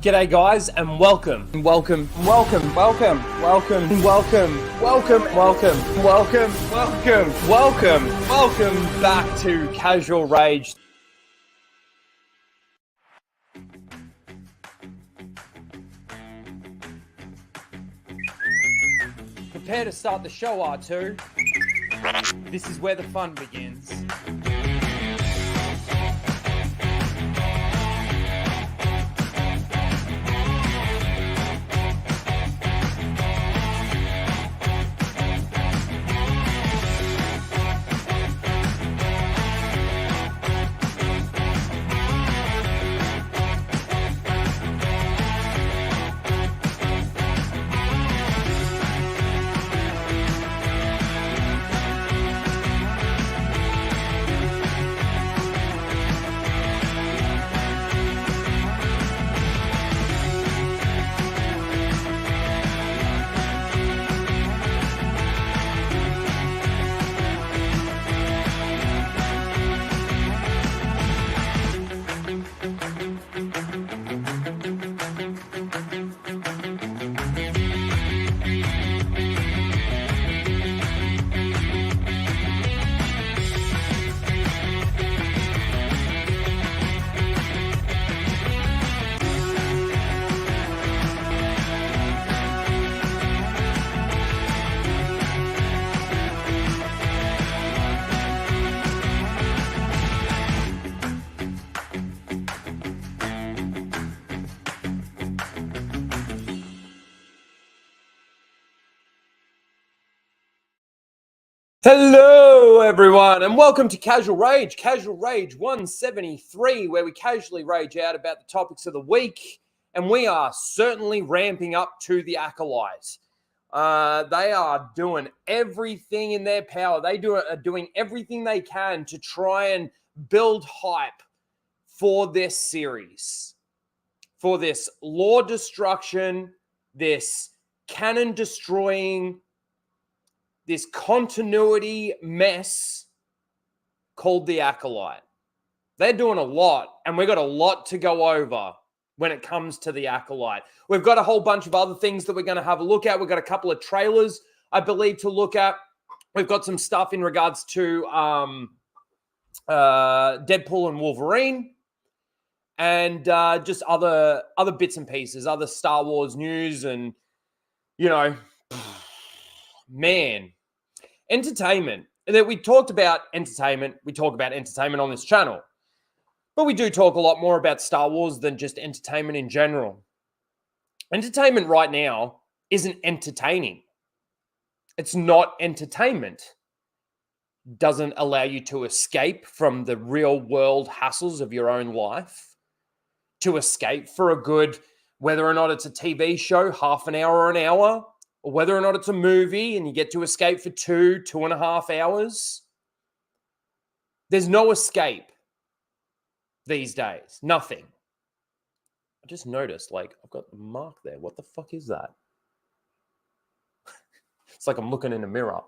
G'day guys and welcome back to Casual Rage. Prepare to start the show, R2. This is where the fun begins. Hello everyone and welcome to Casual Rage 173, where we casually rage out about the topics of the week, and we are certainly ramping up to the Acolyte. They are doing everything in their power. They are doing everything they can to try and build hype for this series, for this lore destruction, this canon destroying, this continuity mess called the Acolyte. They're doing a lot, and we've got a lot to go over when it comes to the Acolyte. We've got a whole bunch of other things that we're going to have a look at. We've got a couple of trailers, I believe, to look at. We've got some stuff in regards to Deadpool and Wolverine, and just other bits and pieces, other Star Wars news, and, you know, man, entertainment. That we talked about entertainment. We talk about entertainment on this channel. But we do talk a lot more about Star Wars than just entertainment in general. Entertainment right now isn't entertaining. It's not entertainment. Doesn't allow you to escape from the real world hassles of your own life. To escape for a good, whether or not it's a TV show, half an hour or an hour, or whether or not it's a movie and you get to escape for 2.5 hours. There's no escape these days. Nothing. I just noticed, like, I've got a mark there. What the fuck is that? It's like I'm looking in a mirror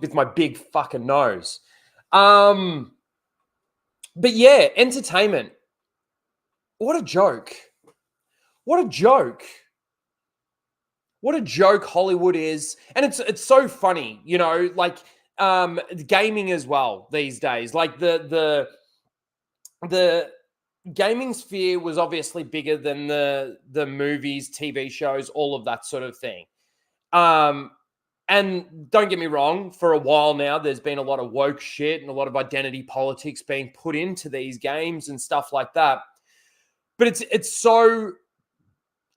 with my big fucking nose. But yeah, entertainment. What a joke. What a joke. What a joke Hollywood is. And it's so funny, you know, like gaming as well these days. Like the gaming sphere was obviously bigger than the movies, TV shows, all of that sort of thing. And don't get me wrong, for a while now, there's been a lot of woke shit and a lot of identity politics being put into these games and stuff like that. But it's so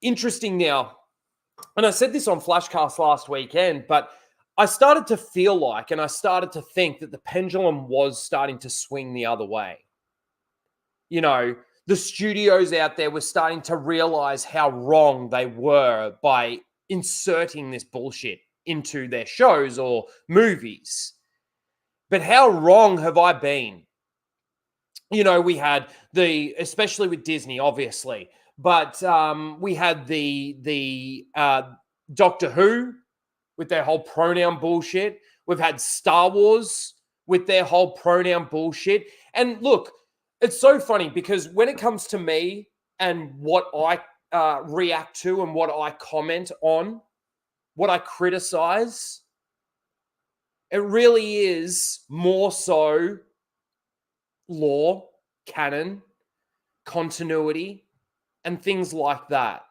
interesting now. And I said this on Flashcast last weekend, but I started to feel like, and I started to think that the pendulum was starting to swing the other way. You know, the studios out there were starting to realize how wrong they were by inserting this bullshit into their shows or movies. But how wrong have I been? You know, we had especially with Disney, obviously, but we had the Doctor Who with their whole pronoun bullshit. We've had Star Wars with their whole pronoun bullshit. And look, it's so funny because when it comes to me, and what I react to and what I comment on, what I criticize, it really is more so lore, canon, continuity, and things like that.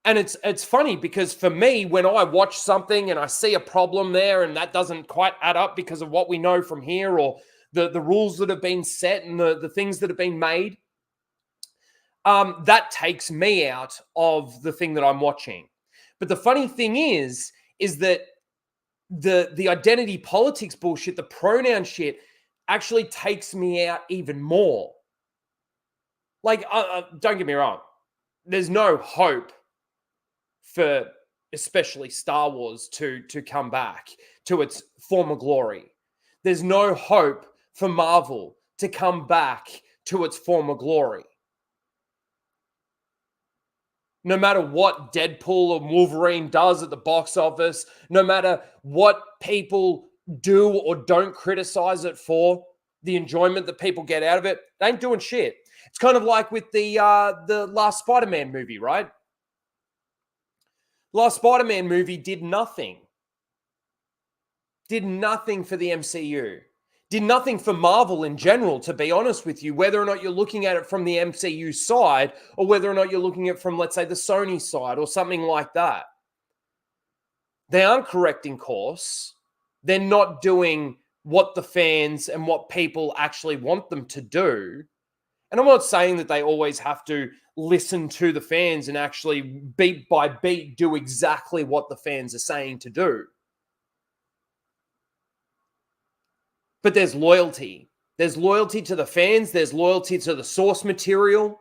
And it's funny because for me, when I watch something and I see a problem there and that doesn't quite add up because of what we know from here or the rules that have been set and the things that have been made, that takes me out of the thing that I'm watching. But the funny thing is that the identity politics bullshit, the pronoun shit, actually takes me out even more. Like, don't get me wrong, there's no hope for especially Star Wars to come back to its former glory. There's no hope for Marvel to come back to its former glory. No matter what Deadpool and Wolverine does at the box office, no matter what people do or don't criticize it for, the enjoyment that people get out of it, they ain't doing shit. It's kind of like with the last Spider-Man movie, right? The last Spider-Man movie did nothing. Did nothing for the MCU. Did nothing for Marvel in general, to be honest with you, whether or not you're looking at it from the MCU side or whether or not you're looking at it from, let's say, the Sony side or something like that. They aren't correcting course. They're not doing what the fans and what people actually want them to do. And I'm not saying that they always have to listen to the fans and actually beat by beat do exactly what the fans are saying to do. But there's loyalty. There's loyalty to the fans. There's loyalty to the source material.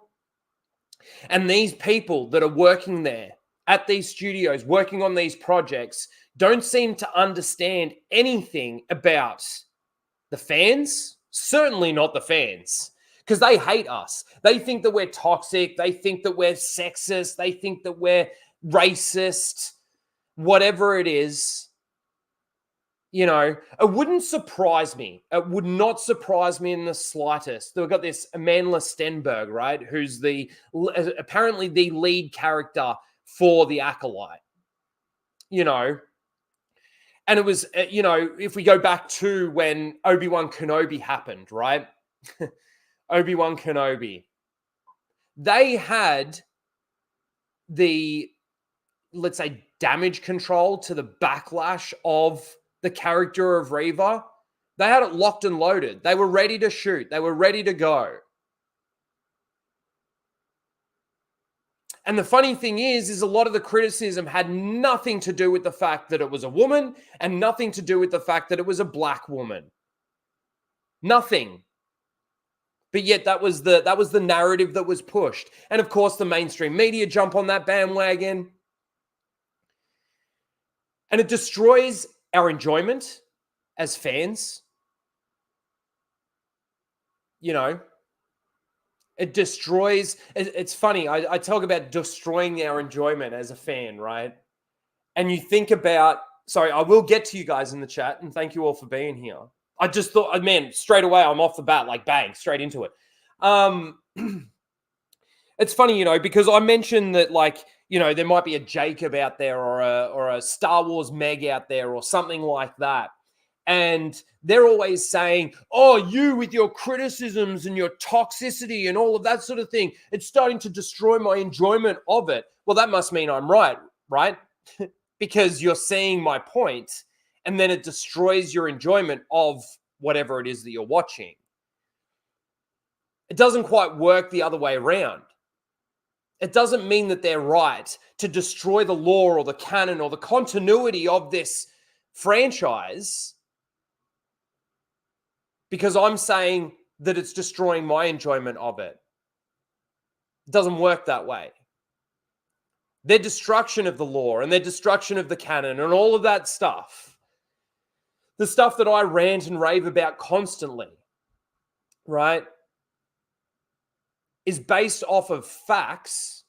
And these people that are working there at these studios, working on these projects, don't seem to understand anything about the fans. Certainly not the fans, because they hate us. They think that we're toxic. They think that we're sexist. They think that we're racist, whatever it is. You know, it wouldn't surprise me. It would not surprise me in the slightest. We've got this Amandla Stenberg, right? Who's apparently the lead character for the Acolyte. You know, and it was, you know, if we go back to when Obi-Wan Kenobi happened, right? Obi-Wan Kenobi. They had the, let's say, damage control to the backlash of the character of Reva. They had it locked and loaded. They were ready to shoot. They were ready to go. And the funny thing is a lot of the criticism had nothing to do with the fact that it was a woman and nothing to do with the fact that it was a black woman. Nothing. But yet that was the narrative that was pushed. And of course, the mainstream media jump on that bandwagon. And it destroys our enjoyment as fans. You know, it destroys. It's funny. I talk about destroying our enjoyment as a fan, right? And you think about, sorry, I will get to you guys in the chat, and thank you all for being here. I just thought, man, straight away, I'm off the bat, like bang, straight into it. It's funny, you know, because I mentioned that, like, you know, there might be a Jacob out there or a Star Wars Meg out there or something like that. And they're always saying, oh, you with your criticisms and your toxicity and all of that sort of thing, it's starting to destroy my enjoyment of it. Well, that must mean I'm right? Because you're seeing my point, and then it destroys your enjoyment of whatever it is that you're watching. It doesn't quite work the other way around. It doesn't mean that they're right to destroy the lore or the canon or the continuity of this franchise because I'm saying that it's destroying my enjoyment of it. It doesn't work that way. Their destruction of the lore and their destruction of the canon and all of that stuff, the stuff that I rant and rave about constantly, right, is based off of facts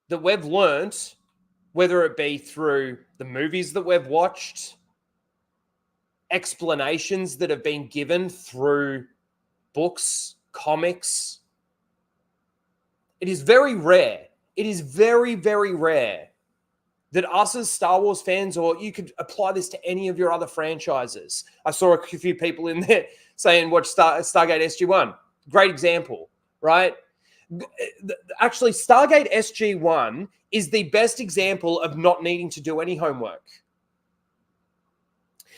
that we've learnt, whether it be through the movies that we've watched, explanations that have been given through books, comics, It is very rare. It is very, very rare that us as Star Wars fans, or you could apply this to any of your other franchises. I saw a few people in there saying, watch Stargate SG-1. Great example, right? Actually, Stargate SG-1 is the best example of not needing to do any homework.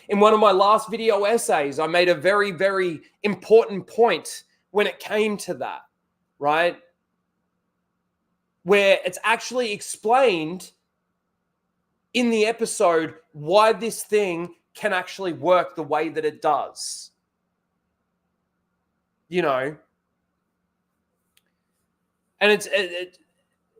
In one of my last video essays, I made a very, very important point when it came to that, right? Where it's actually explained in the episode why this thing can actually work the way that it does. You know? And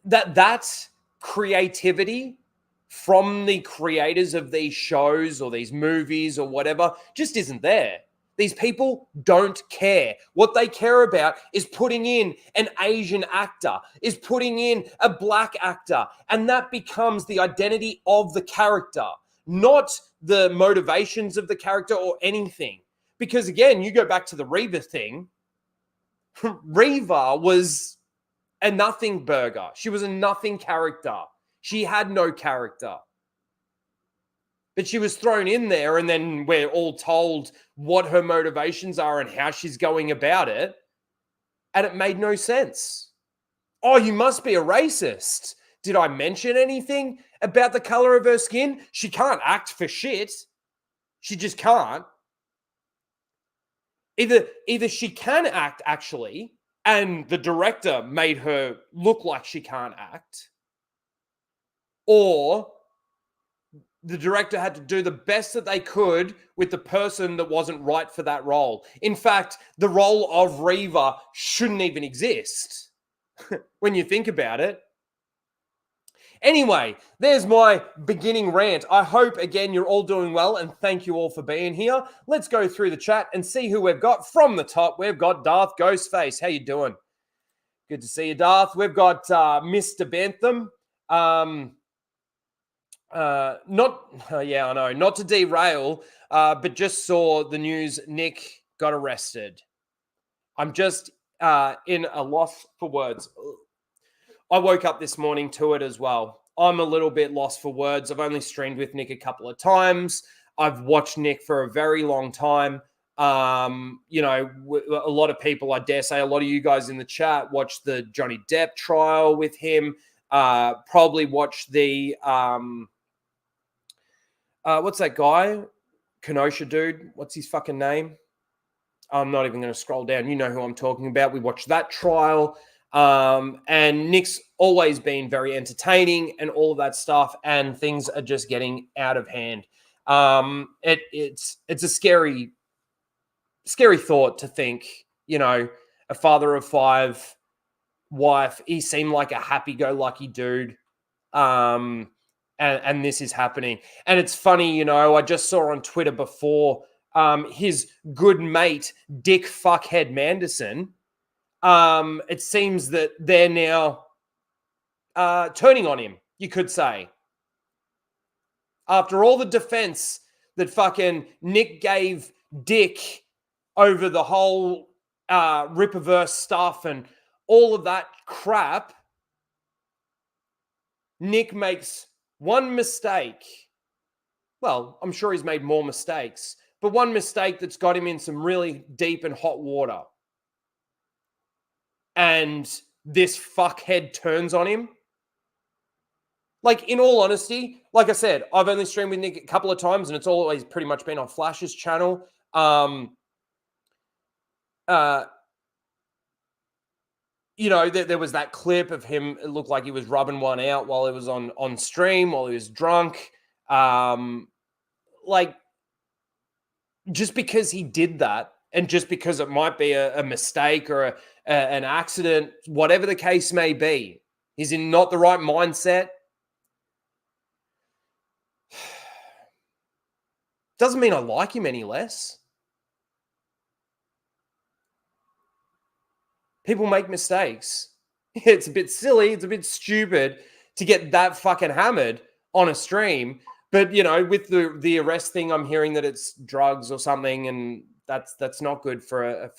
that's creativity from the creators of these shows or these movies or whatever just isn't there. These people don't care. What they care about is putting in an Asian actor, is putting in a black actor, and that becomes the identity of the character, not the motivations of the character or anything. Because again, you go back to the Reva thing, Reva was a nothing burger. She was a nothing character. She had no character. But she was thrown in there, and then we're all told what her motivations are and how she's going about it. And it made no sense. Oh, you must be a racist. Did I mention anything about the color of her skin? She can't act for shit. She just can't. Either she can act, actually, and the director made her look like she can't act, or the director had to do the best that they could with the person that wasn't right for that role. In fact, the role of Reva shouldn't even exist when you think about it. Anyway, there's my beginning rant. I hope, again, you're all doing well, and thank you all for being here. Let's go through the chat and see who we've got. From the top, we've got Darth Ghostface. How you doing? Good to see you, Darth. We've got Mr. Bantham. Not to derail, but just saw the news Nick got arrested. I'm just in a loss for words. I woke up this morning to it as well. I'm a little bit lost for words. I've only streamed with Nick a couple of times. I've watched Nick for a very long time. A lot of people, I dare say, a lot of you guys in the chat watched the Johnny Depp trial with him. Probably watched the what's that guy? Kenosha dude. What's his fucking name? I'm not even going to scroll down. You know who I'm talking about. We watched that trial. And Nick's always been very entertaining and all of that stuff. And things are just getting out of hand. It's a scary thought to think, a father of 5, wife. He seemed like a happy-go-lucky dude. And this is happening. And it's funny, I just saw on Twitter before his good mate, Dick Fuckhead Manderson. It seems that they're now turning on him, you could say. After all the defense that fucking Nick gave Dick over the whole Rippaverse stuff and all of that crap, Nick makes one mistake. Well, I'm sure he's made more mistakes, but one mistake that's got him in some really deep and hot water. And this fuckhead turns on him. Like, in all honesty, like I said, I've only streamed with Nick a couple of times, and it's always pretty much been on Flash's channel. There was that clip of him. It looked like he was rubbing one out while he was on stream, while he was drunk. Just because he did that, and just because it might be a mistake or an accident, whatever the case may be, he's in not the right mindset. Doesn't mean I like him any less. People make mistakes. It's a bit silly. It's a bit stupid to get that fucking hammered on a stream. But, with the arrest thing, I'm hearing that it's drugs or something, and that's not good for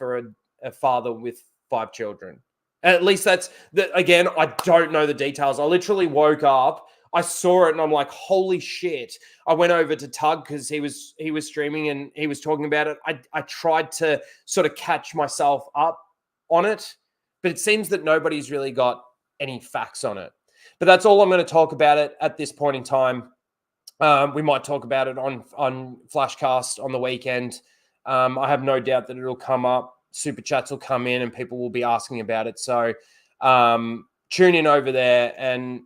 a father with 5 children. At least that's that. Again, I don't know the details. I literally woke up, I saw it, and I'm like, holy shit. I went over to Tug because he was streaming and he was talking about it. I tried to sort of catch myself up on it, but it seems that nobody's really got any facts on it. But that's all I'm going to talk about it at this point in time. We might talk about it on Flashcast on the weekend. I have no doubt that it'll come up. Super chats will come in and people will be asking about it. So tune in over there and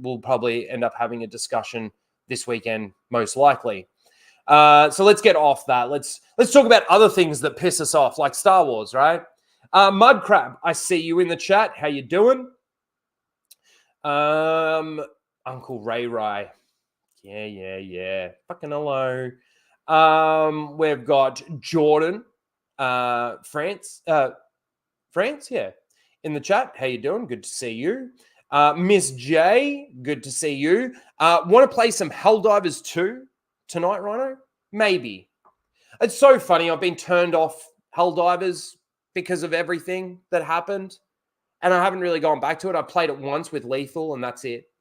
we'll probably end up having a discussion this weekend, most likely. So let's get off that. Let's talk about other things that piss us off, like Star Wars, right? Mud Crab, I see you in the chat. How you doing? Uncle Ray Ray. Yeah. Fucking hello. We've got Jordan. France, yeah, in the chat. How you doing? Good to see you. Miss J, good to see you. Want to play some Helldivers 2 tonight, Rhino? Maybe. It's so funny. I've been turned off Helldivers because of everything that happened, and I haven't really gone back to it. I played it once with Lethal, and that's it.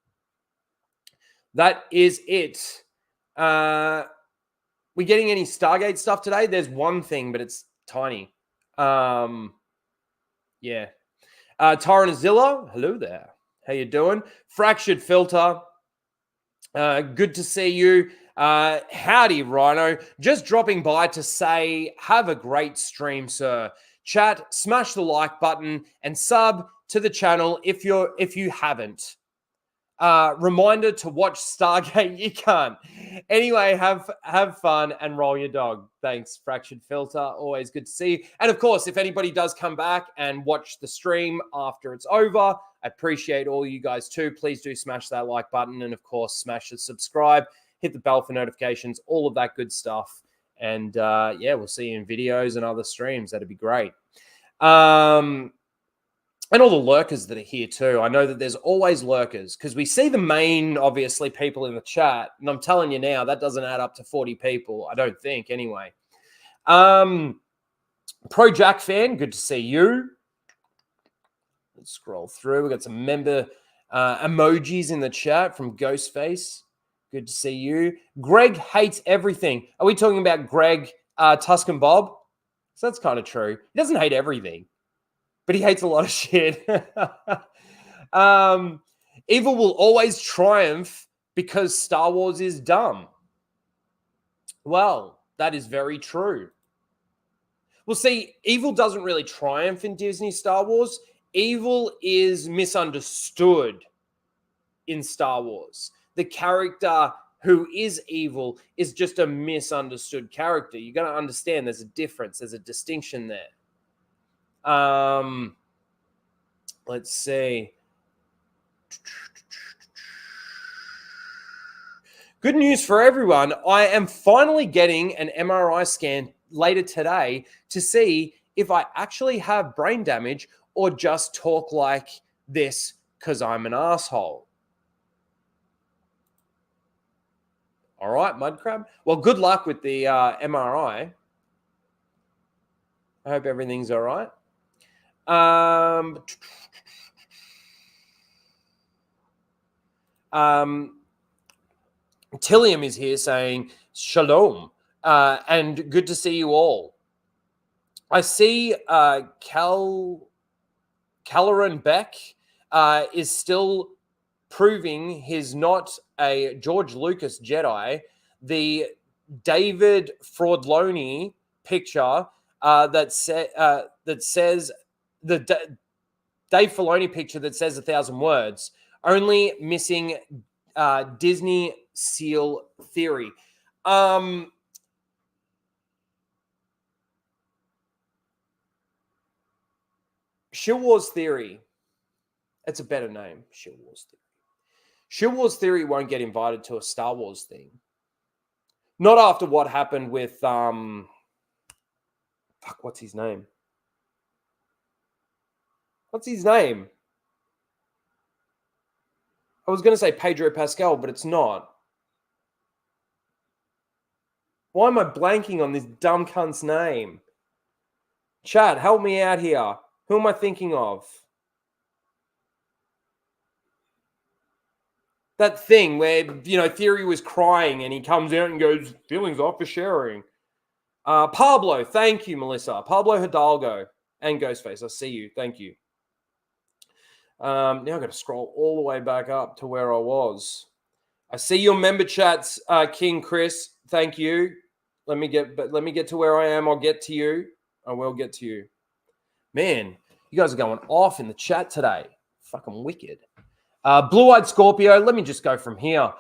That is it. We getting any Stargate stuff today? There's one thing, but it's tiny. Yeah. Tyranazilla, hello there. How you doing? Fractured Filter, good to see you. Howdy, Rhino. Just dropping by to say, have a great stream, sir. Chat, smash the like button and sub to the channel if you haven't. Reminder to watch Stargate. You can't. Anyway, have fun and roll your dog. Thanks, Fractured Filter. Always good to see you. And of course, if anybody does come back and watch the stream after it's over, I appreciate all you guys too. Please do smash that like button and of course smash the subscribe, hit the bell for notifications, all of that good stuff. And yeah, we'll see you in videos and other streams. That'd be great. And all the lurkers that are here too. I know that there's always lurkers because we see the main, obviously, people in the chat. And I'm telling you now, that doesn't add up to 40 people. I don't think, anyway. Pro Jack fan, good to see you. Let's scroll through. We've got some member emojis in the chat from Ghostface. Good to see you. Greg hates everything. Are we talking about Greg Tuscan Bob? So that's kind of true. He doesn't hate everything, but he hates a lot of shit. Evil will always triumph because Star Wars is dumb. Well, that is very true. Well, see, evil doesn't really triumph in Disney Star Wars. Evil is misunderstood in Star Wars. The character who is evil is just a misunderstood character. You're going to understand there's a difference. There's a distinction there. Let's see. Good news for everyone. I am finally getting an MRI scan later today to see if I actually have brain damage or just talk like this because I'm an asshole. All right, Mudcrab. Well, good luck with the MRI. I hope everything's all right. Tillium is here saying shalom and good to see you all. I see Caloran Beck is still proving he's not a George Lucas Jedi. The David Fraudloni picture that says the Dave Filoni picture that says 1,000 words, only missing Disney seal theory. Shill Wars Theory. It's a better name, Shill Wars Theory. Shill Wars Theory won't get invited to a Star Wars thing. Not after what happened with what's his name? What's his name? I was going to say Pedro Pascal, but it's not. Why am I blanking on this dumb cunt's name? Chat, help me out here. Who am I thinking of? that thing where, Theory was crying and he comes out and goes, feelings off for sharing. Pablo, thank you, Melissa. Pablo Hidalgo and Ghostface, I see you. Thank you. Now I've got to scroll all the way back up to where I was. I see your member chats, King Chris. Thank you. Let me get to where I am. I'll get to you. I will get to you. Man, you guys are going off in the chat today. Fucking wicked. Blue-Eyed Scorpio. Let me just go from here.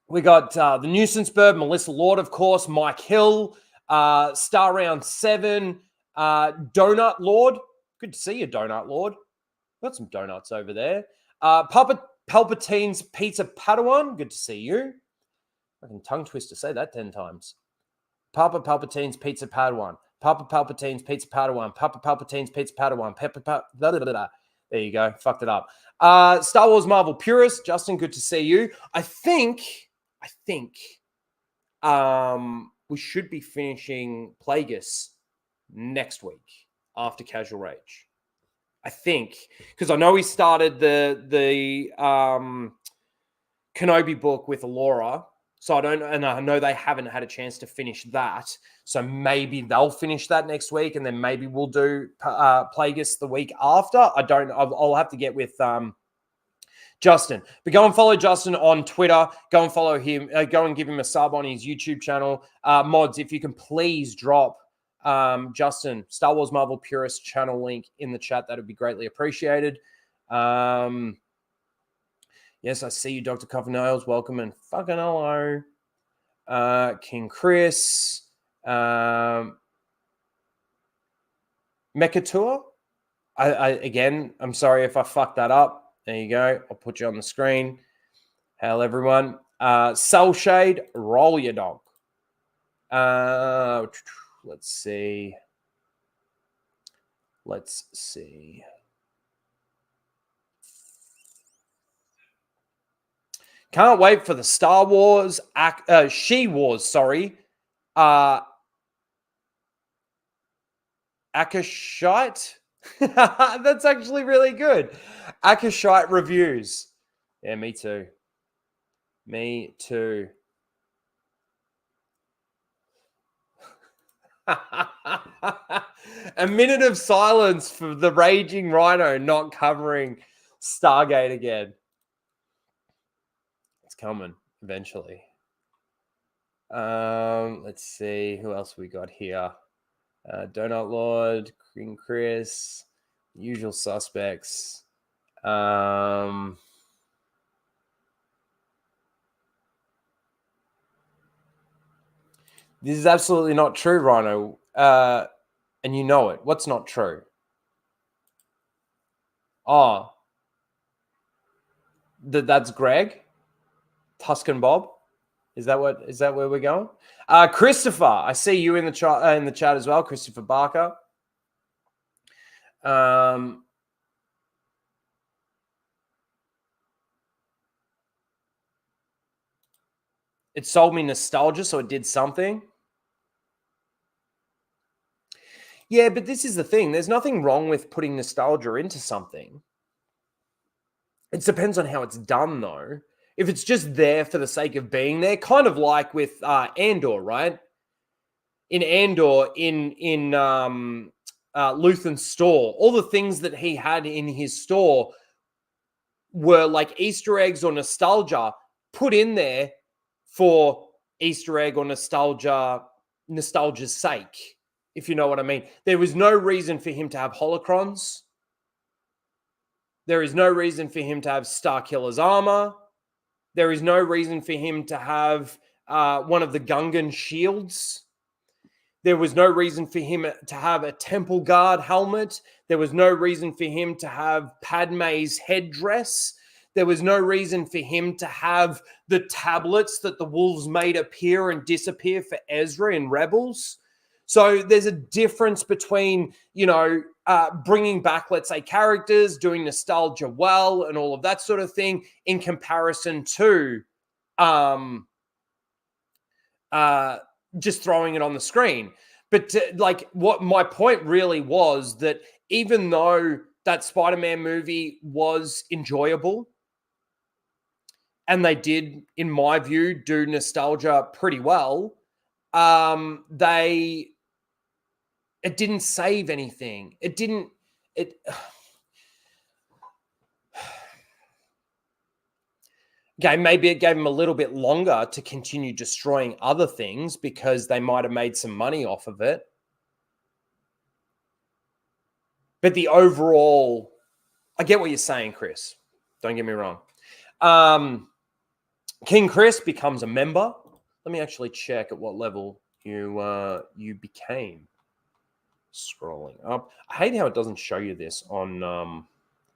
We got the Nuisance Bird, Melissa Lord, of course, Mike Hill, Star Round 7, Donut Lord. Good to see you, Donut Lord. Got some donuts over there. Palpatine's Pizza Padawan. Good to see you. I can tongue twister. Say that 10 times. Papa Palpatine's Pizza Padawan. Papa Palpatine's Pizza Padawan. Papa Palpatine's Pizza Padawan. There you go. Fucked it up. Star Wars Marvel Purist. Justin, good to see you. I think we should be finishing Plagueis next week after Casual Rage. I think, because I know we started the Kenobi book with Alora, so I know they haven't had a chance to finish that. So maybe they'll finish that next week, and then maybe we'll do Plagueis the week after. I'll have to get with Justin. But go and follow Justin on Twitter. Go and follow him. Go and give him a sub on his YouTube channel. Mods, if you can please drop Justin, Star Wars Marvel Purist channel link in the chat. That would be greatly appreciated. Yes, I see you, Dr. Coffin Nails. Welcome and fucking hello. King Chris. Mechatur. Again, I'm sorry if I fucked that up. There you go. I'll put you on the screen. Hell, everyone. Cell Shade, roll your dog. Let's see. Can't wait for the Star Wars, She-Wars, sorry. Acolyte. That's actually really good. Acolyte reviews. Yeah, me too. A minute of silence for the Raging Rhino not covering Stargate again. It's coming eventually. Let's see who else we got here. Donut Lord, King Chris, usual suspects. This is absolutely not true, Rhino. And you know it. What's not true? Oh. That's Greg? Tuscan Bob? Is that where we're going? Christopher, I see you in the chat as well, Christopher Barker. It sold me nostalgia, so it did something. Yeah, but this is the thing. There's nothing wrong with putting nostalgia into something. It depends on how it's done, though. If it's just there for the sake of being there, kind of like with Andor, right? In Andor, in Luthen's store, all the things that he had in his store were like Easter eggs or nostalgia put in there for Easter egg or nostalgia's sake, if you know what I mean. There was no reason for him to have holocrons. There is no reason for him to have Starkiller's armor. There is no reason for him to have one of the Gungan shields. There was no reason for him to have a Temple Guard helmet. There was no reason for him to have Padme's headdress. There was no reason for him to have the tablets that the wolves made appear and disappear for Ezra in Rebels. So there's a difference between, bringing back, let's say, characters, doing nostalgia well and all of that sort of thing in comparison to just throwing it on the screen. But what my point really was that even though that Spider-Man movie was enjoyable, and they did, in my view, do nostalgia pretty well. It didn't save anything. It didn't. It. Okay, maybe it gave them a little bit longer to continue destroying other things because they might have made some money off of it. But the overall, I get what you're saying, Chris. Don't get me wrong. King Chris becomes a member. Let me actually check at what level you became. Scrolling up. I hate how it doesn't show you this on.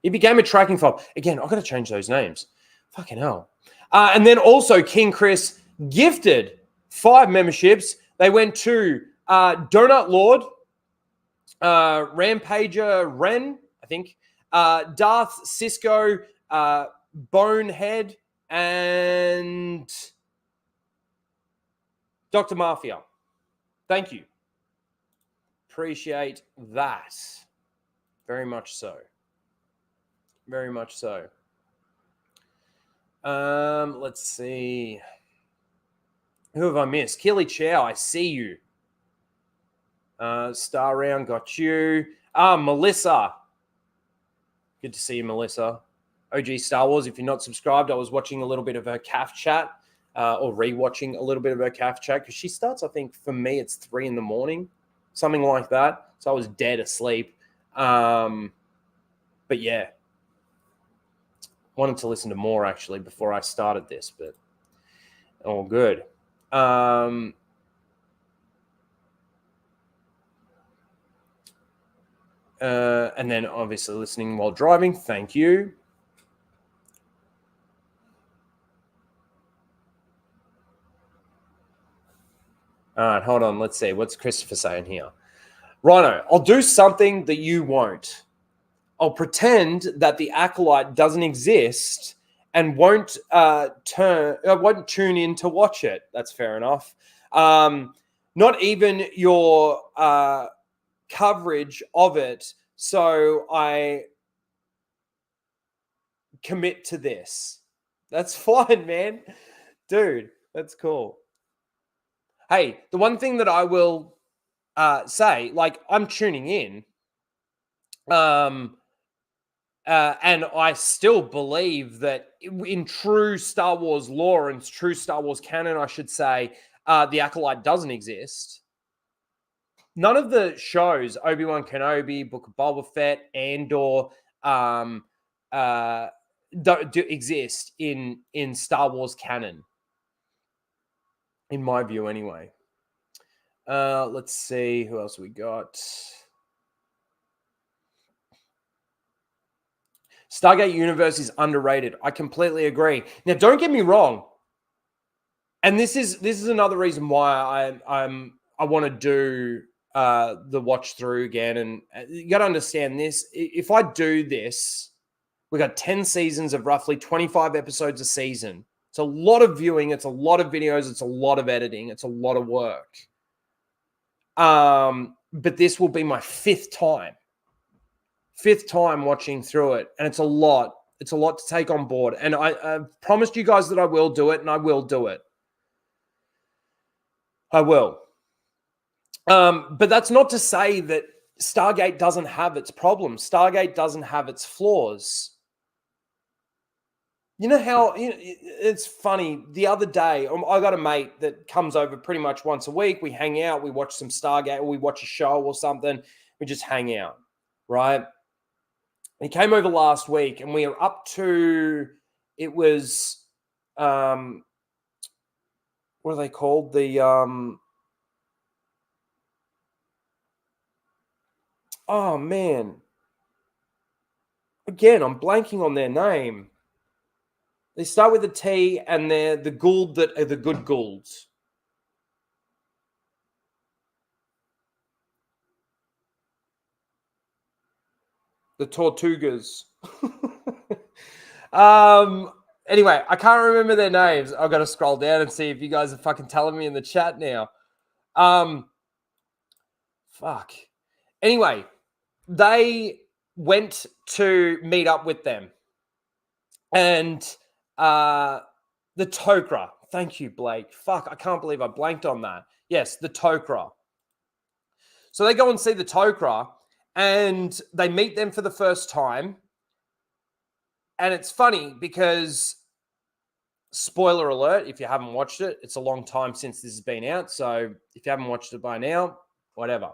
It became a tracking file. Again, I've got to change those names. Fucking hell. And then also King Chris gifted 5 memberships. They went to Donut Lord, Rampager Ren, I think, Darth Cisco, Bonehead, and Dr. Mafia. Thank you. Appreciate that. Very much so. Very much so. Let's see. Who have I missed? Keely Chow, I see you. Star Round, got you. Melissa. Good to see you, Melissa. OG Star Wars, if you're not subscribed, I was watching a little bit of her CAF chat, or rewatching a little bit of her CAF chat, because she starts, I think, for me, it's 3 a.m, something like that. So I was dead asleep. But yeah. Wanted to listen to more, actually, before I started this, but all good. And then obviously listening while driving. Thank you. All right, hold on. Let's see. What's Christopher saying here? Rhino, I'll do something that you won't. I'll pretend that the Acolyte doesn't exist and won't tune in to watch it. That's fair enough. Not even your coverage of it. So I commit to this. That's fine, man. Dude, that's cool. Hey, the one thing that I will say, like, I'm tuning in. And I still believe that in true Star Wars lore and true Star Wars canon, I should say, the Acolyte doesn't exist. None of the shows, Obi-Wan Kenobi, Book of Boba Fett, Andor, do exist in Star Wars canon, in my view, anyway. Let's see who else we got. Stargate Universe is underrated. I completely agree. Now, don't get me wrong, and this is another reason why I want to do the watch through again. And you got to understand this. If I do this, we got 10 seasons of roughly 25 episodes a season. It's a lot of viewing. It's a lot of videos. It's a lot of editing. It's a lot of work. But this will be my 5th time watching through it, and it's a lot. It's a lot to take on board, and I promised you guys that I will do it, and I will do it. I will. But that's not to say that Stargate doesn't have its problems. Stargate doesn't have its flaws. You know how it's funny. The other day, I got a mate that comes over pretty much once a week. We hang out, we watch some Stargate, or we watch a show or something. We just hang out, right? He came over last week, and we are up to, it was, what are they called? The, oh, man. Again, I'm blanking on their name. They start with a T, and they're the Gould that are the good Goulds. The Tortugas. Anyway, I can't remember their names. I've got to scroll down and see if you guys are fucking telling me in the chat now. Fuck. Anyway, they went to meet up with them. And The Tok'ra. Thank you, Blake. Fuck, I can't believe I blanked on that. Yes, the Tok'ra. So they go and see the Tok'ra, and they meet them for the first time. And it's funny because, spoiler alert, if you haven't watched it, it's a long time since this has been out. So if you haven't watched it by now, whatever.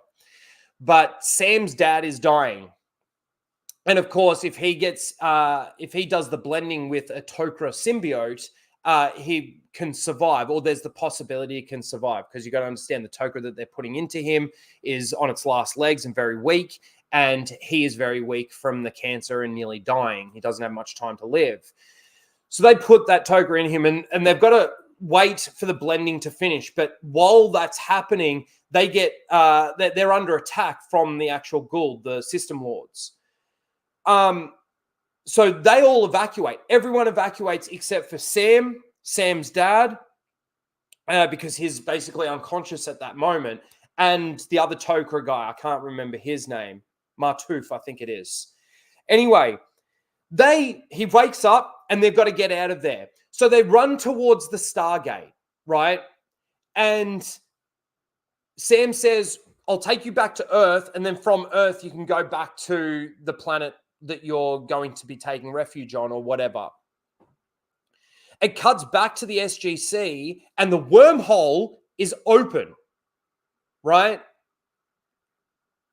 But Sam's dad is dying. And of course, if he does the blending with a Tok'ra symbiote, he can survive, or there's the possibility he can survive, because you got to understand the Tok'ra that they're putting into him is on its last legs and very weak, and he is very weak from the cancer and nearly dying. He doesn't have much time to live. So they put that Tok'ra in him, and they've got to wait for the blending to finish. But while that's happening, they get they're under attack from the actual Goa'uld, the System Lords. So they all evacuate. Everyone evacuates except for Sam's dad, because he's basically unconscious at that moment, and the other Tok'ra guy. I can't remember his name. Martouf, I think it is. Anyway, he wakes up and they've got to get out of there. So they run towards the Stargate, right? And Sam says, I'll take you back to Earth, and then from Earth, you can go back to the planet that you're going to be taking refuge on, or whatever. It cuts back to the SGC, and the wormhole is open, right?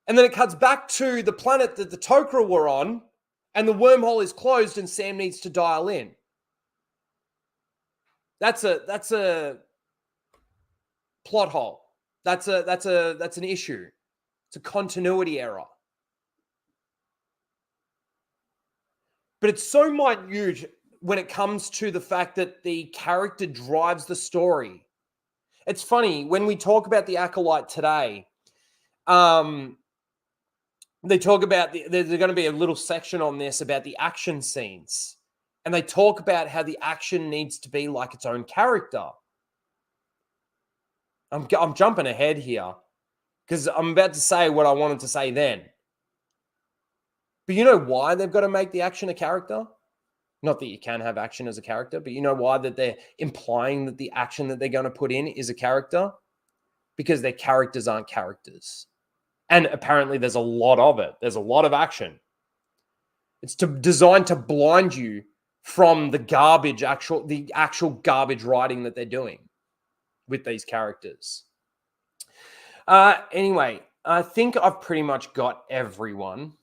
And then it cuts back to the planet that the Tok'ra were on, and the wormhole is closed, and Sam needs to dial in. That's a plot hole. That's an issue. It's a continuity error. But it's so minute when it comes to the fact that the character drives the story. It's funny, when we talk about the Acolyte today, they talk about, there's going to be a little section on this about the action scenes. And they talk about how the action needs to be like its own character. I'm jumping ahead here because I'm about to say what I wanted to say then. But you know why they've got to make the action a character? Not that you can have action as a character, but you know why that they're implying that the action that they're going to put in is a character? Because their characters aren't characters. And apparently there's a lot of it. There's a lot of action. It's designed to blind you from the actual garbage writing that they're doing with these characters. Anyway, I think I've pretty much got everyone.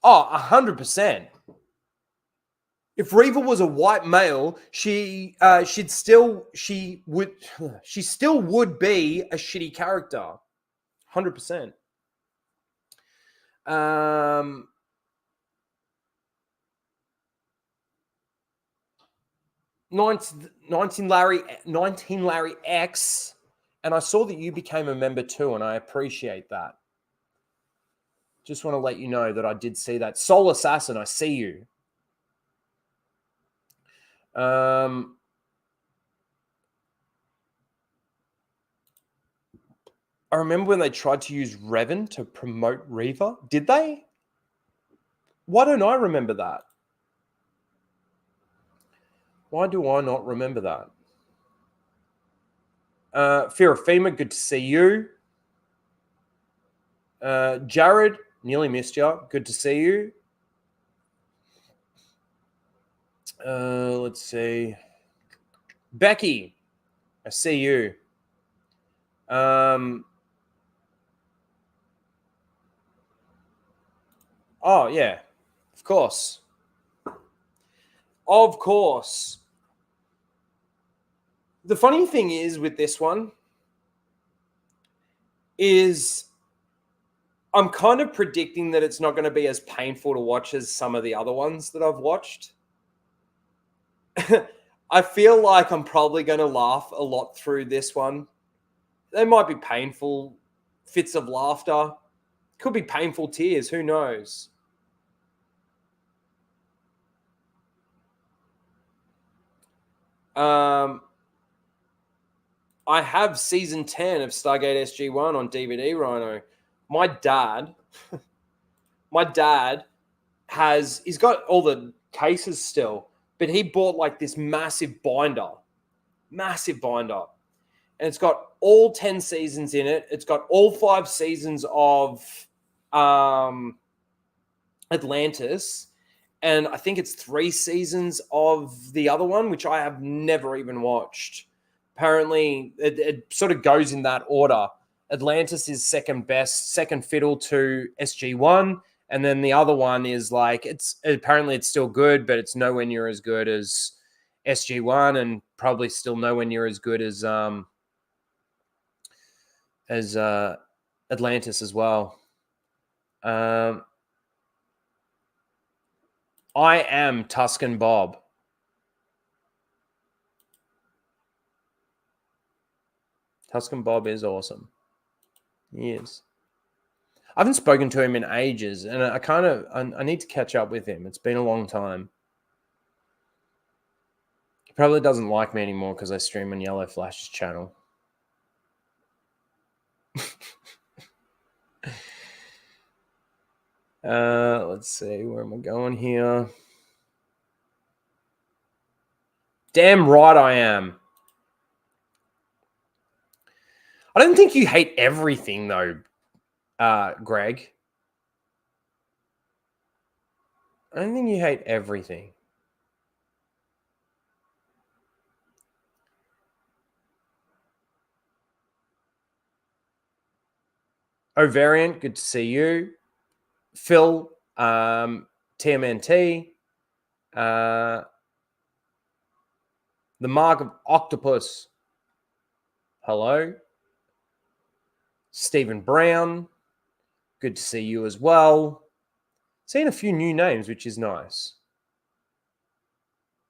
Oh, 100%. If Reva was a white male, she still would be a shitty character. 100%. 19 Larry X, and I saw that you became a member too, and I appreciate that. Just want to let you know that I did see that. Soul Assassin, I see you. I remember when they tried to use Revan to promote Reva. Did they? Why don't I remember that? Why do I not remember that? Firafema, good to see you. Jared, nearly missed you. Good to see you. Let's see. Becky, I see you. Oh, yeah. Of course. Of course. The funny thing is with this one is I'm kind of predicting that it's not going to be as painful to watch as some of the other ones that I've watched. I feel like I'm probably going to laugh a lot through this one. They might be painful fits of laughter. Could be painful tears. Who knows? I have season 10 of Stargate SG-1 on DVD, Rhino. My dad he's got all the cases still, but he bought like this massive binder. And it's got all 10 seasons in it. It's got all 5 seasons of Atlantis. And I think it's 3 seasons of the other one, which I have never even watched. Apparently, it sort of goes in that order. Atlantis is second best, second fiddle to SG-1. And then the other one is like, it's still good, but it's nowhere near as good as SG-1, and probably still nowhere near as good as Atlantis as well. I am Tuscan Bob. Tuscan Bob is awesome. He is. I haven't spoken to him in ages, and I need to catch up with him. It's been a long time. He probably doesn't like me anymore because I stream on Yellow Flash's channel. Let's see. Where am I going here? Damn right I am. I don't think you hate everything, though, Greg. I don't think you hate everything. Ovariant, good to see you. Phil, TMNT, the Mark of Octopus. Hello. Stephen Brown, good to see you as well. Seeing a few new names, which is nice.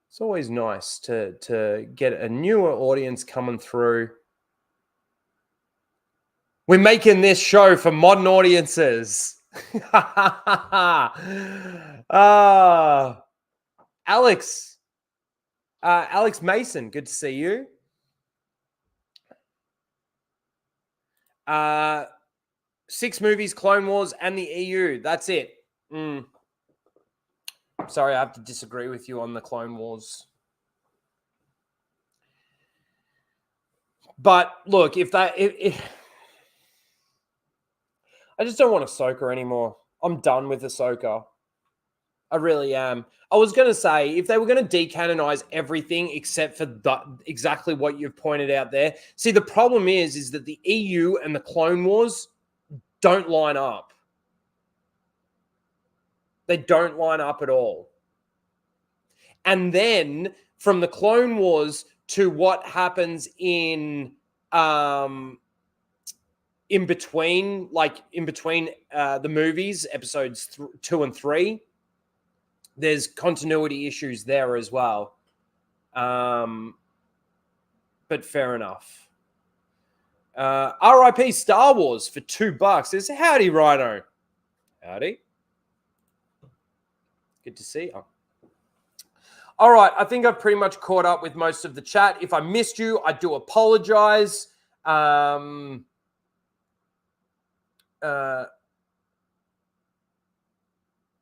It's always nice to get a newer audience coming through. We're making this show for modern audiences. Alex Mason, good to see you. 6 movies, Clone Wars, and the EU. That's it. Sorry, I have to disagree with you on the Clone Wars. But look, if I just don't want Ahsoka anymore. I'm done with Ahsoka. I really am. I was going to say, if they were going to decanonize everything except for exactly what you've pointed out there. See, the problem is that the EU and the Clone Wars don't line up. They don't line up at all. And then from the Clone Wars to what happens in between the movies, episodes 2 and 3, there's continuity issues there as well. But fair enough. RIP Star Wars for $2. Says, howdy, Rhino. Howdy. Good to see you. All right, I think I've pretty much caught up with most of the chat. If I missed you, I do apologize.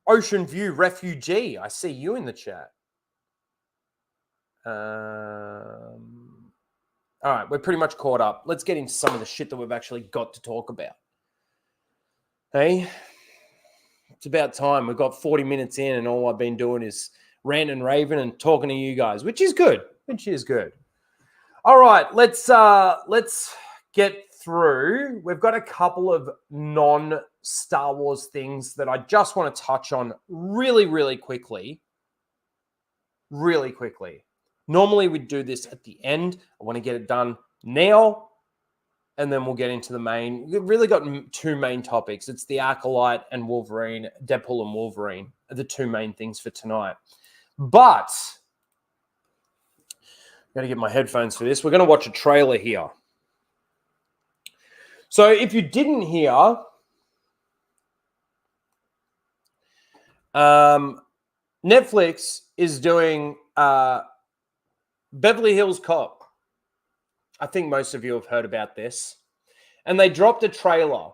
Ocean View Refugee, I see you in the chat. All right, we're pretty much caught up. Let's get into some of the shit that we've actually got to talk about. Hey, it's about time. We've got 40 minutes in, and all I've been doing is ranting and raving and talking to you guys, which is good. All right, let's get through. We've got a couple of non-Star Wars things that I just want to touch on really, really quickly. Really quickly. Normally we'd do this at the end. I want to get it done now, and then we'll get into the main. We've really got 2 main topics. It's the Acolyte and Wolverine, Deadpool and Wolverine are the 2 main things for tonight. But I've got to get my headphones for this. We're going to watch a trailer here. So if you didn't hear, Netflix is doing Beverly Hills Cop. I think most of you have heard about this. And they dropped a trailer.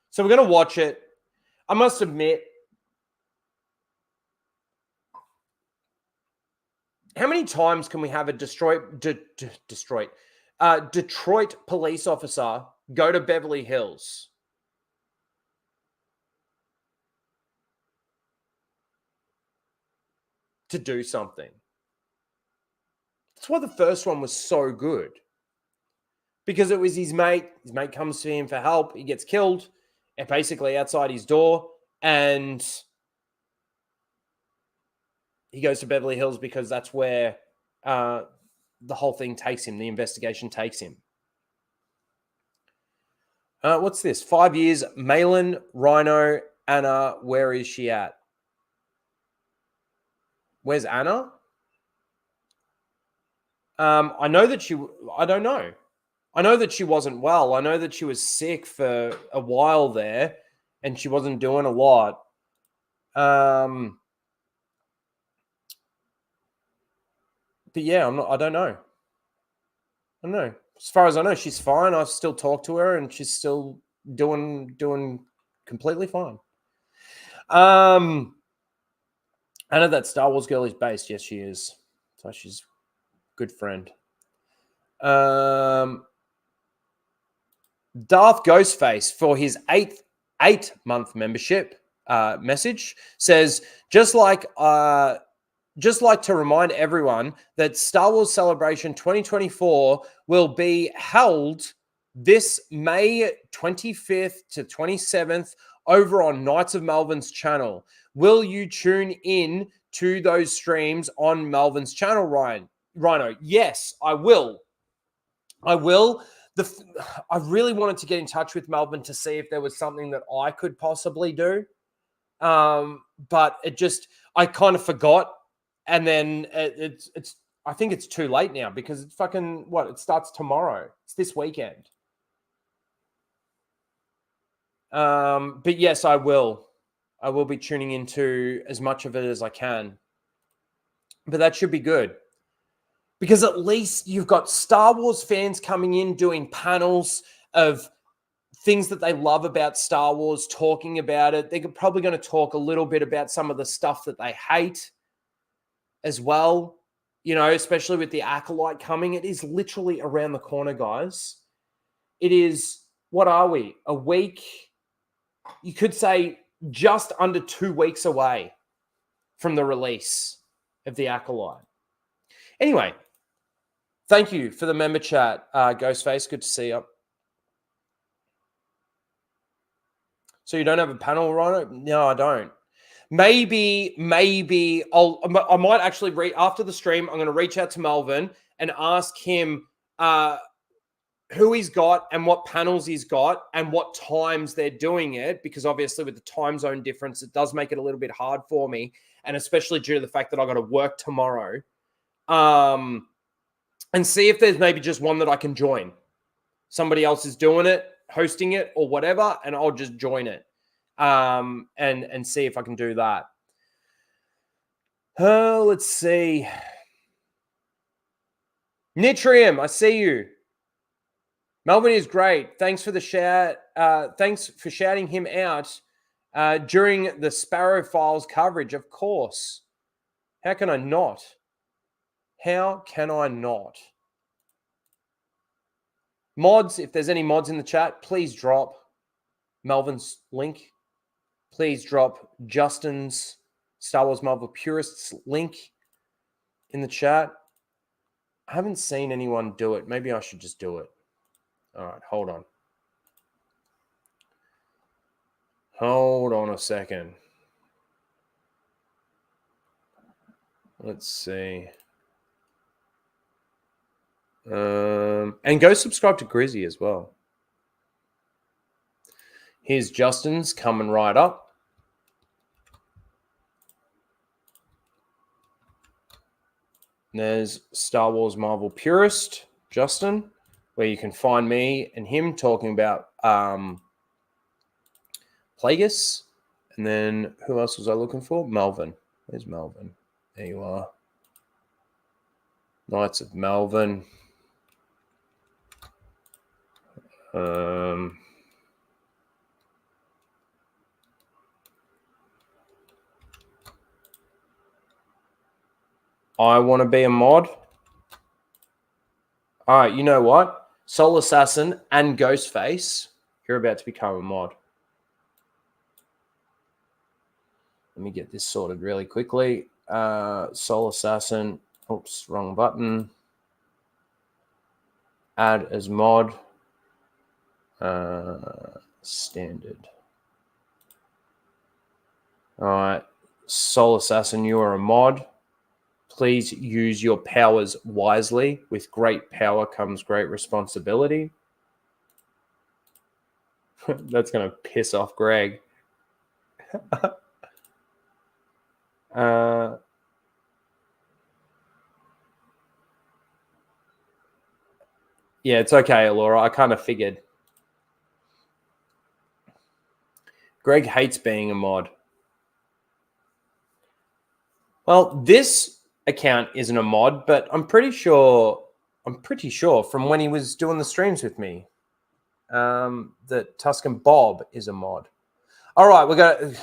So we're going to watch it. I must admit, How many times can we have a Detroit police officer go to Beverly Hills to do something? That's why the first one was so good. Because it was his mate. His mate comes to him for help. He gets killed, and basically outside his door, and he goes to Beverly Hills because that's where the whole thing takes him. The investigation takes him. What's this? 5 years. Malin, Rhino, Anna. Where is she at? Where's Anna? I know that she. I don't know. I know that she wasn't well. I know that she was sick for a while there, and she wasn't doing a lot. But yeah, I don't know. I don't know. As far as I know, she's fine. I still talk to her, and she's still doing completely fine. I know that Star Wars girl is based. Yes, she is. So she's a good friend. Darth Ghostface for his eight-month membership message says, just like to remind everyone that Star Wars Celebration 2024 will be held this May 25th to 27th over on Knights of Melvin's channel. Will you tune in to those streams on Melvin's channel, Rhino? Yes, I will. I will. I really wanted to get in touch with Melvin to see if there was something that I could possibly do. But I kind of forgot. And then I think it's too late now because it's it starts tomorrow. It's this weekend. But yes, I will. I will be tuning into as much of it as I can. But that should be good. Because at least you've got Star Wars fans coming in doing panels of things that they love about Star Wars, talking about it. They're probably going to talk a little bit about some of the stuff that they hate as well. You know, especially with the Acolyte coming. It is literally around the corner, guys. It is, what are we? A week? You could say just under 2 weeks away from the release of the Acolyte. Anyway, thank you for the member chat, Ghostface. Good to see you. So you don't have a panel, Rhino? No, I don't. Maybe I might actually after the stream. I'm going to reach out to Melvin and ask him who he's got and what panels he's got and what times they're doing it. Because obviously, with the time zone difference, it does make it a little bit hard for me, and especially due to the fact that I got to work tomorrow. And see if there's maybe just one that I can join. Somebody else is doing it, hosting it, or whatever, and I'll just join it. And see if I can do that. Let's see. Nitrium, I see you. Melvin is great. Thanks for the shout. Thanks for shouting him out during the Sparrow Files coverage, of course. How can I not? How can I not? Mods, if there's any mods in the chat, please drop Melvin's link. Please drop Justin's Star Wars Marvel Purists link in the chat. I haven't seen anyone do it. Maybe I should just do it. All right, hold on. Hold on a second. Let's see. And go subscribe to Grizzy as well. Here's Justin's coming right up. There's Star Wars Marvel Purist, Justin, where you can find me and him talking about Plagueis. And then who else was I looking for? Melvin. Where's Melvin? There you are. Knights of Melvin. I want to be a mod. All right, you know what? Soul Assassin and Ghostface, you're about to become a mod. Let me get this sorted really quickly. Soul Assassin. Oops, wrong button. Add as mod. Standard. All right. Soul Assassin, you are a mod. Please use your powers wisely. With great power comes great responsibility. That's going to piss off Greg. Yeah, it's okay, Laura. I kind of figured. Greg hates being a mod. Well, this account isn't a mod, but I'm pretty sure from when he was doing the streams with me, that Tuscan Bob is a mod. All right, we're gonna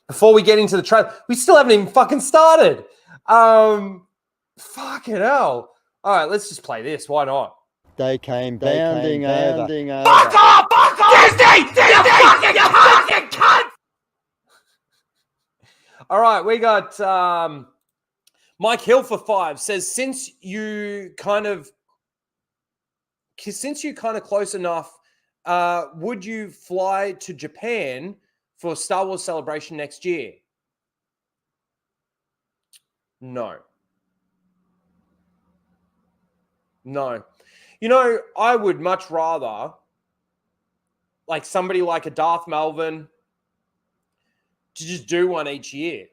before we get into the trailer, we still haven't even fucking started. Fucking hell. All right, let's just play this. Why not? They came bounding over. Fuck off! Fuck off! Disney! You fucking cunt! All right, we got Mike Hill for 5 says, since you kind of close enough, would you fly to Japan for Star Wars Celebration next year? No. You know, I would much rather, like somebody like a Darth Melvin, to just do one each year.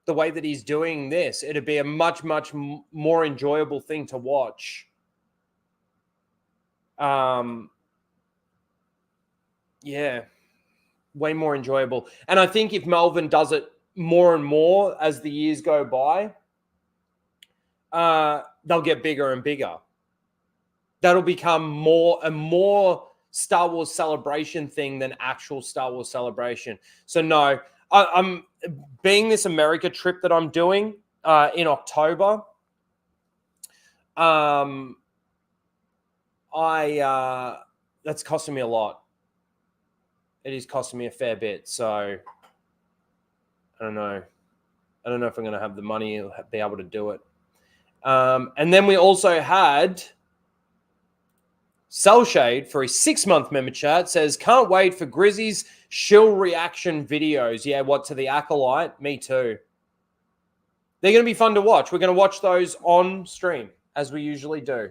The way that he's doing this, it'd be a much, much more enjoyable thing to watch. Yeah, way more enjoyable. And I think if Melvin does it more and more as the years go by, they'll get bigger and bigger. That'll become more and more Star Wars Celebration thing than actual Star Wars Celebration. So no, I'm being this America trip that I'm doing in October. That's costing me a lot. It is costing me a fair bit. So I don't know. I don't know if I'm going to have the money to be able to do it. And then we also had Cellshade for his 6-month member chat says, can't wait for Grizzy's shill reaction videos. Yeah, what, to the Acolyte? Me too. They're going to be fun to watch. We're going to watch those on stream, as we usually do.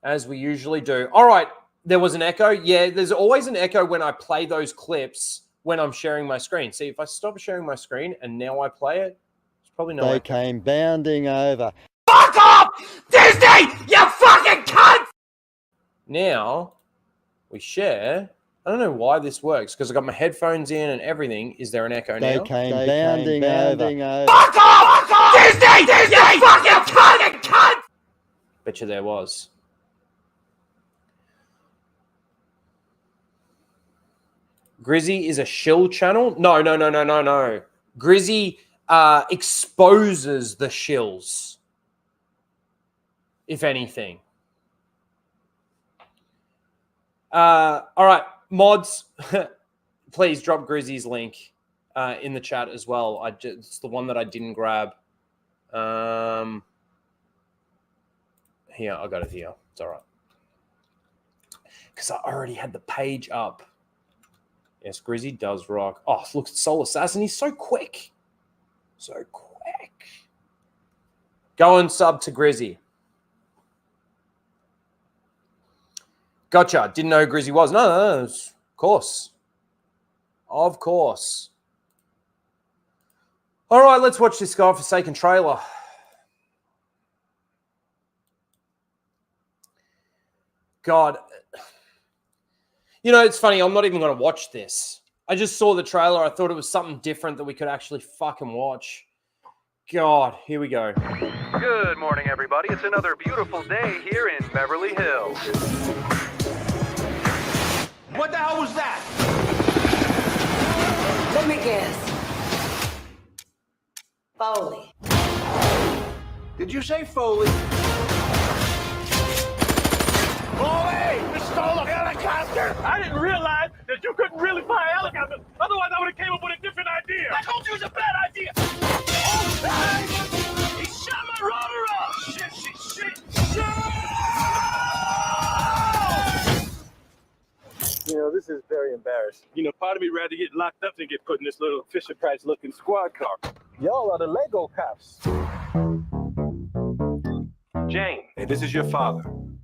All right, there was an echo. Yeah, there's always an echo when I play those clips when I'm sharing my screen. See, if I stop sharing my screen and now I play it, it's probably no echo. They came bounding over. Fuck off! Disney! You fucking cunt! Now we share. I don't know why this works because I've got my headphones in and everything. Is there an echo They now? came bounding over. Fuck off! Fuck off! Disney! You fucking cunt! Bet you there was. Grizzy is a shill channel? No. Grizzy exposes the shills, if anything. All right, mods, please drop Grizzy's link in the chat as well. It's the one that I didn't grab. Here, I got it here. It's all right. Because I already had the page up. Yes, Grizzy does rock. Oh, look, Soul Assassin. He's so quick. Go and sub to Grizzy. Gotcha. Didn't know who Grizzy was. No, of course. Of course. All right, let's watch this godforsaken trailer. God. You know, it's funny. I'm not even going to watch this. I just saw the trailer. I thought it was something different that we could actually fucking watch. God, here we go. Good morning, everybody. It's another beautiful day here in Beverly Hills. What the hell was that? Let me guess. Foley. Did you say Foley? Foley! You stole a helicopter! I didn't realize that you couldn't really fly a helicopter. Otherwise, I would have came up with a different idea. I told you it was a bad idea. Oh, he shot my rotor off. Shit. You know, this is very embarrassing. You know, part of me rather get locked up than get put in this little Fisher-Price-looking squad car. Y'all are the Lego cops. Jane, hey, this is your father.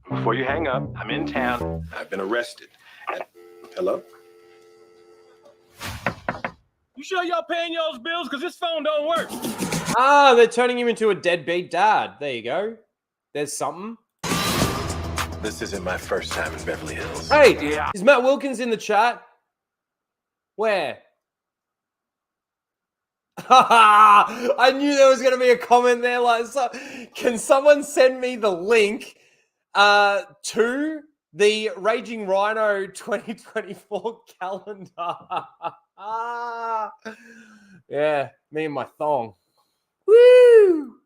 Before you hang up, I'm in town. I've been arrested. Hello? You sure y'all paying y'all's bills? Because this phone don't work. Ah, they're turning him into a deadbeat dad. There you go. There's something. This isn't my first time in Beverly Hills. Hey, is Matt Wilkins in the chat? Where? I knew there was going to be a comment there. Like, so, can someone send me the link to the Raging Rhino 2024 calendar? Yeah, me and my thong. Woo!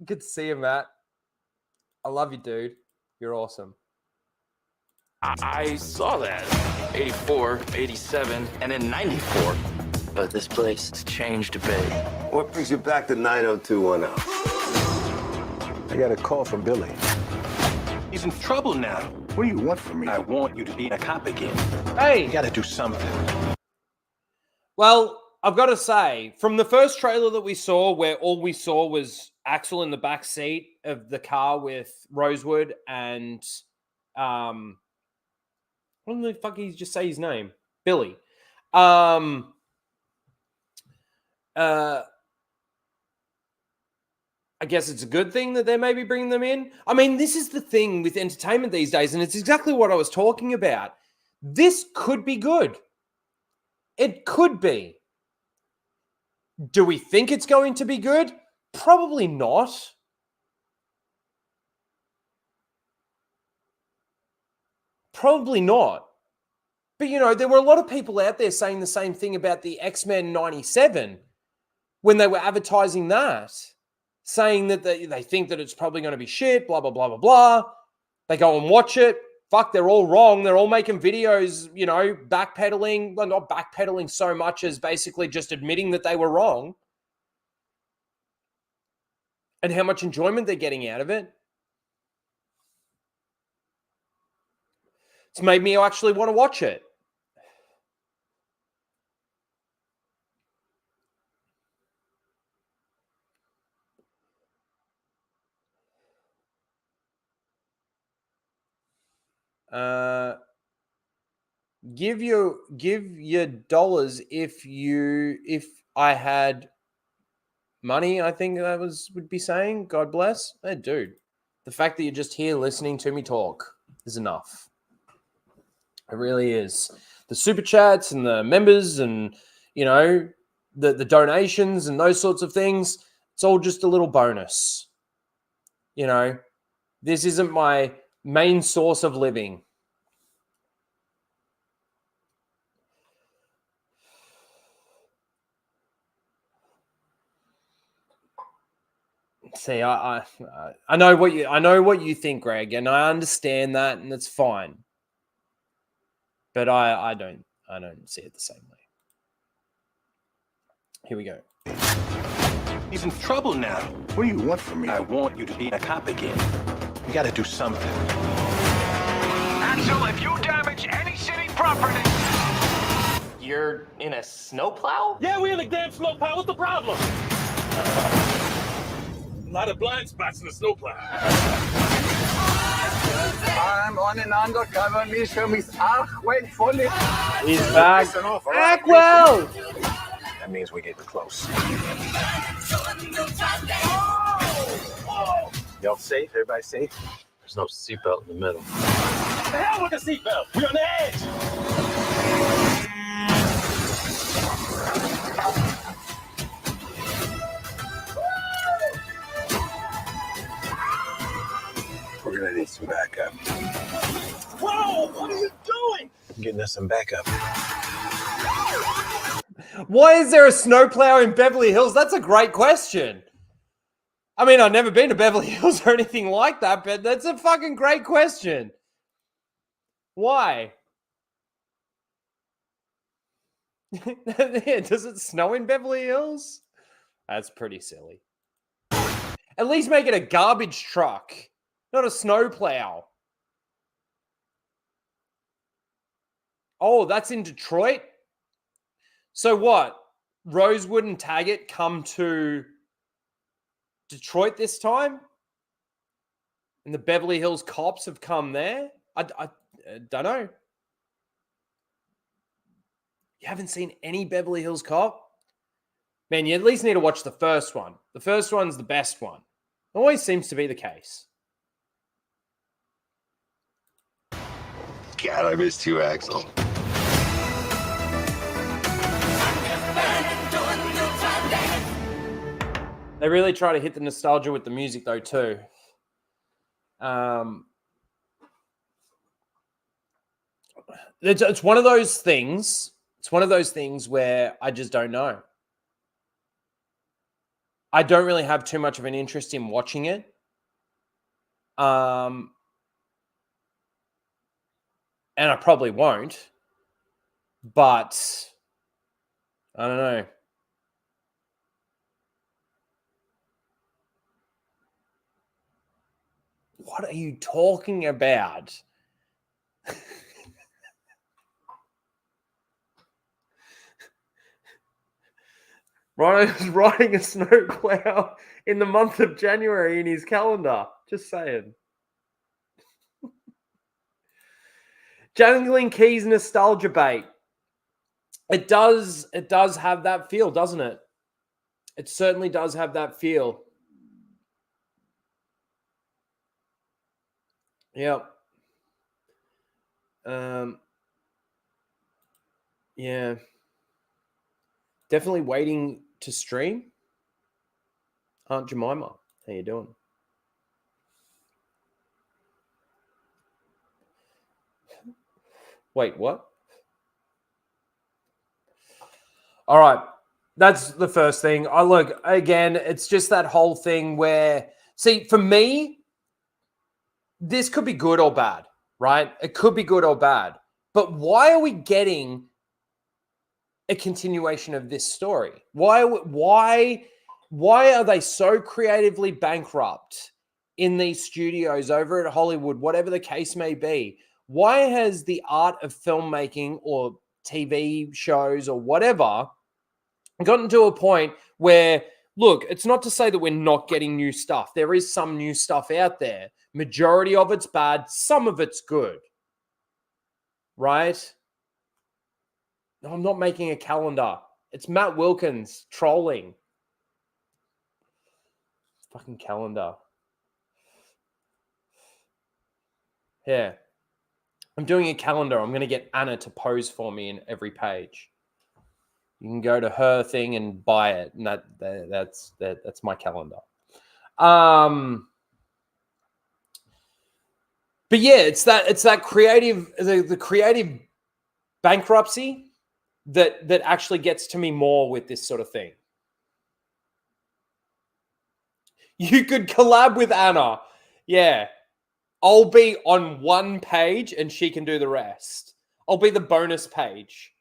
Good to see you, Matt. I love you, dude. You're awesome. I saw that. 84, 87, and then 94. But this place has changed a bit. What brings you back to 90210? I got a call from Billy. He's in trouble now. What do you want from me? I want you to be a cop again. Hey! You gotta do something. Well, I've got to say, from the first trailer that we saw, where all we saw was Axel in the back seat of the car with Rosewood and what the fuck did he just say his name? Billy. I guess it's a good thing that they're maybe bringing them in. I mean, this is the thing with entertainment these days, and it's exactly what I was talking about. This could be good. It could be. Do we think it's going to be good? Probably not. Probably not. But, you know, there were a lot of people out there saying the same thing about the X-Men 97 when they were advertising that, saying that they think that it's probably going to be shit, blah, blah, blah, blah, blah. They go and watch it. Fuck, they're all wrong. They're all making videos, you know, backpedaling. Well, not backpedaling so much as basically just admitting that they were wrong. And how much enjoyment they're getting out of it. It's made me actually want to watch it. Give your dollars if I had money, I think that would be saying. God bless. Hey, dude, the fact that you're just here listening to me talk is enough. It really is. The super chats and the members and, you know, the donations and those sorts of things, it's all just a little bonus. You know, this isn't my main source of living. See, I know what you think, Greg, and I understand that, and it's fine. But I don't see it the same way. Here we go. He's in trouble now. What do you want from me? I want you to be a cop again. You gotta do something. Axel, if you damage any city property... You're in a snowplow? Yeah, we in a damn snowplow. What's the problem? A lot of blind spots in the snowplow. I'm on an undercover mission with Acolyte fully. He's back. Ackwell! That means we're getting close. Y'all safe? Everybody safe? There's no seatbelt in the middle. What the hell with the seatbelt? We're on the edge. We're gonna need some backup. Whoa! What are you doing? Getting us some backup. Why is there a snowplow in Beverly Hills? That's a great question. I mean, I've never been to Beverly Hills or anything like that, but that's a fucking great question. Why? Yeah, does it snow in Beverly Hills? That's pretty silly. At least make it a garbage truck, not a snowplow. Oh, that's in Detroit? So what? Rosewood and Taggart come to Detroit this time? And the Beverly Hills Cops have come there? I don't know. You haven't seen any Beverly Hills Cop? Man, you at least need to watch the first one. The first one's the best one. Always seems to be the case. God, I missed you, Axel. They really try to hit the nostalgia with the music, though, too. It's one of those things. It's one of those things where I just don't know. I don't really have too much of an interest in watching it. And I probably won't. But I don't know. What are you talking about? Rhino's riding a snowplow in the month of January in his calendar. Just saying. Jangling Keys nostalgia bait. It does have that feel, doesn't it? It certainly does have that feel. Yep. Yeah. Definitely waiting to stream. Aunt Jemima, how you doing? Wait, what? All right. That's the first thing. I look, again, it's just that whole thing where, see, for me, this could be good or bad, right? It could be good or bad. But why are we getting a continuation of this story? Why are they so creatively bankrupt in these studios over at Hollywood, whatever the case may be? Why has the art of filmmaking or TV shows or whatever gotten to a point where, look, it's not to say that we're not getting new stuff. There is some new stuff out there. Majority of it's bad. Some of it's good. Right? No, I'm not making a calendar. It's Matt Wilkins trolling. Fucking calendar. Yeah. I'm doing a calendar. I'm going to get Anna to pose for me in every page. You can go to her thing and buy it. And that's my calendar. But yeah, it's that creative, the creative bankruptcy that actually gets to me more with this sort of thing. You could collab with Anna. Yeah. I'll be on one page and she can do the rest. I'll be the bonus page.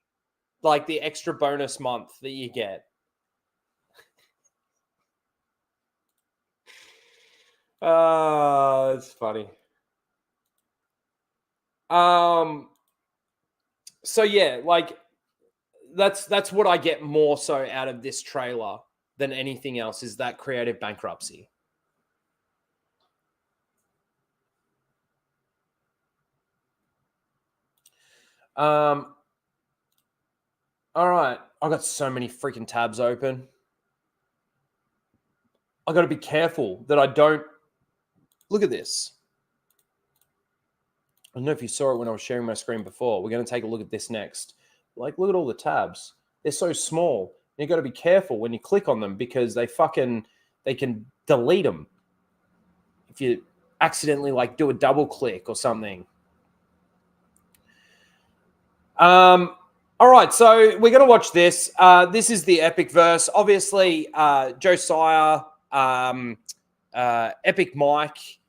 Like the extra bonus month that you get. It's funny. So yeah, like that's what I get more so out of this trailer than anything else, is that creative bankruptcy. All right. I've got so many freaking tabs open. I got to be careful that I don't look at this. I don't know if you saw it when I was sharing my screen before. We're going to take a look at this next. Like, look at all the tabs. They're so small. You got to be careful when you click on them because they can delete them if you accidentally like do a double click or something. All right, so we're going to watch this. This is the epic verse. Obviously, Josiah, Epic Mike,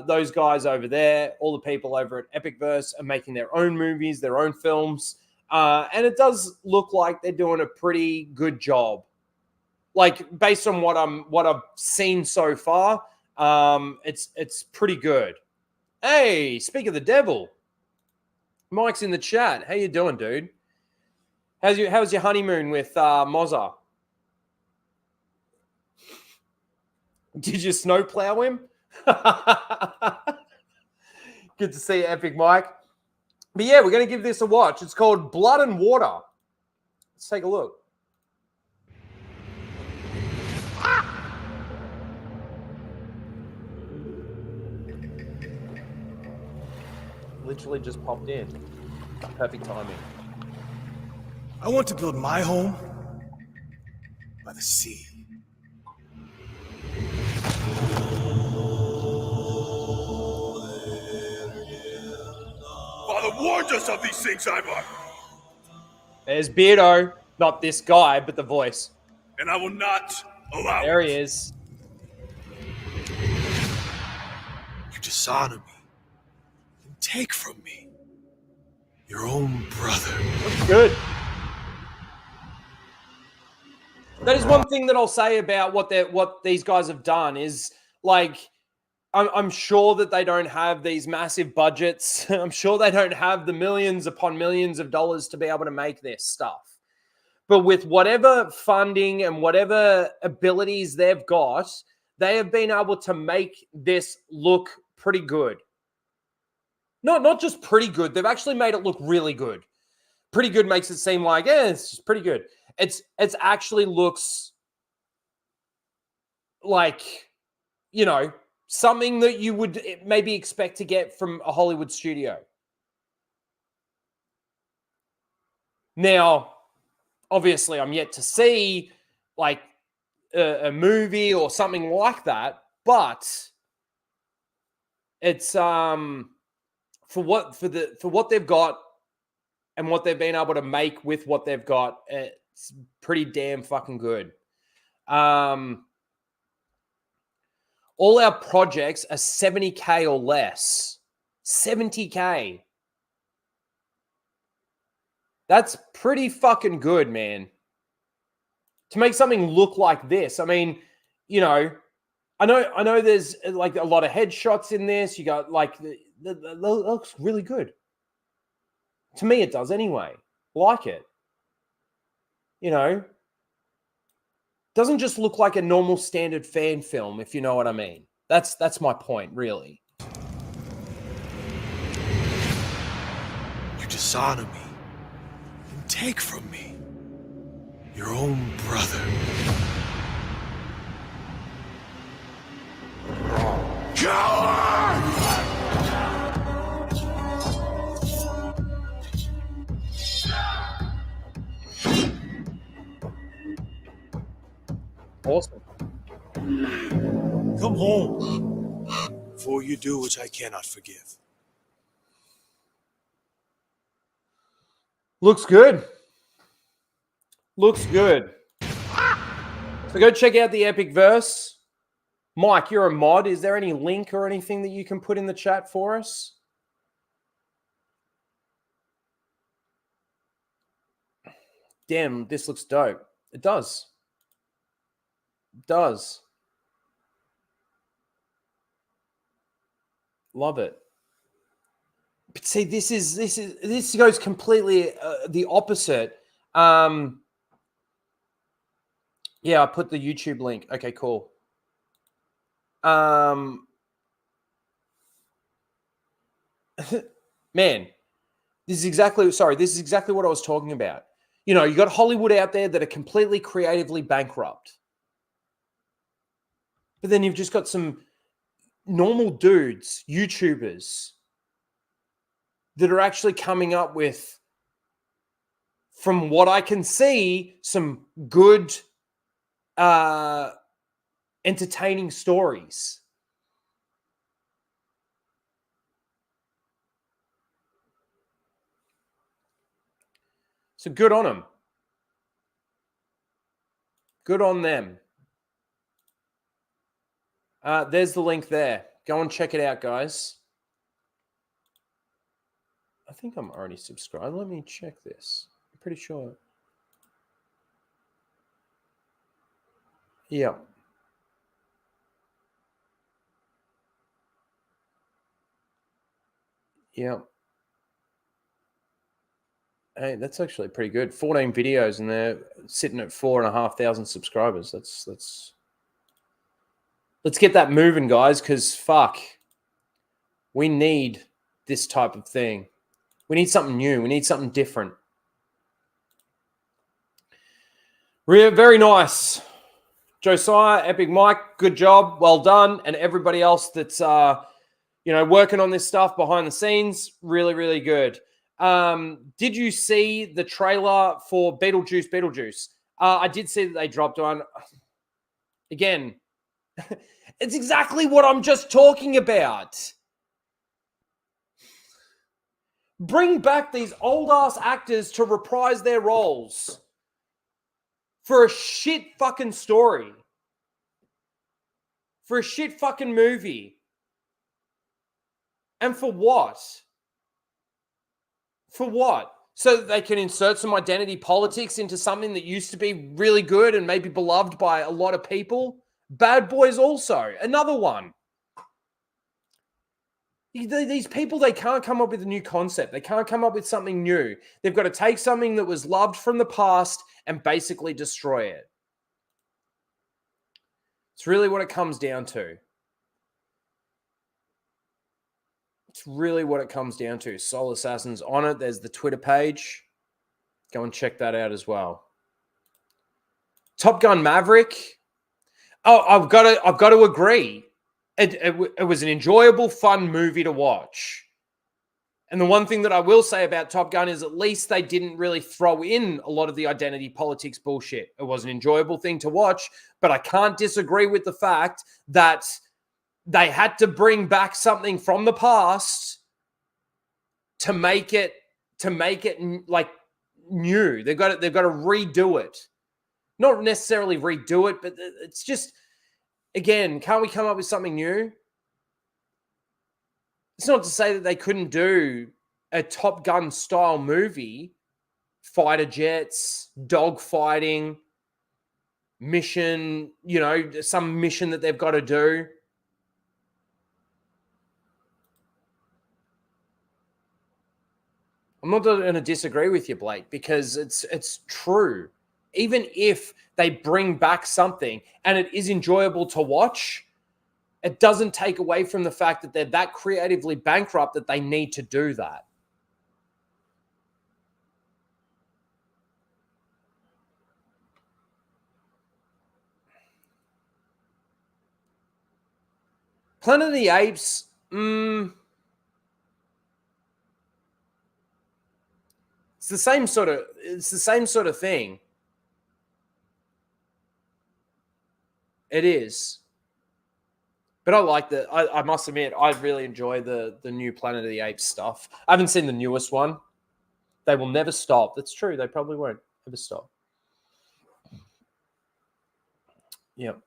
those guys over there, all the people over at Epicverse are making their own movies, their own films. And it does look like they're doing a pretty good job. Like based on what I've seen so far, it's pretty good. Hey, speak of the devil, Mike's in the chat. How you doing, dude? How's your honeymoon with Mozza? Did you snowplow him? Good to see you, Epic Mike. But yeah, we're going to give this a watch. It's called Blood and Water. Let's take a look. Literally just popped in. Perfect timing. I want to build my home by the sea. Father warned us of these things, Ivar. There's Beardo. Not this guy, but the voice. And I will not allow There it. he is. You dishonor me and take from me your own brother. Looks good. That is one thing that I'll say about what these guys have done is, like, I'm sure that they don't have these massive budgets. I'm sure they don't have the millions upon millions of dollars to be able to make this stuff. But with whatever funding and whatever abilities they've got, they have been able to make this look pretty good. Not just pretty good. They've actually made it look really good. Pretty good makes it seem like, it's just pretty good. It's actually looks like, you know, something that you would maybe expect to get from a Hollywood studio. Now, obviously, I'm yet to see like a movie or something like that, but it's for what they've got and what they've been able to make with what they've got, it's pretty damn fucking good. All our projects are 70K or less. 70K. That's pretty fucking good, man. To make something look like this. I mean, you know, I know there's like a lot of headshots in this. You got like, that looks really good. To me, it does anyway. Like it. You know, doesn't just look like a normal standard fan film, if you know what I mean. That's my point, really. You dishonor me and take from me your own brother. Coward! Awesome. Come home before you do which I cannot forgive. Looks good. Looks good. So go check out the Epic Verse. Mike, you're a mod. Is there any link or anything that you can put in the chat for us? Damn, this looks dope. It does. It does. Love it. But see, this goes completely the opposite. Yeah, I put the YouTube link. Okay, cool. Man, this is exactly what I was talking about. You know, you got Hollywood out there that are completely creatively bankrupt. But then you've just got some normal dudes, YouTubers, that are actually coming up with, from what I can see, some good, entertaining stories. So good on them. Good on them. There's the link there. Go and check it out, guys. I think I'm already subscribed. Let me check this. I'm pretty sure. Yeah. Yeah. Hey, that's actually pretty good. 14 videos and they're sitting at 4,500 subscribers. Let's get that moving, guys, because fuck. We need this type of thing. We need something new. We need something different. Very nice. Josiah, Epic Mike, good job. Well done. And everybody else that's working on this stuff behind the scenes, really, really good. Did you see the trailer for Beetlejuice? I did see that they dropped one. Again, it's exactly what I'm just talking about. Bring back these old-ass actors to reprise their roles for a shit fucking story. For a shit fucking movie. And for what? For what? So that they can insert some identity politics into something that used to be really good and maybe beloved by a lot of people? Bad Boys also, another one. These people, they can't come up with a new concept. They can't come up with something new. They've got to take something that was loved from the past and basically destroy it. It's really what it comes down to. It's really what it comes down to. Soul Assassin's on it. There's the Twitter page. Go and check that out as well. Top Gun Maverick. Oh, I've got to agree. It was an enjoyable, fun movie to watch. And the one thing that I will say about Top Gun is at least they didn't really throw in a lot of the identity politics bullshit. It was an enjoyable thing to watch, but I can't disagree with the fact that they had to bring back something from the past to make it like new. They've got to redo it. Not necessarily redo it, but it's just, again, can't we come up with something new? It's not to say that they couldn't do a Top Gun style movie, fighter jets, dog fighting, mission, some mission that they've got to do. I'm not going to disagree with you, Blake, because it's true. Even if they bring back something and it is enjoyable to watch, it doesn't take away from the fact that they're that creatively bankrupt that they need to do that. Planet of the Apes, it's the same sort of thing. It is. But I like that. I must admit, I really enjoy the new Planet of the Apes stuff. I haven't seen the newest one. They will never stop. That's true. They probably won't ever stop. Yep.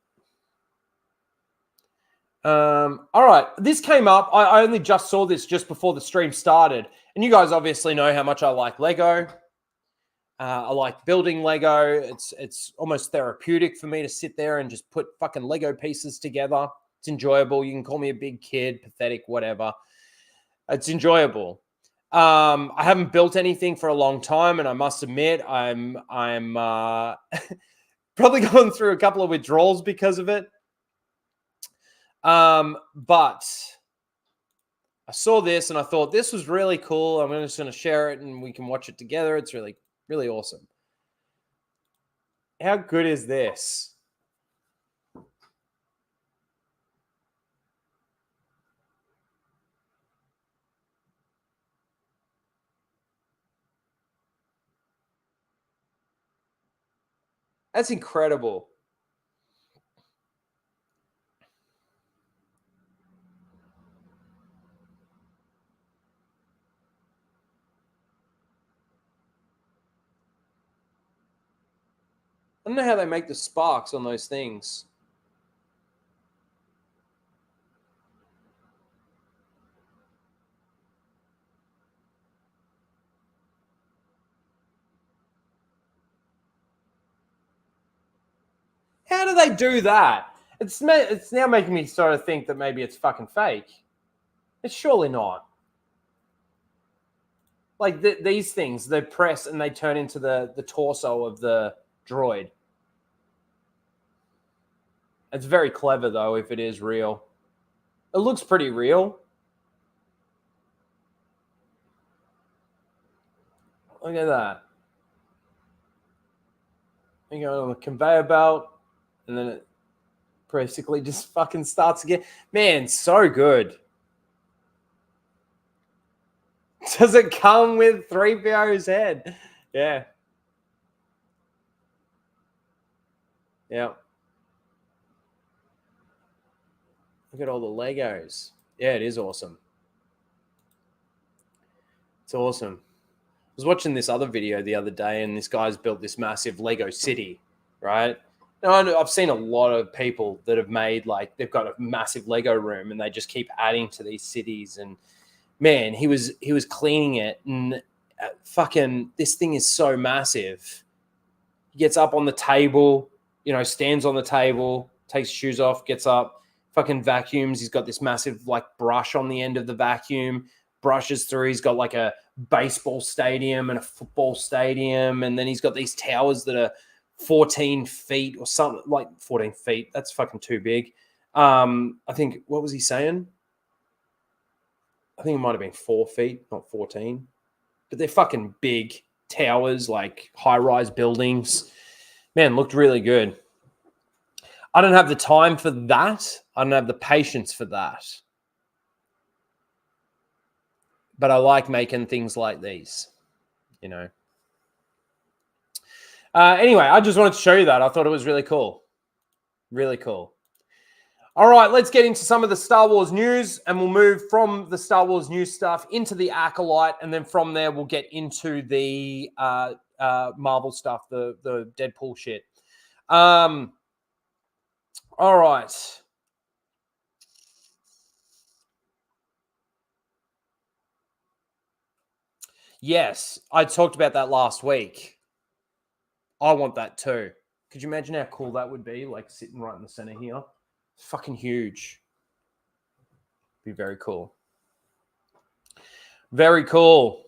All right. This came up. I only just saw this just before the stream started. And you guys obviously know how much I like Lego. I like building Lego. It's almost therapeutic for me to sit there and just put fucking Lego pieces together. It's enjoyable. You can call me a big kid, pathetic, whatever. It's enjoyable. I haven't built anything for a long time, and I must admit, I'm probably going through a couple of withdrawals because of it. But I saw this and I thought this was really cool. I'm just going to share it and we can watch it together. It's really, really awesome. How good is this? That's incredible. I don't know how they make the sparks on those things. How do they do that? It's now making me sort of think that maybe it's fucking fake. It's surely not. Like these things, they press and they turn into the torso of the droid. It's very clever, though, if it is real. It looks pretty real. Look at that. You go on the conveyor belt, and then it basically just fucking starts again. Man, so good. Does it come with 3PO's head? Yeah. Yeah. Look at all the Legos. Yeah, it is awesome. It's awesome. I was watching this other video the other day, and this guy's built this massive Lego city, right? Now, I've seen a lot of people that have made, like, they've got a massive Lego room, and they just keep adding to these cities. And man, he was cleaning it, and fucking this thing is so massive. He gets up on the table, stands on the table, takes shoes off, gets up, fucking vacuums. He's got this massive like brush on the end of the vacuum, brushes through. He's got like a baseball stadium and a football stadium, and then he's got these towers that are 14 feet or something, like 14 feet. That's fucking too big. I think, what was he saying? I think it might have been 4 feet, not 14. But they're fucking big towers, like high-rise buildings. Man, looked really good. I don't have the time for that. I don't have the patience for that. But I like making things like these, Anyway, I just wanted to show you that. I thought it was really cool. Really cool. All right, let's get into some of the Star Wars news, and we'll move from the Star Wars news stuff into the Acolyte, and then from there we'll get into the Marvel stuff, the Deadpool shit. All right. Yes, I talked about that last week. I want that too. Could you imagine how cool that would be? Like sitting right in the center here. It's fucking huge. Be very cool. Very cool.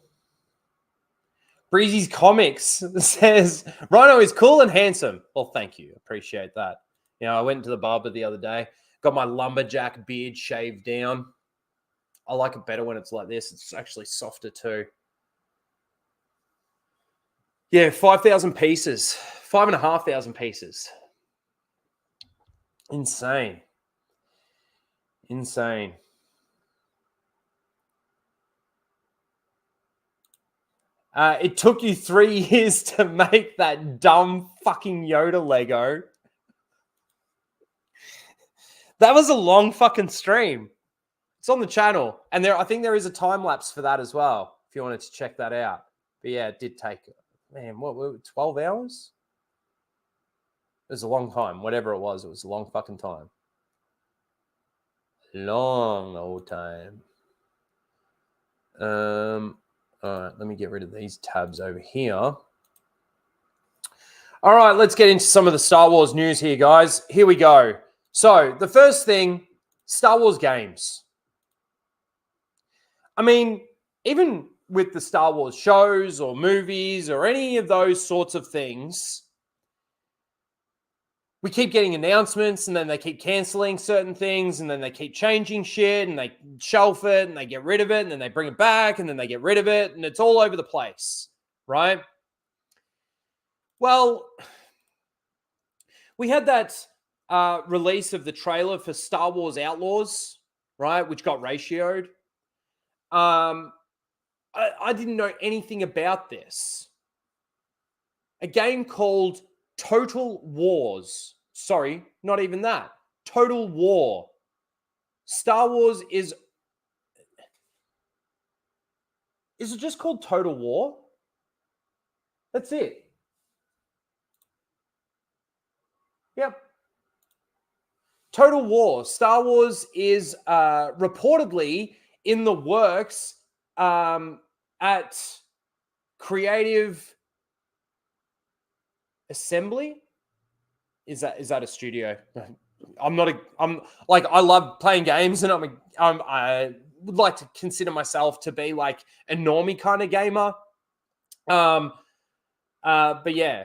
Breezy's Comics says, Rhino is cool and handsome. Well, thank you. Appreciate that. I went to the barber the other day. Got my lumberjack beard shaved down. I like it better when it's like this. It's actually softer too. Yeah, 5,000 pieces. 5,500 pieces. Insane. Insane. It took you 3 years to make that dumb fucking Yoda Lego. That was a long fucking stream. It's on the channel. And I think there is a time lapse for that as well, if you wanted to check that out. But yeah, it did take, man, what, 12 hours? It was a long time. Whatever it was a long fucking time. Long old time. All right, let me get rid of these tabs over here. All right, let's get into some of the Star Wars news here, guys. Here we go. So the first thing, Star Wars games. I mean, even with the Star Wars shows or movies or any of those sorts of things, we keep getting announcements, and then they keep canceling certain things, and then they keep changing shit, and they shelf it, and they get rid of it, and then they bring it back, and then they get rid of it, and it's all over the place, right? Well, we had that release of the trailer for Star Wars Outlaws, right, which got ratioed. I didn't know anything about this. A game called Total Wars. Sorry, not even that. Total War. Star Wars is it just called Total War? That's it. Yep. Total War. Star Wars is reportedly in the works at Creative Assembly. Is that a studio? I'm like, I love playing games, and I would like to consider myself to be like a normie kind of gamer. But yeah.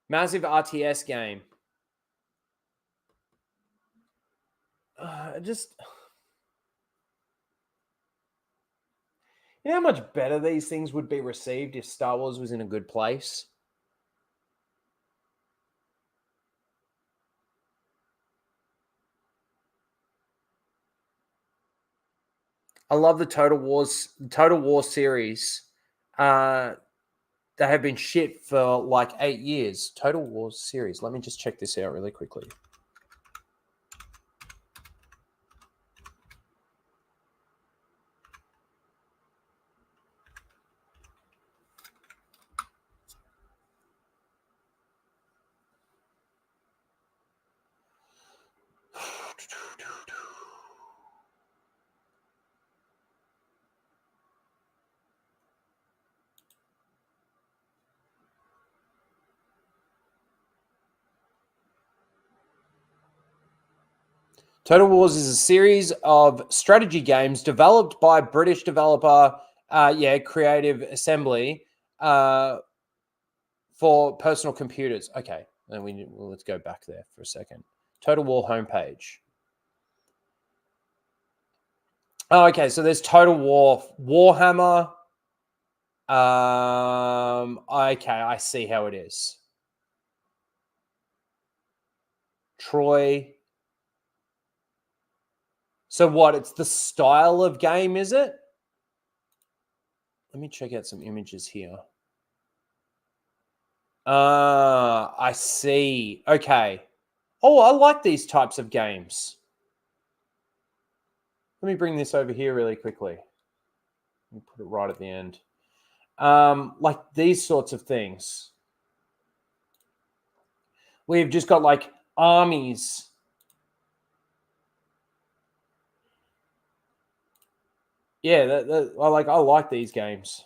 Massive RTS game. You know how much better these things would be received if Star Wars was in a good place? I love the Total War series. They have been shit for like 8 years. Total War series. Let me just check this out really quickly. Total Wars is a series of strategy games developed by British developer, Creative Assembly, for personal computers. Okay, then let's go back there for a second. Total War homepage. Oh, okay. So there's Total War Warhammer. Okay, I see how it is. Troy. So what? It's the style of game, is it? Let me check out some images here. I see. Okay. Oh, I like these types of games. Let me bring this over here really quickly. Let me put it right at the end. Like these sorts of things. We've just got like armies. Yeah, I like these games.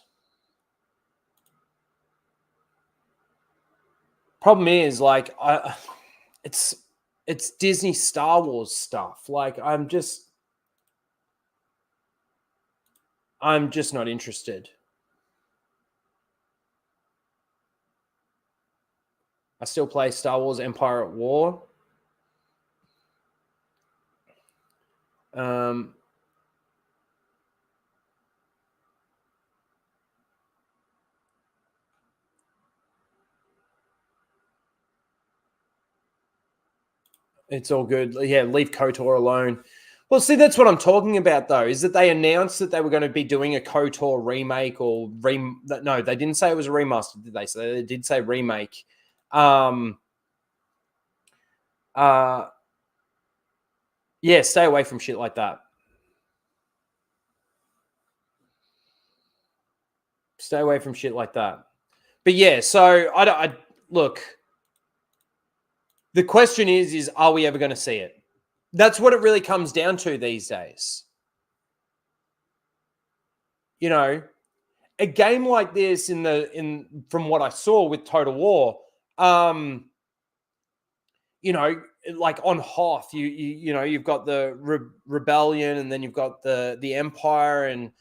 Problem is, like, it's Disney Star Wars stuff. Like, I'm just not interested. I still play Star Wars Empire at War. It's all good. Yeah, leave KOTOR alone. Well, see, that's what I'm talking about, though, is that they announced that they were going to be doing a KOTOR remake or no, they didn't say it was a remaster, did they? So they did say remake. Yeah, stay away from shit like that. Stay away from shit like that. But yeah, so I look. The question is are we ever going to see it? That's what it really comes down to these days. You know, a game like this from what I saw with Total War, you know, like on Hoth, you know, you've got the rebellion, and then you've got the Empire, and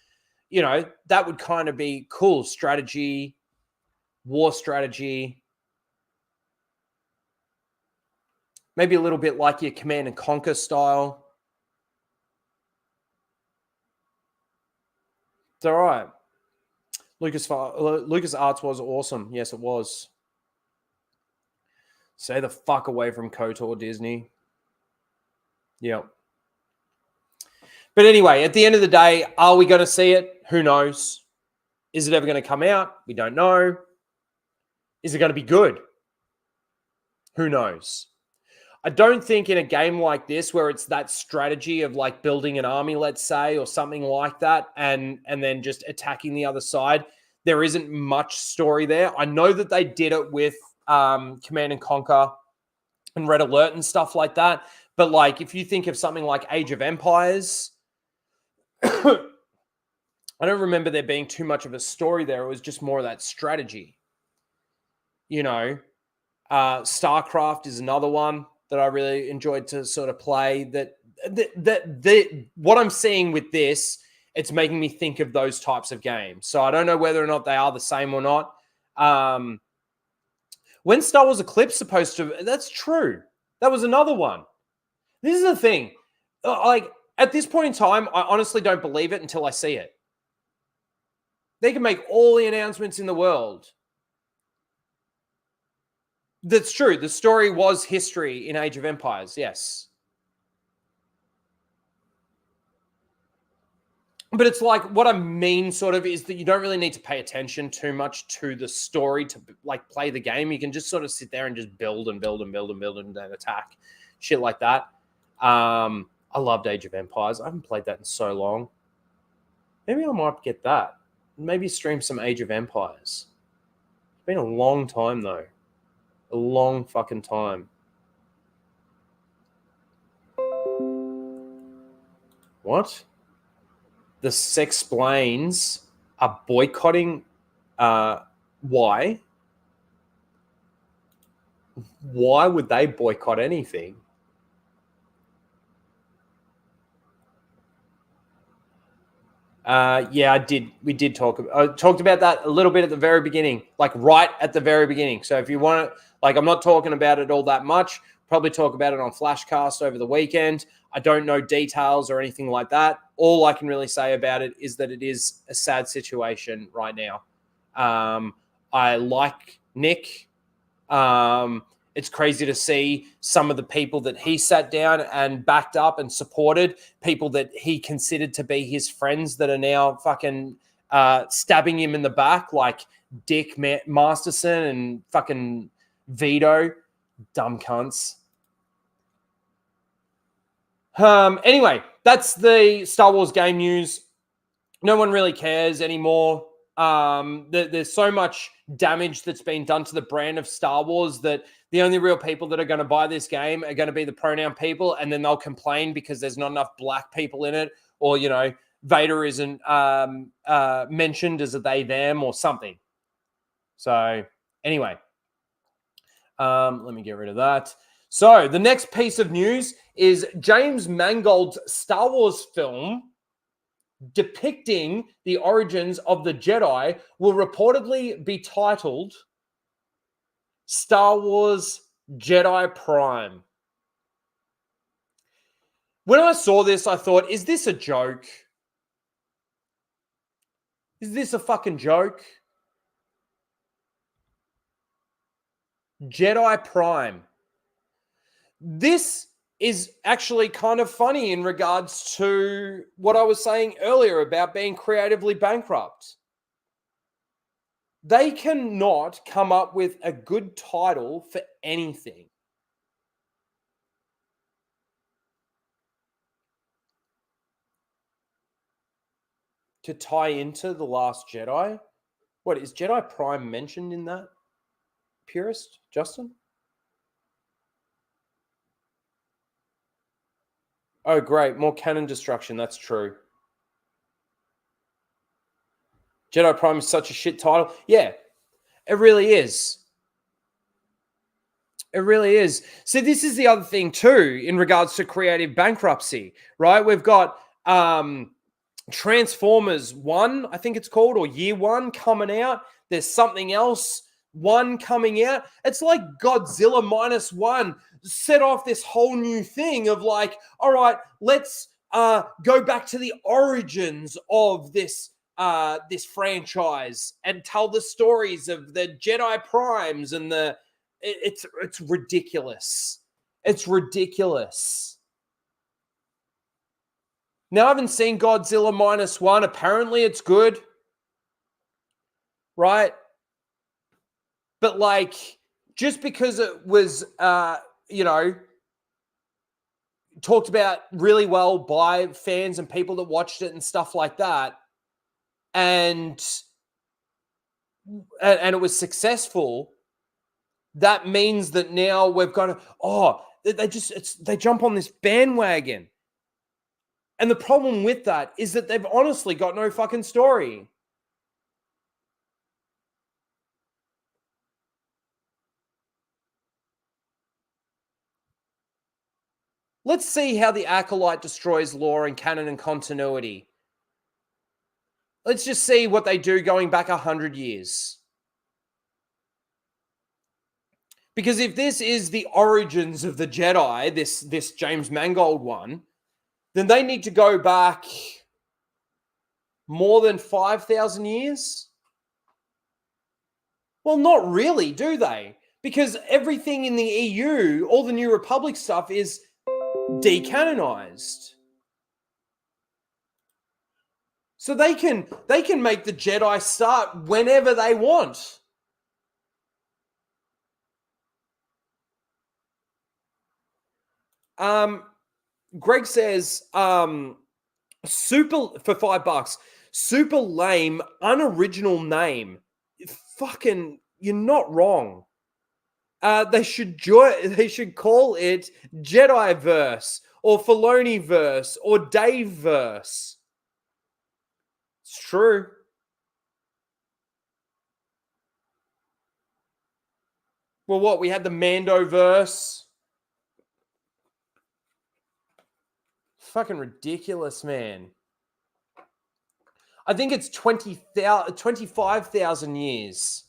you know, that would kind of be cool strategy, war strategy. Maybe a little bit like your Command and Conquer style. It's all right. LucasArts was awesome. Yes, it was. Stay the fuck away from KOTOR, Disney. Yep. But anyway, at the end of the day, are we going to see it? Who knows? Is it ever going to come out? We don't know. Is it going to be good? Who knows? I don't think in a game like this, where it's that strategy of like building an army, let's say, or something like that, and then just attacking the other side, there isn't much story there. I know that they did it with Command and Conquer and Red Alert and stuff like that. But like, if you think of something like Age of Empires, I don't remember there being too much of a story there. It was just more of that strategy. StarCraft is another one that I really enjoyed to sort of play. What I'm seeing with this, it's making me think of those types of games. So I don't know whether or not they are the same or not. When Star Wars Eclipse supposed to, that's true. That was another one. This is the thing. Like, at this point in time, I honestly don't believe it until I see it. They can make all the announcements in the world. That's true. The story was history in Age of Empires, yes. But it's like, what I mean sort of is that you don't really need to pay attention too much to the story to like play the game. You can just sort of sit there and just build and build and build and build and then attack. Shit like that. I loved Age of Empires. I haven't played that in so long. Maybe I might get that. Maybe stream some Age of Empires. It's been a long time though. A long fucking time. What? The Sexplains are boycotting. Why? Why would they boycott anything? Yeah, I did. We did talked about that a little bit at the very beginning, like right at the very beginning. So if you want to, like, I'm not talking about it all that much. Probably talk about it on Flashcast over the weekend. I don't know details or anything like that. All I can really say about it is that it is a sad situation right now. I like Nick. It's crazy to see some of the people that he sat down and backed up and supported, people that he considered to be his friends that are now fucking stabbing him in the back, like Dick Masterson and fucking Vito. Dumb cunts. Anyway, that's the Star Wars game news. No one really cares anymore. There's so much damage that's been done to the brand of Star Wars that the only real people that are going to buy this game are going to be the pronoun people, and then they'll complain because there's not enough black people in it, or, you know, Vader isn't mentioned as a they, them, or something. So, anyway, let me get rid of that. So, the next piece of news is James Mangold's Star Wars film depicting the origins of the Jedi will reportedly be titled Star Wars Jedi Prime. When I saw this, I thought, is this a joke? Is this a fucking joke? Jedi Prime. This is actually kind of funny in regards to what I was saying earlier about being creatively bankrupt. They cannot come up with a good title for anything. To tie into The Last Jedi? What, is Jedi Prime mentioned in that? Purist, Justin? Oh, great. More cannon destruction. That's true. Jedi Prime is such a shit title. Yeah, it really is. It really is. So this is the other thing too in regards to creative bankruptcy, right? We've got Transformers 1, I think it's called, or Year 1 coming out. There's something else, 1 coming out. It's like Godzilla -1 set off this whole new thing of like, all right, let's go back to the origins of this this franchise and tell the stories of the Jedi Primes and it's ridiculous. It's ridiculous. Now, I haven't seen Godzilla -1. Apparently, it's good. Right? But, like, just because it was, talked about really well by fans and people that watched it and stuff like that, and it was successful, that means that now we've got to, they jump on this bandwagon. And the problem with that is that they've honestly got no fucking story. Let's see how the Acolyte destroys lore and canon and continuity. Let's just see what they do going back 100 years. Because if this is the origins of the Jedi, this James Mangold one, then they need to go back more than 5,000 years? Well, not really, do they? Because everything in the EU, all the New Republic stuff is decanonized. So they can make the Jedi start whenever they want. Greg says, super for $5, super lame, unoriginal name. Fucking, you're not wrong. They should call it Jedi-verse or Filoni-verse or Dave-verse. It's true. Well, what? We had the Mando-verse. Fucking ridiculous, man. I think it's 25,000 years.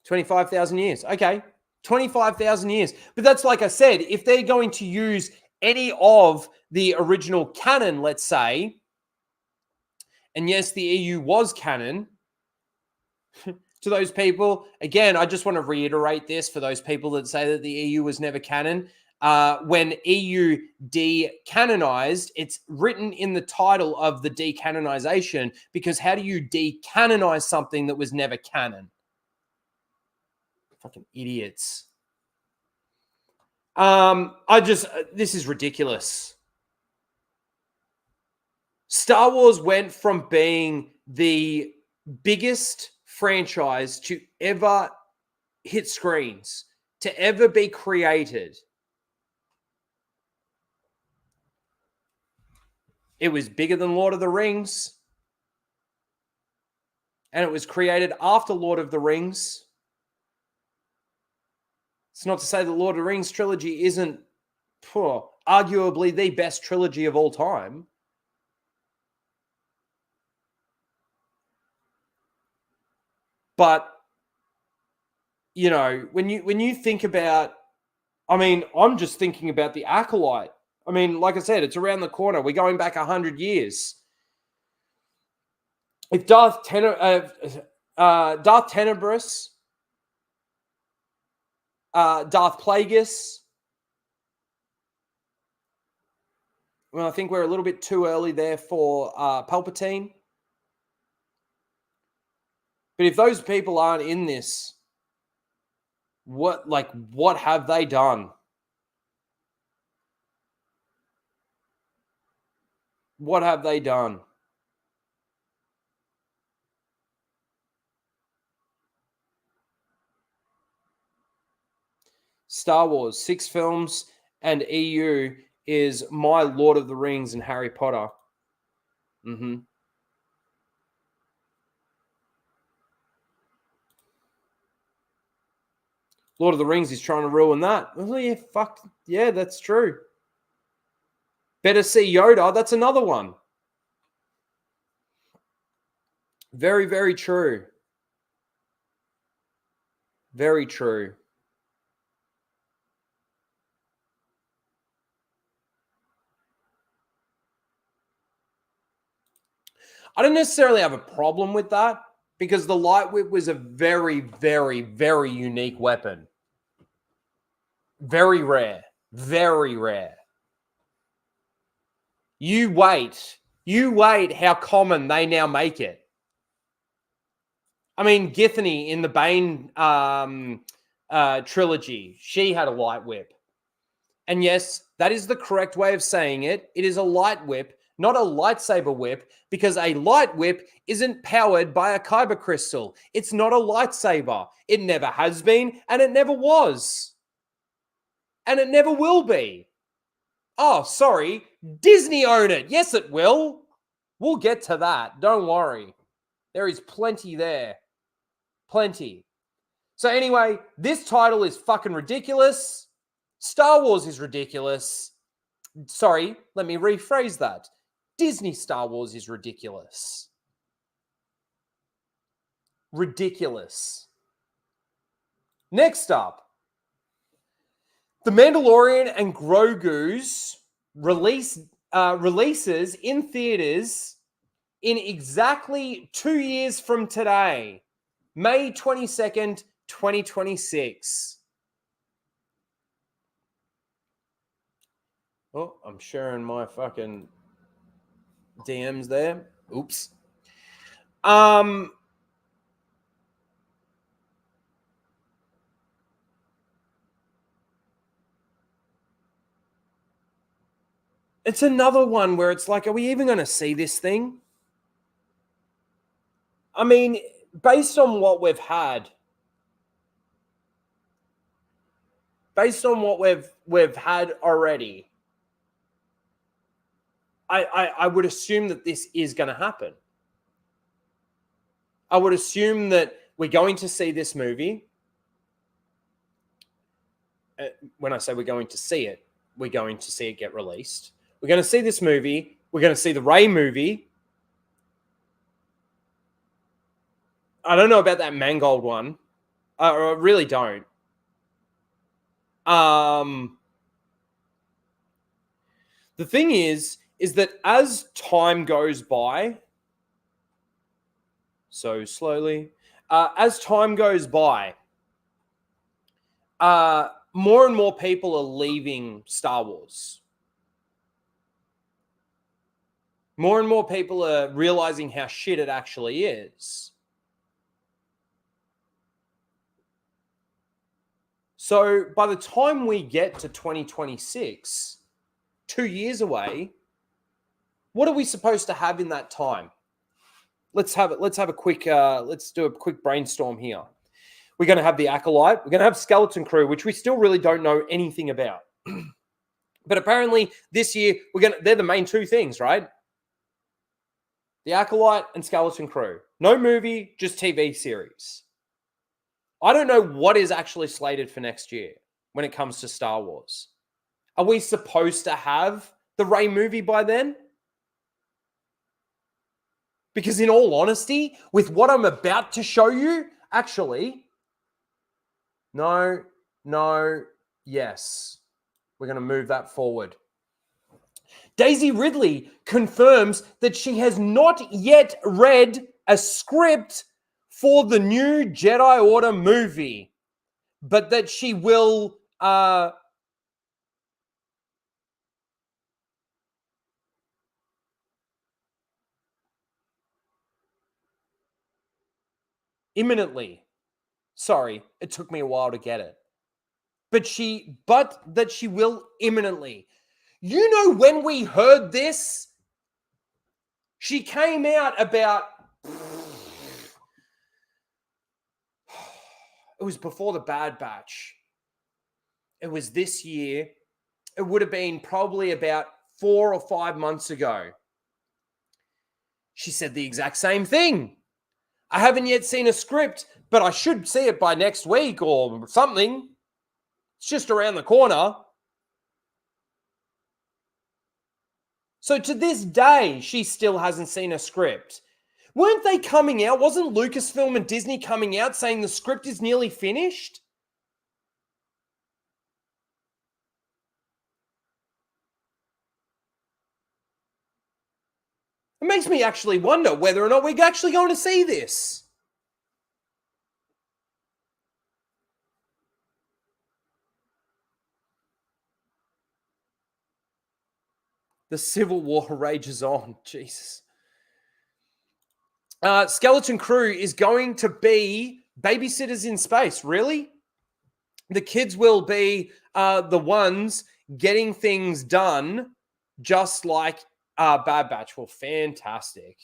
25,000 years. Okay. 25,000 years. But that's like I said, if they're going to use any of the original canon, let's say, and yes, the EU was canon, to those people, again, I just want to reiterate this for those people that say that the EU was never canon. When EU decanonized, it's written in the title of the decanonization, because how do you decanonize something that was never canon? Fucking idiots. This is ridiculous. Star Wars went from being the biggest franchise to ever hit screens, to ever be created. It was bigger than Lord of the Rings. And it was created after Lord of the Rings. It's not to say the Lord of the Rings trilogy isn't arguably the best trilogy of all time. But, you know, when you think about, I mean, I'm just thinking about the Acolyte. I mean, like I said, it's around the corner. We're going back 100 years. If Darth Tenebrous, Darth Plagueis, well, I think we're a little bit too early there for Palpatine. But if those people aren't in this, what have they done? What have they done? Star Wars, 6 films, and EU is my Lord of the Rings and Harry Potter. Lord of the Rings is trying to ruin that. Oh, yeah, fuck. Yeah, that's true. Better see Yoda. That's another one. Very, very true. Very true. I don't necessarily have a problem with that, because the light whip was a very, very, very unique weapon. Very rare. Very rare. You wait how common they now make it. I mean, Githany in the Bane trilogy, she had a light whip. And yes, that is the correct way of saying it. It is a light whip, not a lightsaber whip, because a light whip isn't powered by a kyber crystal. It's not a lightsaber. It never has been, and it never was. And it never will be. Oh, sorry. Disney own it. Yes, it will. We'll get to that. Don't worry. There is plenty there. Plenty. So anyway, this title is fucking ridiculous. Star Wars is ridiculous. Sorry, let me rephrase that. Disney Star Wars is ridiculous. Ridiculous. Next up, The Mandalorian and Grogu's releases in theaters in exactly 2 years from today, May 22nd, 2026. Oh, I'm sharing my fucking DMs there. Oops. It's another one where it's like, are we even going to see this thing? I mean, based on what we've had, already, I would assume that this is going to happen. I would assume that we're going to see this movie. When I say we're going to see it, we're going to see it get released. We're going to see this movie. We're going to see the Rey movie. I don't know about that Mangold one. I really don't. The thing is that as time goes by, so slowly, as time goes by, more and more people are leaving Star Wars. More and more people are realizing how shit it actually is. So by the time we get to 2026, 2 years away, what are we supposed to have in that time? Let's do a quick brainstorm here. We're going to have the Acolyte. We're going to have Skeleton Crew, which we still really don't know anything about. But apparently this year they're the main two things, right? The Acolyte and Skeleton Crew. No movie, just TV series. I don't know what is actually slated for next year when it comes to Star Wars. Are we supposed to have the Rey movie by then? Because in all honesty, with what I'm about to show you, actually, no, yes. We're going to move that forward. Daisy Ridley confirms that she has not yet read a script for the new Jedi Order movie, but that she will imminently. Sorry, it took me a while to get it. But that she will imminently. You know, when we heard this, she came out about, it was before the Bad Batch. It was this year. It would have been probably about 4 or 5 months ago. She said the exact same thing. I haven't yet seen a script, but I should see it by next week or something. It's just around the corner. So to this day, she still hasn't seen a script. Weren't they coming out? Wasn't Lucasfilm and Disney coming out saying the script is nearly finished? It makes me actually wonder whether or not we're actually going to see this. The Civil War rages on. Jesus. Skeleton Crew is going to be babysitters in space. Really? The kids will be the ones getting things done, just like Bad Batch. Well, fantastic.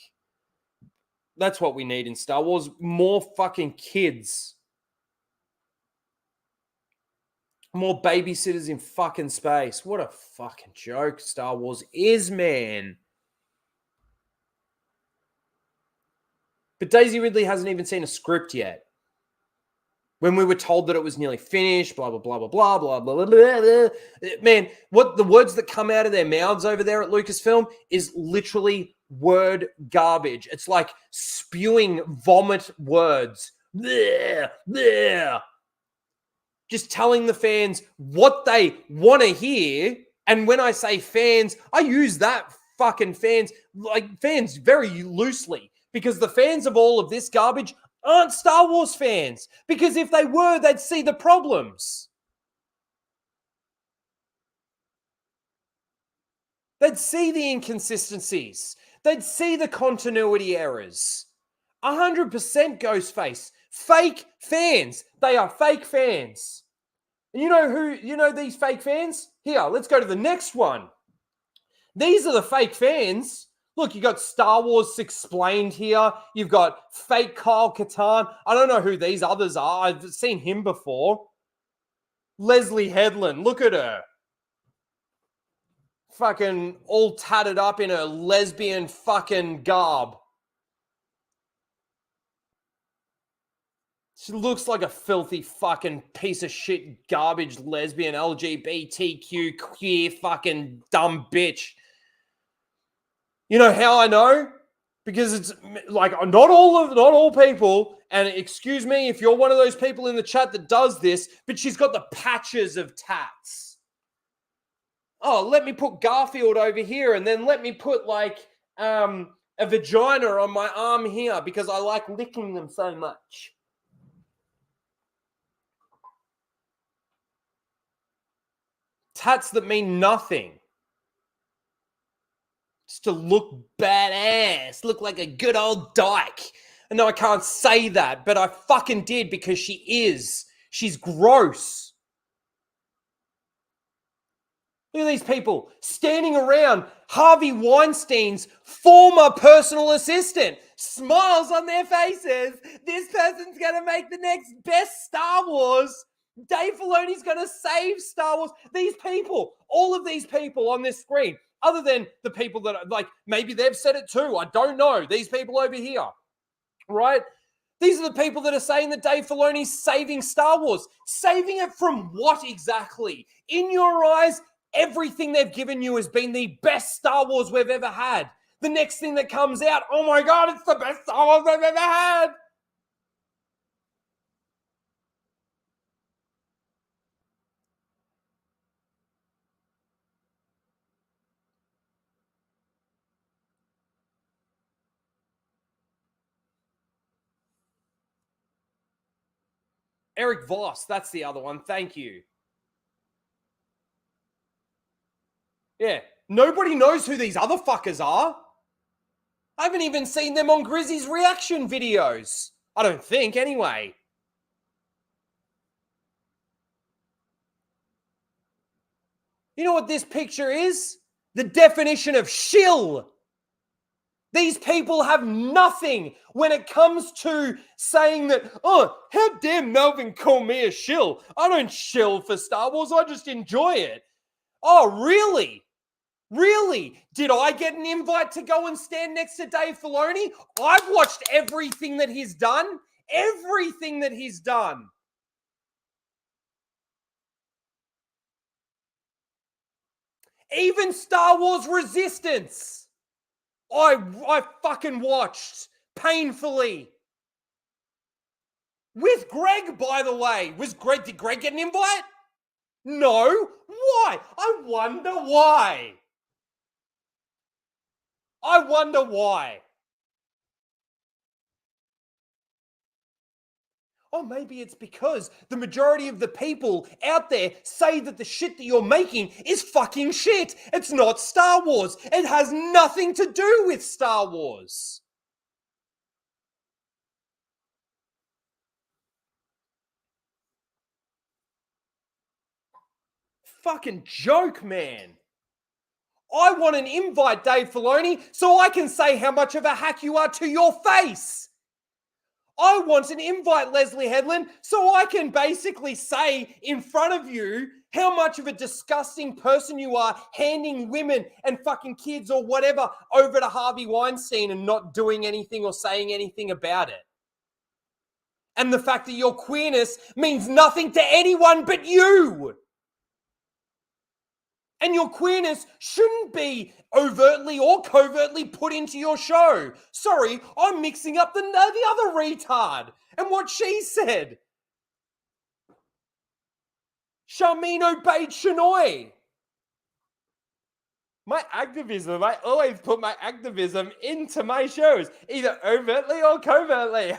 That's what we need in Star Wars. More fucking kids. More babysitters in fucking space. What a fucking joke Star Wars is, man. But Daisy Ridley hasn't even seen a script yet. when we were told that it was nearly finished, blah, blah, blah, blah, blah, blah, blah, blah, blah, blah. Man, what the words that come out of their mouths over there at Lucasfilm is literally word garbage. It's like spewing vomit words. Bleh, bleh. Just telling the fans what they want to hear. And when I say fans, I use that fucking fans, like fans very loosely, because the fans of all of this garbage aren't Star Wars fans, because if they were, they'd see the problems. They'd see the inconsistencies. They'd see the continuity errors. 100% Ghostface. Fake fans. They are fake fans. And you know these fake fans? Here, let's go to the next one. These are the fake fans. Look, you got Star Wars Explained here. You've got fake Kyle Katarn. I don't know who these others are. I've seen him before. Leslie Headland. Look at her. Fucking all tatted up in a lesbian fucking garb. She looks like a filthy fucking piece of shit garbage lesbian LGBTQ queer fucking dumb bitch. You know how I know? Because it's like not all people, and excuse me if you're one of those people in the chat that does this, but she's got the patches of tats. Oh, let me put Garfield over here, and then let me put like a vagina on my arm here because I like licking them so much. Tats that mean nothing. Just to look badass, look like a good old dyke. And no, I can't say that, but I fucking did because she is. She's gross. Look at these people standing around Harvey Weinstein's former personal assistant. Smiles on their faces. This person's going to make the next best Star Wars. Dave Filoni's going to save Star Wars. These people, all of these people on this screen, other than the people that are like, maybe they've said it too. I don't know. These people over here, right? These are the people that are saying that Dave Filoni's saving Star Wars. Saving it from what exactly? In your eyes, everything they've given you has been the best Star Wars we've ever had. The next thing that comes out, oh my God, it's the best Star Wars we've ever had. Eric Voss, that's the other one. Thank you. Yeah, nobody knows who these other fuckers are. I haven't even seen them on Grizzy's reaction videos. I don't think, anyway. You know what this picture is? The definition of shill. These people have nothing when it comes to saying that, oh, how dare Melvin call me a shill? I don't shill for Star Wars. I just enjoy it. Oh, really? Really? Did I get an invite to go and stand next to Dave Filoni? I've watched everything that he's done. Everything that he's done. Even Star Wars Resistance. I fucking watched painfully. With Greg, by the way. Did Greg get an invite? No. Why? I wonder why. I wonder why. Oh, maybe it's because the majority of the people out there say that the shit that you're making is fucking shit. It's not Star Wars. It has nothing to do with Star Wars. Fucking joke, man. I want an invite, Dave Filoni, so I can say how much of a hack you are to your face. I want an invite, Leslie Headland, so I can basically say in front of you how much of a disgusting person you are handing women and fucking kids or whatever over to Harvey Weinstein and not doing anything or saying anything about it. and the fact that your queerness means nothing to anyone but you. And your queerness shouldn't be overtly or covertly put into your show. Sorry, I'm mixing up the other retard and what she said. Charmin obeyed Shinoy. My activism, I always put my activism into my shows, either overtly or covertly.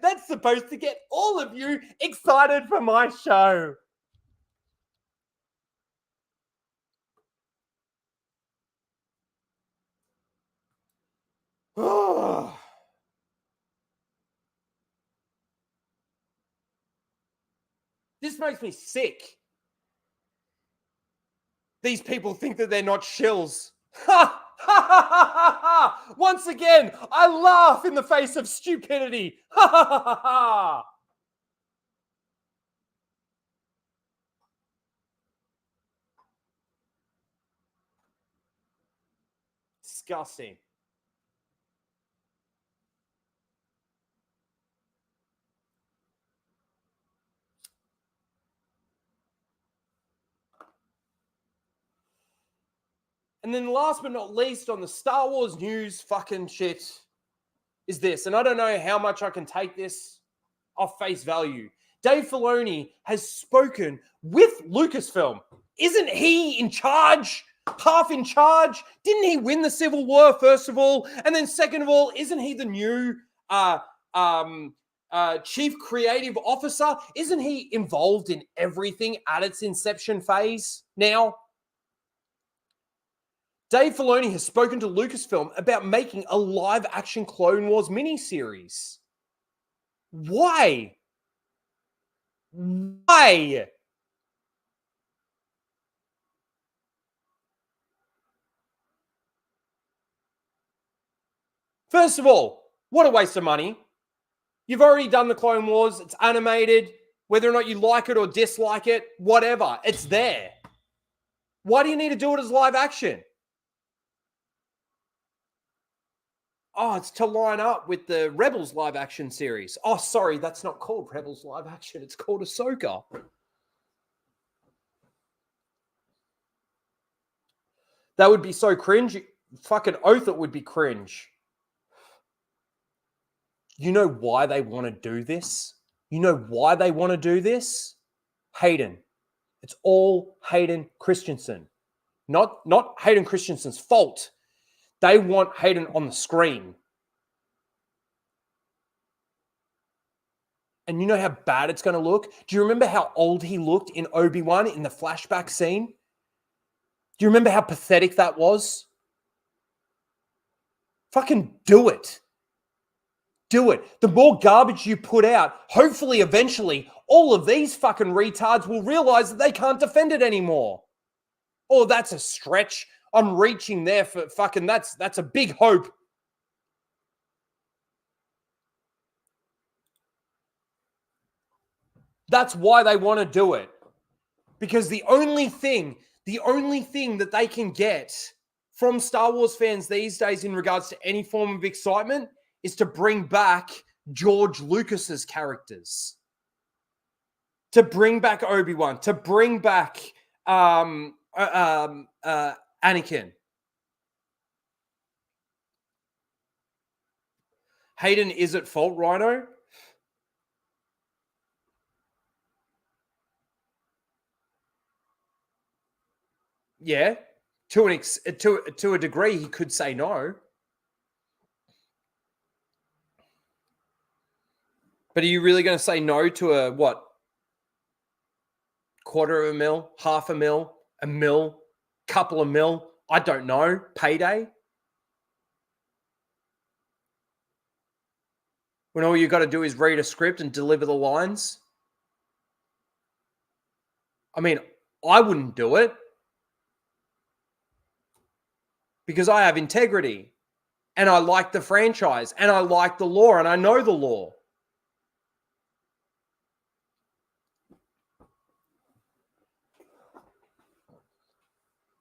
That's supposed to get all of you excited for my show. This makes me sick. These people think that they're not shills. Ha! Ha ha ha ha! Once again, I laugh in the face of stupidity. Ha ha ha ha ha! Disgusting. And then last but not least on the Star Wars news fucking shit is this. And I don't know how much I can take this off face value. Dave Filoni has spoken with Lucasfilm. Isn't he in charge? Half in charge? Didn't he win the Civil War, first of all? And then second of all, isn't he the new chief creative officer? Isn't he involved in everything at its inception phase now? Dave Filoni has spoken to Lucasfilm about making a live-action Clone Wars miniseries. Why? Why? First of all, what a waste of money. You've already done the Clone Wars. It's animated. Whether or not you like it or dislike it, whatever. It's there. Why do you need to do it as live action? Oh, it's to line up with the Rebels live action series. Oh, sorry, that's not called Rebels live action. It's called Ahsoka. That would be so cringe. Fucking oath it would be cringe. You know why they want to do this? You know why they want to do this? Hayden. It's all Hayden Christensen. Not Hayden Christensen's fault. They want Hayden on the screen. And you know how bad it's going to look? Do you remember how old he looked in Obi-Wan in the flashback scene? Do you remember how pathetic that was? Fucking do it. Do it. The more garbage you put out, hopefully eventually all of these fucking retards will realize that they can't defend it anymore. Oh, that's a stretch. I'm reaching there for fucking, that's a big hope. That's why they want to do it. Because the only thing that they can get from Star Wars fans these days in regards to any form of excitement is to bring back George Lucas's characters. To bring back Obi-Wan, to bring back Anakin. Hayden is at fault, Rhino. Yeah, to a degree, he could say no. But are you really going to say no to a what? $250,000, $500,000, $1 million, couple of mil? I don't know. Payday. When all you got to do is read a script and deliver the lines. I mean, I wouldn't do it. Because I have integrity and I like the franchise and I like the law and I know the law.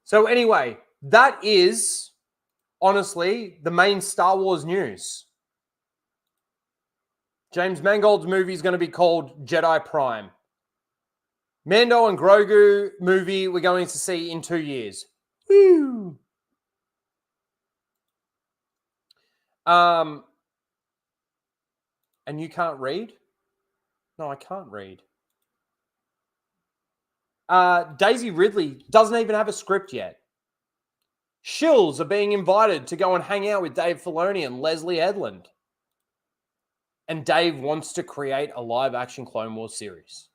So anyway, that is honestly the main Star Wars news. James Mangold's movie is going to be called Jedi Prime. Mando and Grogu movie we're going to see in 2 years. Woo! And you can't read? No, I can't read. Daisy Ridley doesn't even have a script yet. Shills are being invited to go and hang out with Dave Filoni and Leslie Edlund. And Dave wants to create a live-action Clone Wars series.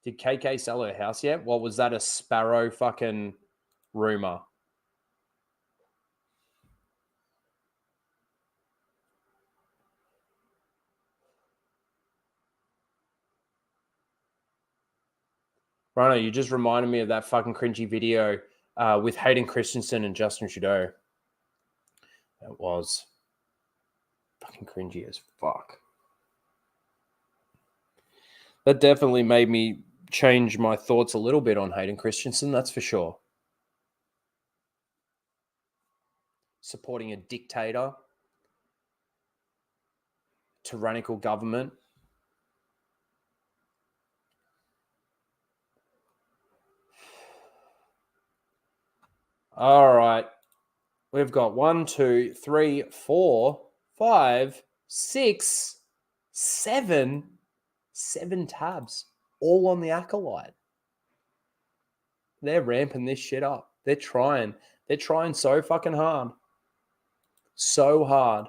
Did KK sell her house yet? What was that, a Sparrow fucking rumor? Rhino, you just reminded me of that fucking cringy video with Hayden Christensen and Justin Trudeau. It was fucking cringy as fuck. That definitely made me change my thoughts a little bit on Hayden Christensen, that's for sure. Supporting a dictator, tyrannical government. All right. We've got 1, 2, 3, 4, 5, 6, 7 tabs, all on the Acolyte. They're ramping this shit up. They're trying. They're trying so fucking hard. So hard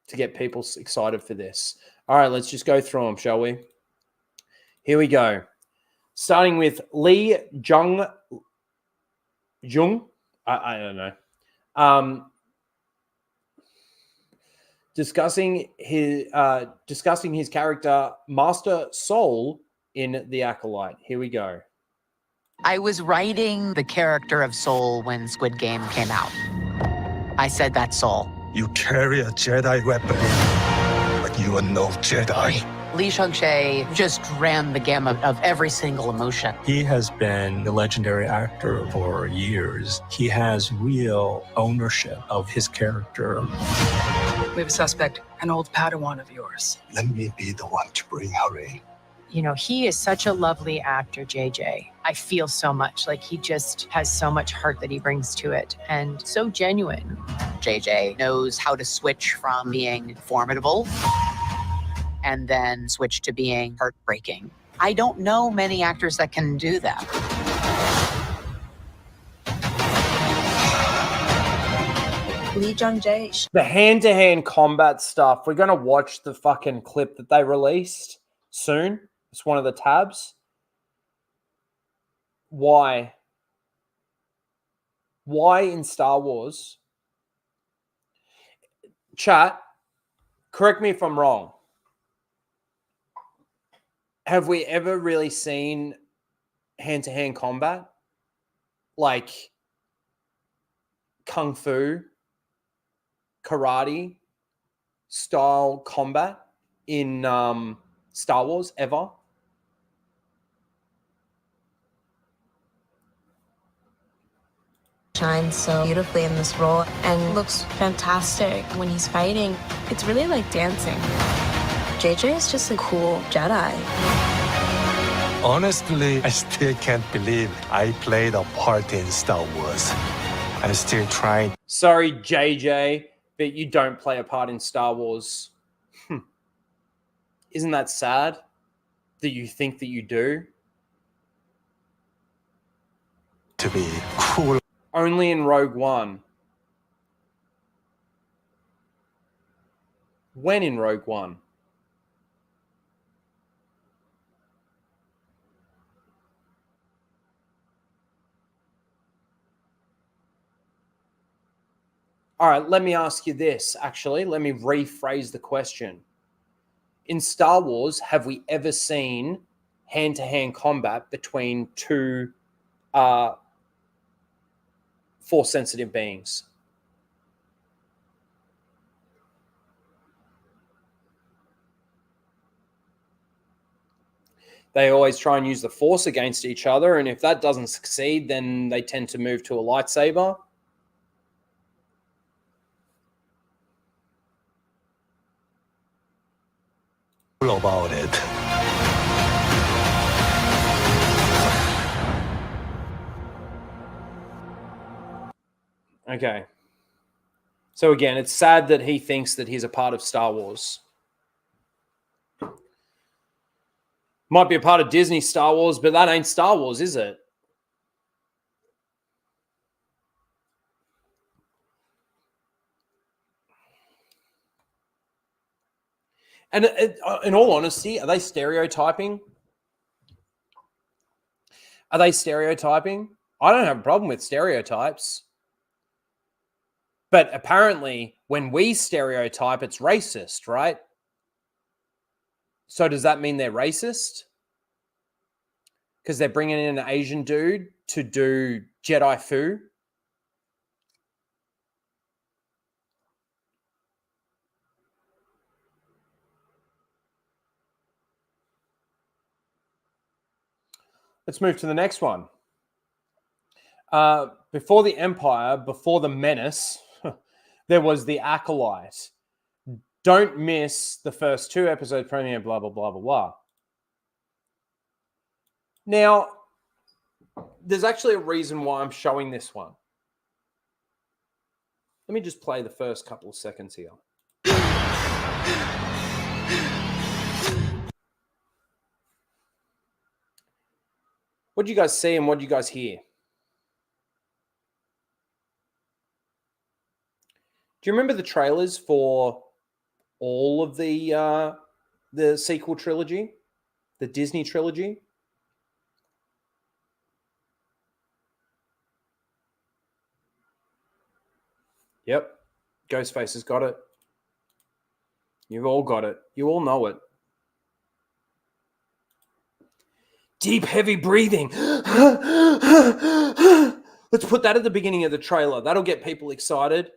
to get people excited for this. All right, let's just go through them, shall we? Here we go. Starting with Lee Jung. I don't know. Discussing his character Master Soul in The Acolyte. Here we go. I was writing the character of Soul when Squid Game came out. I said that's Soul. You carry a Jedi weapon, but you are no Jedi. Lee Chung-chae just ran the gamut of every single emotion. He has been a legendary actor for years. He has real ownership of his character. We have a suspect, an old Padawan of yours. Let me be the one to bring her in. You know, he is such a lovely actor, JJ. I feel so much like he just has so much heart that he brings to it and so genuine. JJ knows how to switch from being formidable and then switch to being heartbreaking. I don't know many actors that can do that. Lee Jung-jae. The hand-to-hand combat stuff. We're going to watch the fucking clip that they released soon. It's one of the tabs. Why? Why in Star Wars? Chat, correct me if I'm wrong. Have we ever really seen hand-to-hand combat? Like kung fu, karate style combat in Star Wars ever? Shines so beautifully in this role and looks fantastic when he's fighting. It's really like dancing. JJ is just a cool Jedi. Honestly, I still can't believe I played a part in Star Wars. I'm still trying. Sorry, JJ, but you don't play a part in Star Wars. Isn't that sad that you think that you do? To be cool. Only in Rogue One. When in Rogue One? All right, let me ask you this, actually. Let me rephrase the question. In Star Wars, have we ever seen hand-to-hand combat between two Force-sensitive beings? they always try and use the Force against each other. And if that doesn't succeed, then they tend to move to a lightsaber. About it. Okay. So again, it's sad that he thinks that he's a part of Star Wars. Might be a part of Disney Star Wars, but that ain't Star Wars, is it? And in all honesty, are they stereotyping? Are they stereotyping? I don't have a problem with stereotypes. But apparently, when we stereotype, it's racist, right? So does that mean they're racist? Because they're bringing in an Asian dude to do Jedi Fu? Let's move to the next one. Before the Empire, before the Menace, there was the Acolyte. Don't miss the first 2 episode premiere, blah, blah, blah, blah, blah. Now, there's actually a reason why I'm showing this one. Let me just play the first couple of seconds here. What do you guys see and what do you guys hear? Do you remember the trailers for all of the sequel trilogy, the Disney trilogy? Yep, Ghostface has got it. You've all got it. You all know it. Deep, heavy breathing. Let's put that at the beginning of the trailer. That'll get people excited.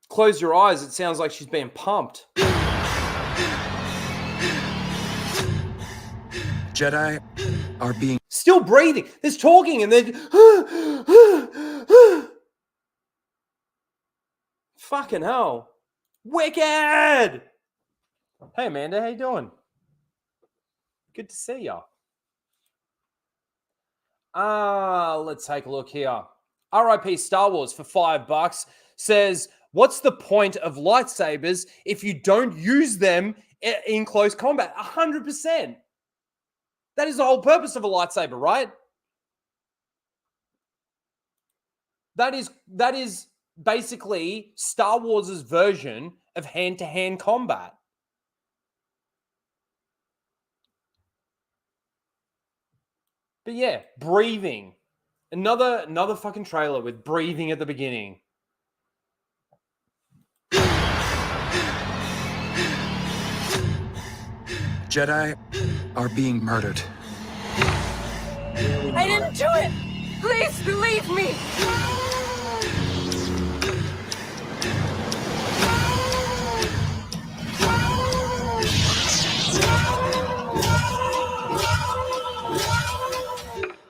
Close your eyes. It sounds like she's being pumped. Jedi are being... Still breathing. There's talking and then... Fucking hell. Wicked! Hey, Amanda. How you doing? Good to see ya. Let's take a look here. RIP Star Wars for $5 says... What's the point of lightsabers if you don't use them in close combat? 100%. That is the whole purpose of a lightsaber, right? That is basically Star Wars' version of hand-to-hand combat. But yeah, breathing. Another fucking trailer with breathing at the beginning. Jedi are being murdered. I didn't do it! Please believe me!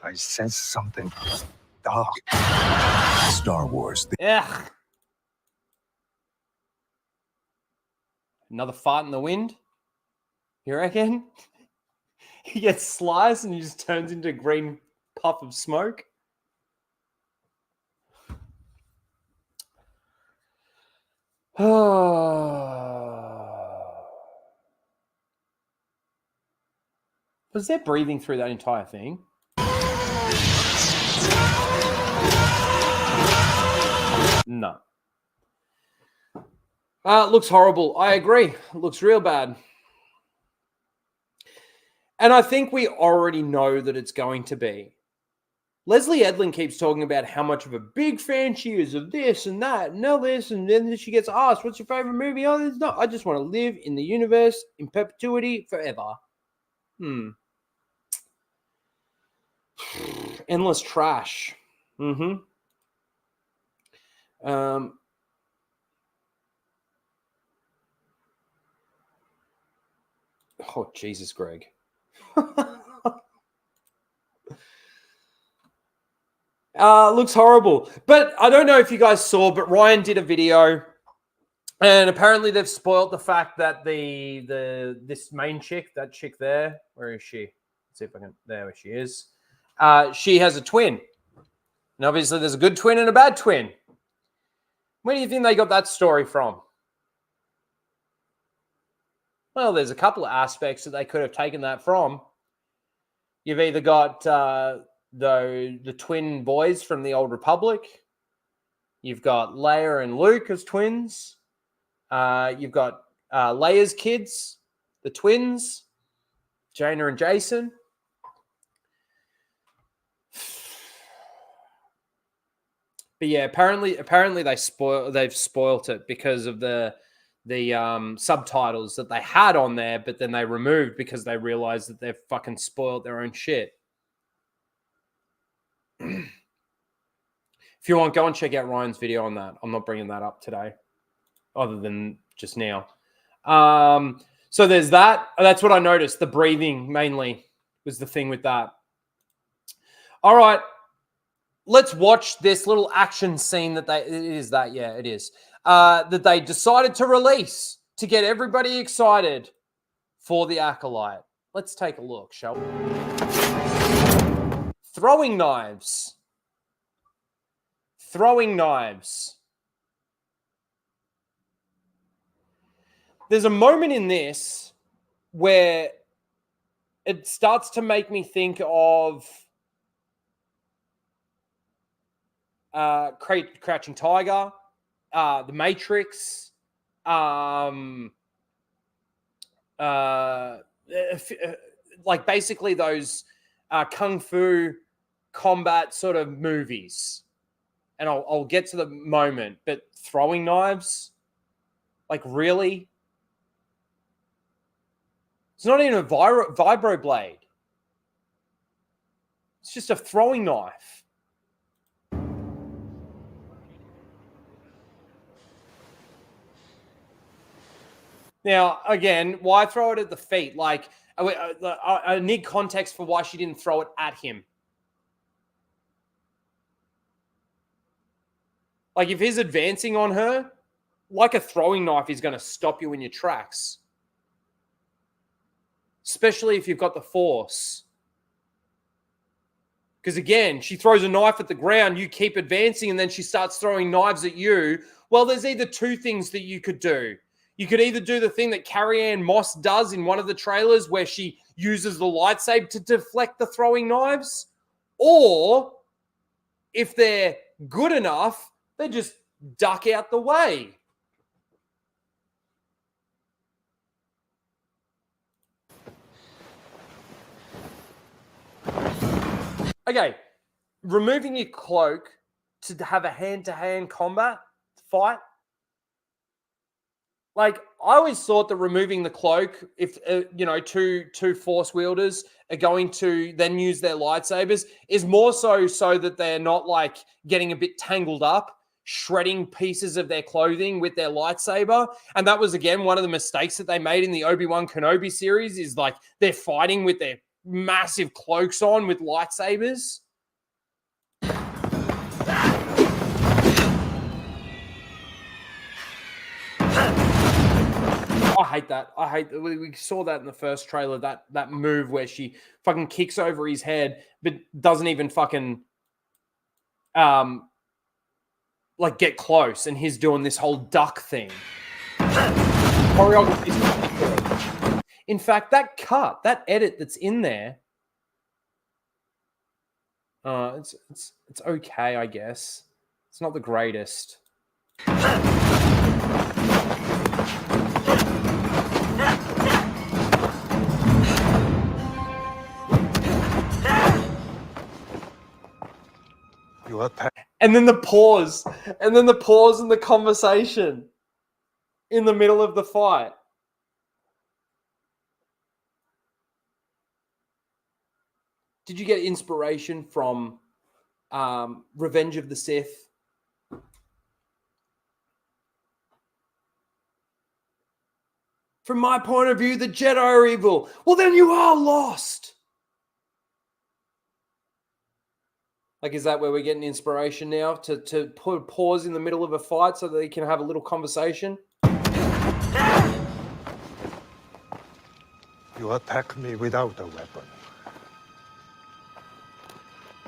I sense something dark. Star Wars. Ugh. Another fart in the wind? You reckon? He gets sliced and he just turns into a green puff of smoke? Was there breathing through that entire thing? No. It looks horrible. I agree. It looks real bad. And I think we already know that it's going to be. Leslie Edlin keeps talking about how much of a big fan she is of this and that and all this. And then she gets asked, what's your favorite movie? Oh, there's not. I just want to live in the universe in perpetuity forever. Endless trash. Oh, Jesus, Greg. Looks horrible. But I don't know if you guys saw, but Ryan did a video, and apparently they've spoiled the fact that this main chick, that chick there, where is she? Let's see if I can. There she is. She has a twin, and obviously there's a good twin and a bad twin. Where do you think they got that story from? Well, there's a couple of aspects that they could have taken that from. You've either got the twin boys from the Old Republic. You've got Leia and Luke as twins. You've got Leia's kids, the twins, Jaina and Jason. But yeah, apparently they've spoilt it because of the subtitles that they had on there, but then they removed because they realized that they've fucking spoiled their own shit. If you want, go and check out Ryan's video on that. I'm not bringing that up today, other than just now. So there's that. That's what I noticed. The breathing mainly was the thing with that. All right. Let's watch this little action scene that it is that they decided to release to get everybody excited for the Acolyte. Let's take a look, shall we? Throwing knives. Throwing knives. There's a moment in this where it starts to make me think of Crouching Tiger, The Matrix, like basically those kung fu combat sort of movies. And I'll get to the moment, but throwing knives, like really? It's not even a vibro blade. It's just a throwing knife. Now, again, why throw it at the feet? Like, I need context for why she didn't throw it at him. Like, if he's advancing on her, like a throwing knife is going to stop you in your tracks. Especially if you've got the force. Because, again, she throws a knife at the ground, you keep advancing, and then she starts throwing knives at you. Well, there's either two things that you could do. You could either do the thing that Carrie-Anne Moss does in one of the trailers where she uses the lightsaber to deflect the throwing knives. Or, if they're good enough, they just duck out the way. Okay, removing your cloak to have a hand-to-hand combat fight. Like, I always thought that removing the cloak, if, two force wielders are going to then use their lightsabers, is more so that they're not, like, getting a bit tangled up, shredding pieces of their clothing with their lightsaber. And that was, again, one of the mistakes that they made in the Obi-Wan Kenobi series is, like, they're fighting with their massive cloaks on with lightsabers. I hate that. We saw that in the first trailer, that move where she fucking kicks over his head, but doesn't even fucking like get close, and he's doing this whole duck thing. Choreography is ridiculous. In fact, that edit that's in there, it's okay, I guess. It's not the greatest. And then the pause in the conversation in the middle of the fight. Did you get inspiration from Revenge of the Sith? From my point of view, the Jedi are evil. Well, then you are lost. Like, is that where we're getting inspiration now? To put a pause in the middle of a fight so that they can have a little conversation? You attack me without a weapon.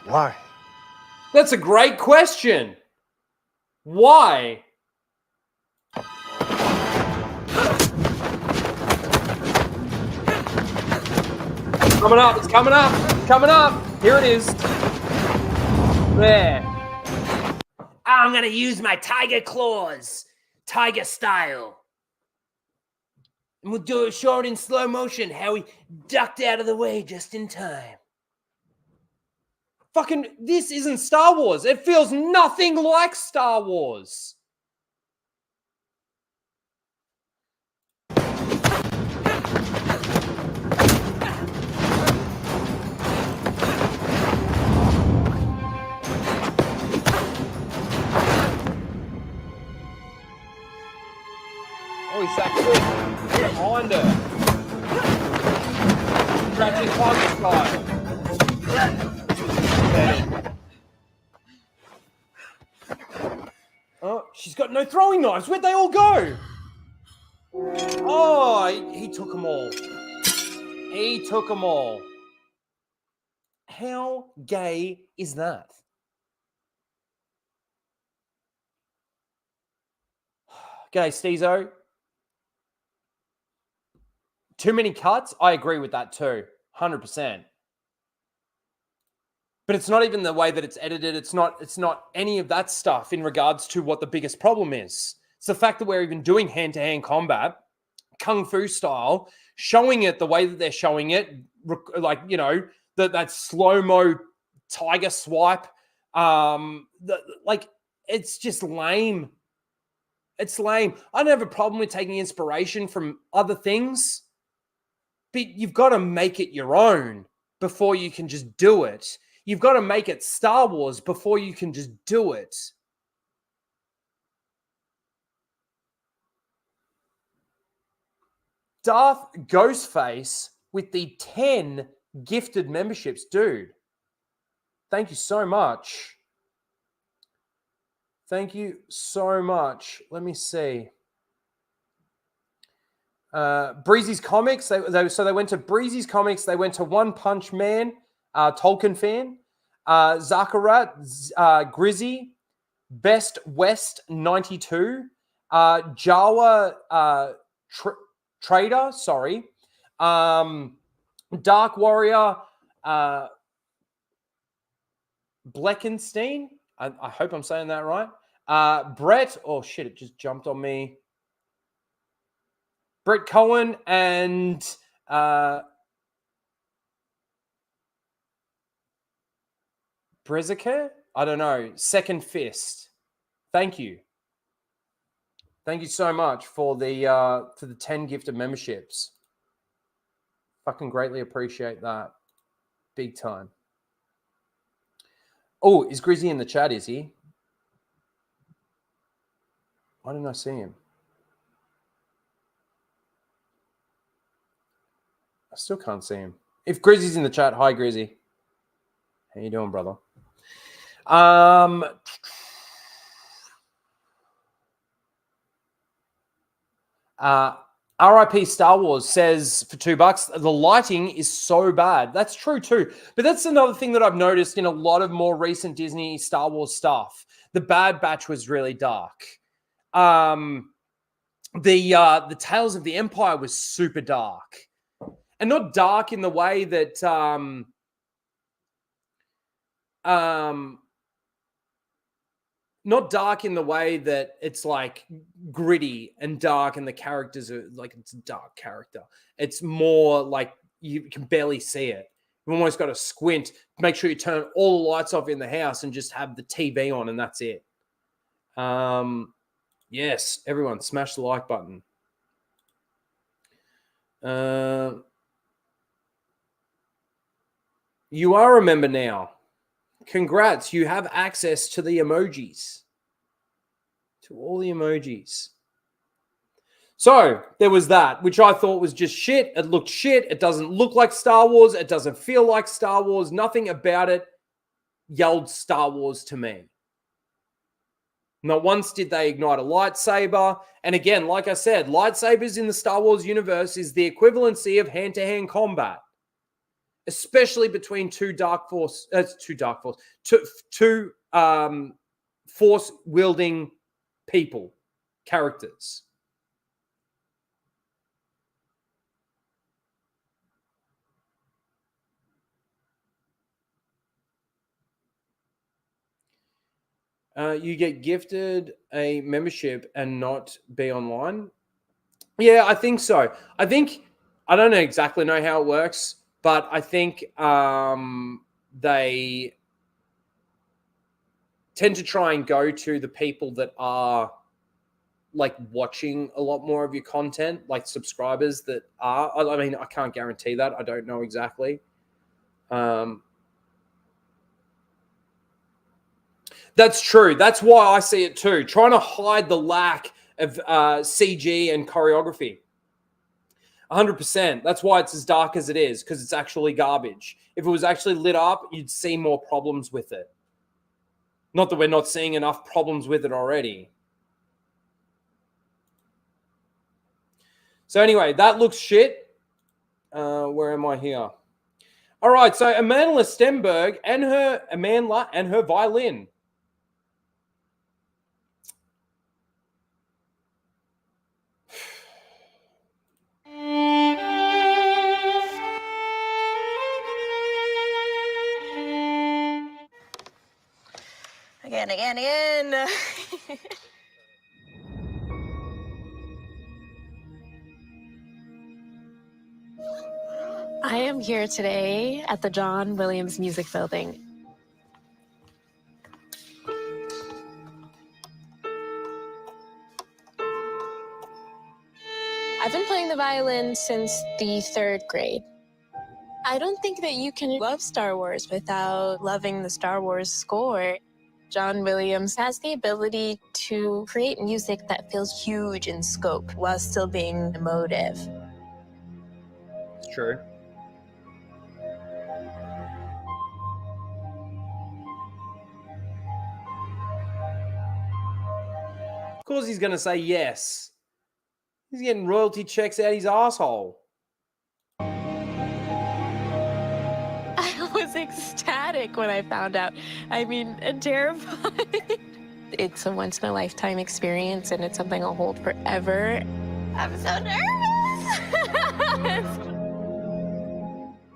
Why? That's a great question. Why? Coming up, it's coming up, it's coming up. Here it is. There. I'm going to use my tiger claws, tiger style. And we'll do it short in slow motion, how he ducked out of the way just in time. Fucking, this isn't Star Wars. It feels nothing like Star Wars. Oh, he's that quick. Behind her. Ratchet Clank style. Oh, she's got no throwing knives. Where'd they all go? Oh, he took them all. He took them all. How gay is that? G'day, Steezo. Too many cuts? I agree with that too. 100%. But it's not even the way that it's edited. It's not any of that stuff in regards to what the biggest problem is. It's the fact that we're even doing hand-to-hand combat, kung fu style, showing it the way that they're showing it, like, you know, that slow-mo tiger swipe. Like, it's just lame. It's lame. I don't have a problem with taking inspiration from other things, but you've got to make it your own before you can just do it. You've got to make it Star Wars before you can just do it. Darth Ghostface with the 10 gifted memberships. Dude, thank you so much. Thank you so much. Let me see. Breezy's Comics. So they went to Breezy's Comics. They went to One Punch Man, Tolkien fan, Zakarat, Grizzy, Best West 92, Jawa Trader, sorry, Dark Warrior, Bleckenstein. I hope I'm saying that right. Brett, oh shit, it just jumped on me. Brett Cohen and Breziker? I don't know. Second Fist. Thank you. Thank you so much for the 10 gifted memberships. Fucking greatly appreciate that. Big time. Oh, is Grizzy in the chat, is he? Why didn't I see him? I still can't see him. If Grizzy's in the chat, hi Grizzy. How you doing, brother? RIP Star Wars says for $2, the lighting is so bad. That's true too. But that's another thing that I've noticed in a lot of more recent Disney Star Wars stuff. The Bad Batch was really dark. The Tales of the Empire was super dark. And not dark in the way that not dark in the way that it's like gritty and dark and the characters are like, it's a dark character. It's more like you can barely see it. You've almost got to squint, make sure you turn all the lights off in the house and just have the TV on and that's it. Yes, everyone smash the like button. You are a member now. Congrats, you have access to the emojis. To all the emojis. So there was that, which I thought was just shit. It looked shit. It doesn't look like Star Wars. It doesn't feel like Star Wars. Nothing about it yelled Star Wars to me. Not once did they ignite a lightsaber. And again, like I said, lightsabers in the Star Wars universe is the equivalency of hand-to-hand combat, especially between two force-wielding people, characters. You get gifted a membership and not be online. Yeah, I think so. I don't exactly know how it works, but I think they tend to try and go to the people that are like watching a lot more of your content, like subscribers that are. I mean, I can't guarantee that. I don't know exactly. That's true. That's why I see it too. Trying to hide the lack of CG and choreography. 100%. That's why it's as dark as it is, because it's actually garbage. If it was actually lit up, you'd see more problems with it. Not that we're not seeing enough problems with it already. So anyway, that looks shit. Where am I here? All right, so Amanda Stenberg and her violin. Again. I am here today at the John Williams Music Building. I've been playing the violin since the 3rd grade. I don't think that you can love Star Wars without loving the Star Wars score. John Williams has the ability to create music that feels huge in scope while still being emotive. It's true. Of course he's going to say yes. He's getting royalty checks out his asshole. I was ecstatic when I found out. I mean, terrified. It's a once-in-a-lifetime experience, and it's something I'll hold forever. I'm so nervous.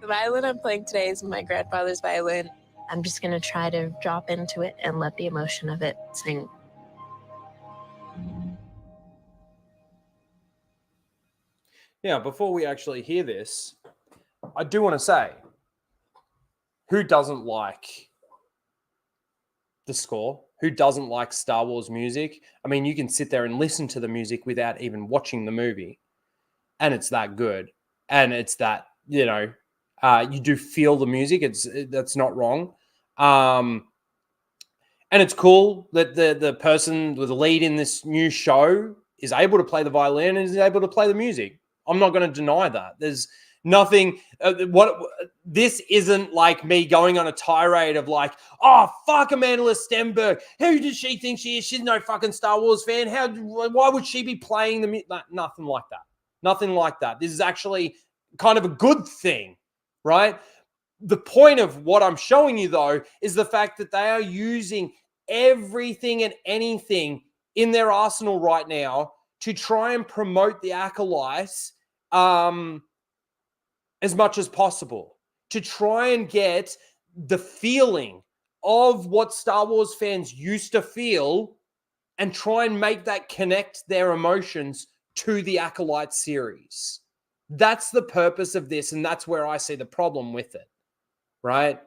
The violin I'm playing today is my grandfather's violin. I'm just going to try to drop into it and let the emotion of it sing. Now, before we actually hear this, I do want to say, who doesn't like the score? Who doesn't like Star Wars music? I mean, you can sit there and listen to the music without even watching the movie, and it's that good. And it's that, you do feel the music. That's not wrong. And it's cool that the person with the lead in this new show is able to play the violin and is able to play the music. I'm not going to deny that. There's nothing. This isn't like me going on a tirade of like, oh, fuck Amanda Stenberg. Who does she think she is? She's no fucking Star Wars fan. Why would she be playing the music? Nothing like that. Nothing like that. This is actually kind of a good thing, right? The point of what I'm showing you, though, is the fact that they are using everything and anything in their arsenal right now to try and promote the Acolytes as much as possible, to try and get the feeling of what Star Wars fans used to feel and try and make that connect their emotions to the Acolyte series. That's the purpose of this, and that's where I see the problem with it, right?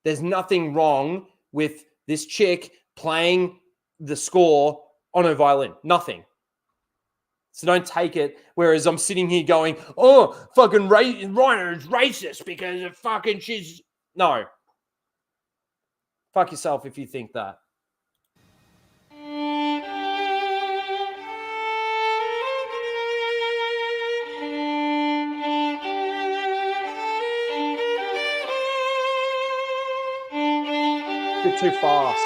There's nothing wrong with this chick playing the score on her violin. Nothing. So don't take it. Whereas I'm sitting here going, oh, fucking Reiner is racist because of fucking she's... No. Fuck yourself if you think that. little too fast.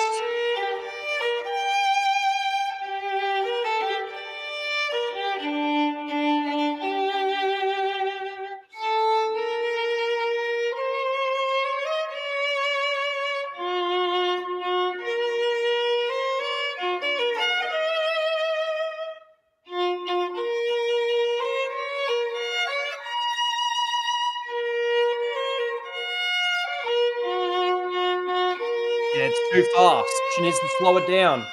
Yeah, it's too fast. She needs to slow it down.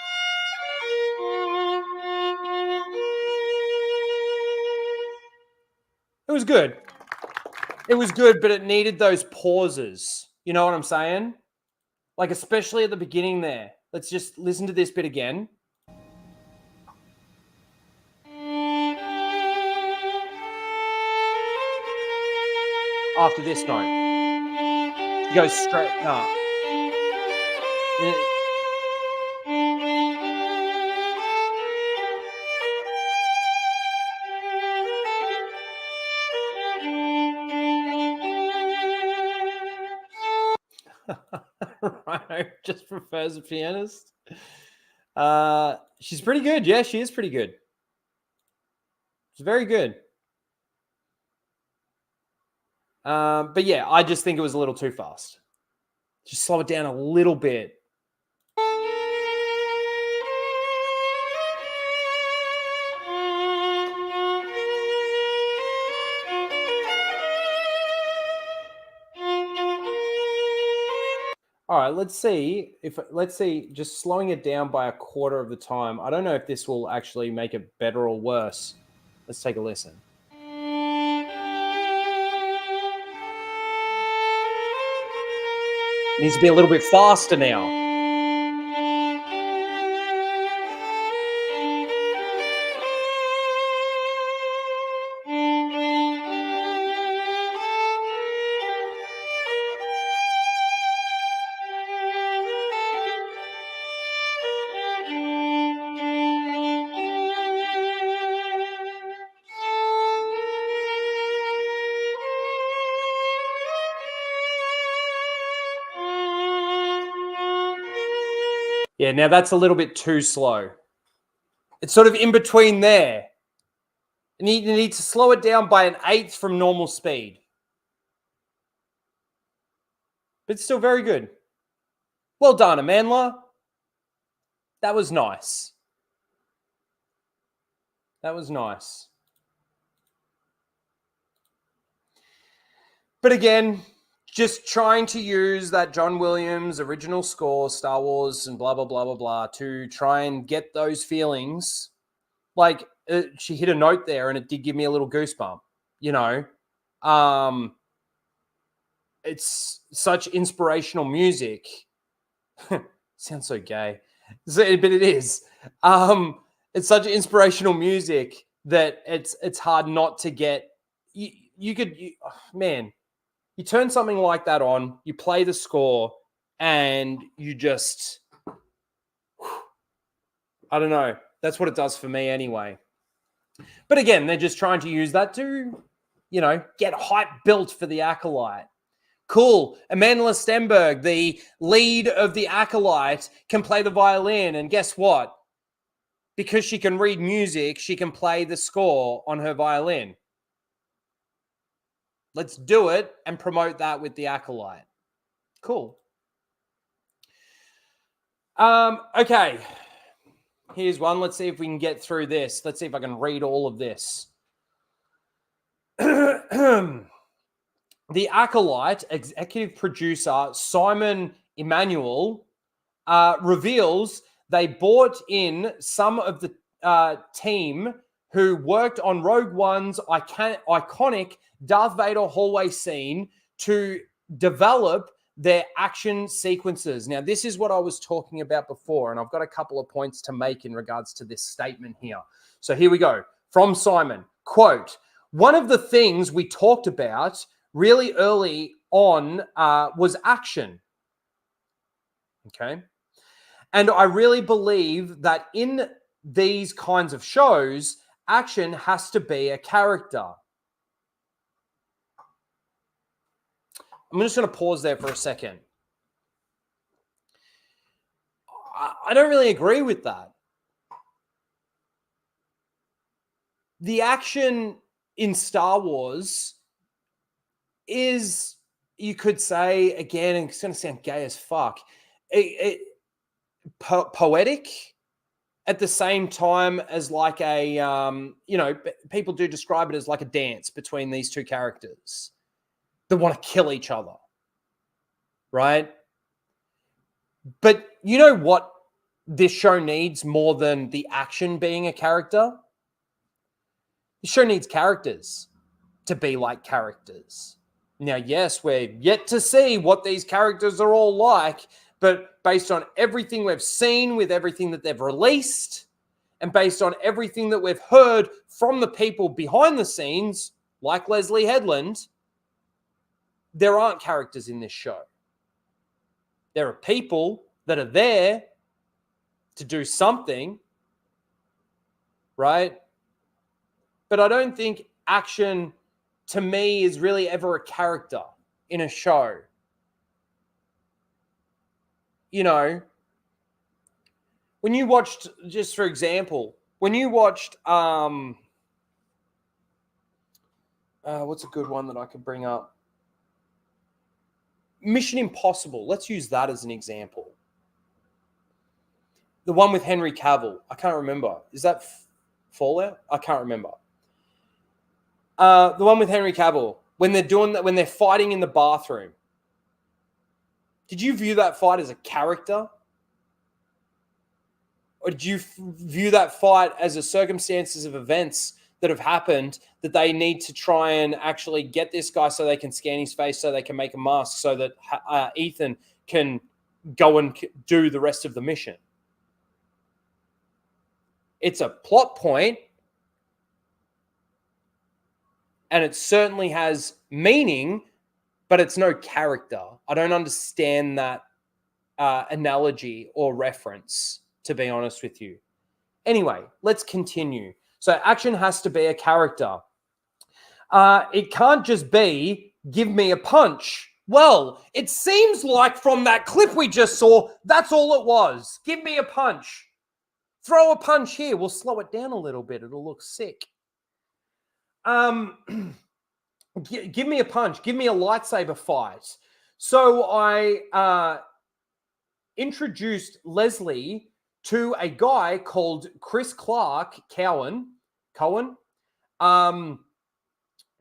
It was good. It was good, but it needed those pauses. You know what I'm saying? Like, especially at the beginning there. Let's just listen to this bit again. After this note. She goes straight up. Right, just prefers a pianist. She's pretty good. Yeah, she is pretty good. She's very good. But yeah, I just think it was a little too fast. Just slow it down a little bit. All right, let's see, just slowing it down by a quarter of the time. I don't know if this will actually make it better or worse. Let's take a listen. It needs to be a little bit faster now. Yeah, now that's a little bit too slow. It's sort of in between there. You need to slow it down by an eighth from normal speed. But it's still very good. Well done, Amandla. That was nice. That was nice. But again, just trying to use that John Williams original score, Star Wars and blah, blah, blah, blah, blah, to try and get those feelings. Like, she hit a note there and it did give me a little goosebump, you know. It's such inspirational music. Sounds so gay. But it is. It's such inspirational music that it's hard not to get. Man, you turn something like that on, you play the score, and you just, I don't know. That's what it does for me anyway. But again, they're just trying to use that to, you know, get hype built for the Acolyte. Cool. Amanda Stenberg, the lead of the Acolyte, can play the violin. And guess what? Because she can read music, she can play the score on her violin. Let's do it and promote that with the Acolyte. Cool. Okay. Here's one. Let's see if we can get through this. Let's see if I can read all of this. The Acolyte executive producer Simon Emanuel reveals they brought in some of the team who worked on Rogue One's iconic Darth Vader hallway scene to develop their action sequences. Now, this is what I was talking about before, and I've got a couple of points to make in regards to this statement here. So here we go. From Simon, quote, "One of the things we talked about really early on was action." Okay. And I really believe that in these kinds of shows, action has to be a character. I'm just going to pause there for a second. I don't really agree with that. The action in Star Wars is, you could say, again, and it's going to sound gay as fuck, poetic at the same time as like a, people do describe it as like a dance between these two characters that want to kill each other, right? But you know what this show needs more than the action being a character? The show needs characters to be like characters. Now, yes, we're yet to see what these characters are all like, but based on everything we've seen with everything that they've released, and based on everything that we've heard from the people behind the scenes, like Leslie Headland, there aren't characters in this show. There are people that are there to do something, right? But I don't think action, to me, is really ever a character in a show. You know, when you watched, just for example, when you watched, what's a good one that I could bring up? Mission Impossible. Let's use that as an example. The one with Henry Cavill. I can't remember. Is that Fallout? I can't remember. The one with Henry Cavill, when they're doing that, when they're fighting in the bathroom. Did you view that fight as a character? Or did you view that fight as a circumstances of events that have happened that they need to try and actually get this guy so they can scan his face, so they can make a mask, so that Ethan can go and do the rest of the mission? It's a plot point, and it certainly has meaning, but it's no character. I don't understand that analogy or reference, to be honest with you. Anyway, let's continue. So action has to be a character. It can't just be, give me a punch. Well, it seems like from that clip we just saw, that's all it was. Give me a punch. Throw a punch here. We'll slow it down a little bit. It'll look sick. Give me a punch. Give me a lightsaber fight. So I introduced Leslie to a guy called Chris Cowan,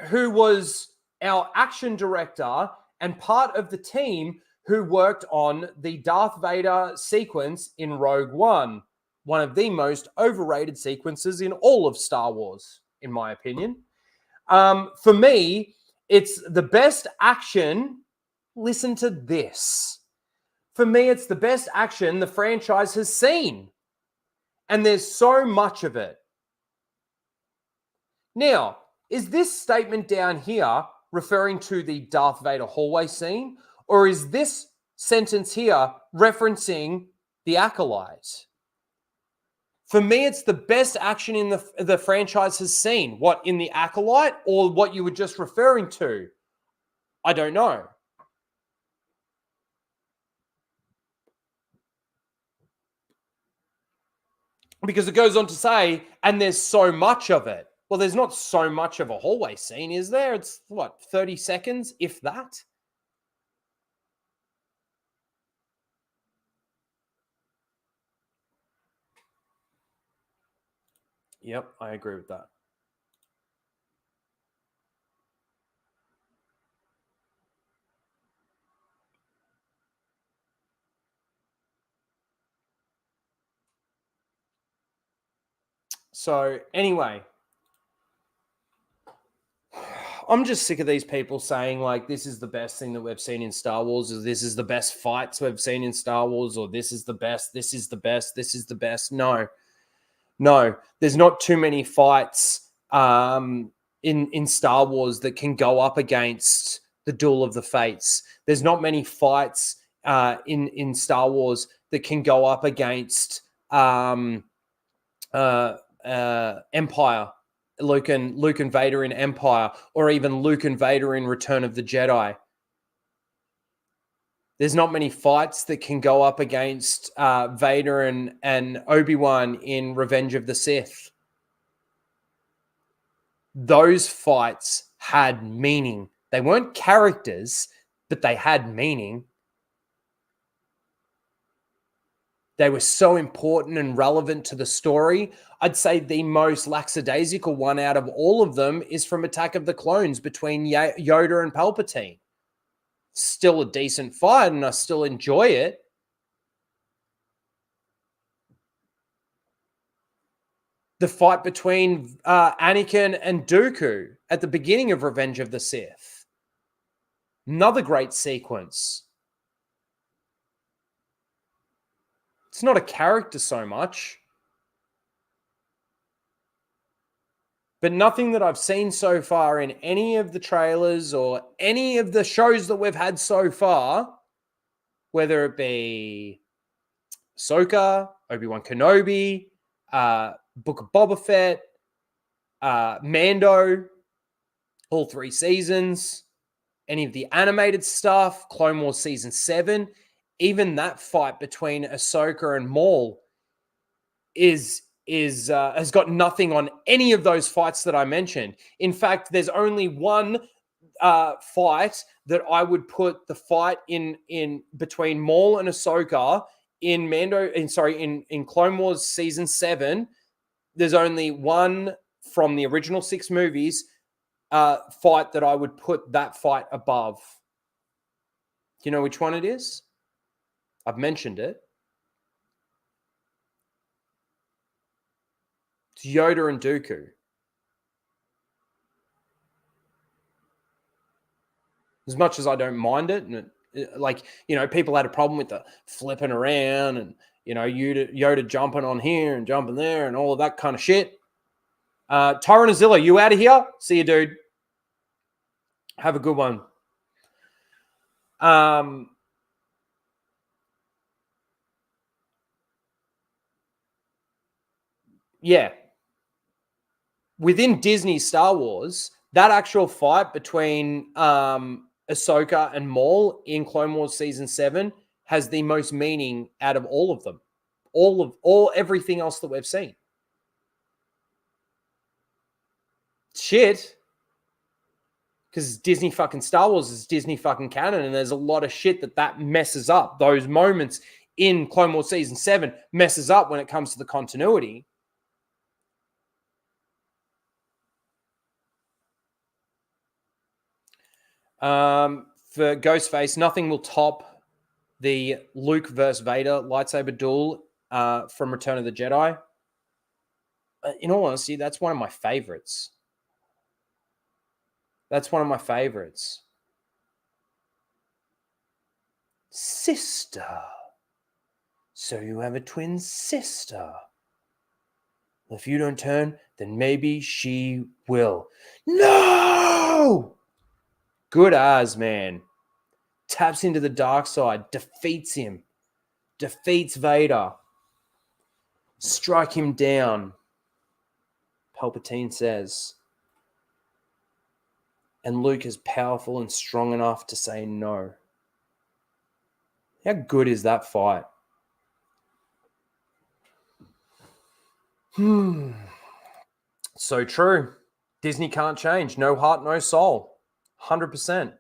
who was our action director and part of the team who worked on the Darth Vader sequence in Rogue One, one of the most overrated sequences in all of Star Wars, in my opinion. For me, it's the best action. Listen to this. For me, it's the best action the franchise has seen. And there's so much of it. Now, is this statement down here referring to the Darth Vader hallway scene? Or is this sentence here referencing the Acolyte? For me, it's the best action in the franchise has seen. What, in the Acolyte, or what you were just referring to? I don't know. Because it goes on to say, and there's so much of it. Well, there's not so much of a hallway scene, is there? It's, what, 30 seconds, if that? Yep, I agree with that. So anyway, I'm just sick of these people saying like, this is the best thing that we've seen in Star Wars, or this is the best fights we've seen in Star Wars, or this is the best, this is the best, this is the best. No, there's not too many fights in Star Wars that can go up against the Duel of the Fates. There's not many fights in Star Wars that can go up against Empire, Luke and Vader in Empire, or even Luke and Vader in Return of the Jedi. There's not many fights that can go up against Vader and Obi-Wan in Revenge of the Sith. Those fights had meaning. They weren't characters, but they had meaning. They were so important and relevant to the story. I'd say the most lackadaisical one out of all of them is from Attack of the Clones between Yoda and Palpatine. Still a decent fight, and I still enjoy it. The fight between Anakin and Dooku at the beginning of Revenge of the Sith. Another great sequence. It's not a character so much. But nothing that I've seen so far in any of the trailers or any of the shows that we've had so far, whether it be Ahsoka, Obi-Wan Kenobi, Book of Boba Fett, Mando, all 3 seasons, any of the animated stuff, Clone Wars Season 7, even that fight between Ahsoka and Maul has got nothing on any of those fights that I mentioned. In fact, there's only one fight that I would put the fight in between Maul and Ahsoka in Clone Wars Season 7. There's only one from the original 6 movies fight that I would put that fight above. Do you know which one it is? I've mentioned it. It's Yoda and Dooku. As much as I don't mind it, and people had a problem with the flipping around and, Yoda jumping on here and jumping there and all of that kind of shit. Tyrannozilla, you out of here? See you, dude. Have a good one. Yeah. Within Disney Star Wars, that actual fight between Ahsoka and Maul in Clone Wars Season 7 has the most meaning out of all of them. Everything else that we've seen. Shit. Because Disney fucking Star Wars is Disney fucking canon, and there's a lot of shit that messes up. Those moments in Clone Wars Season 7 messes up when it comes to the continuity. For Ghostface, nothing will top the Luke versus Vader lightsaber duel from Return of the Jedi. In all honesty, that's one of my favorites. Sister. So you have a twin sister. Well, if you don't turn, then maybe she will. No! Good as, man. Taps into the dark side, defeats him, defeats Vader. Strike him down, Palpatine says. And Luke is powerful and strong enough to say no. How good is that fight? So true. Disney can't change. No heart, no soul. 100%.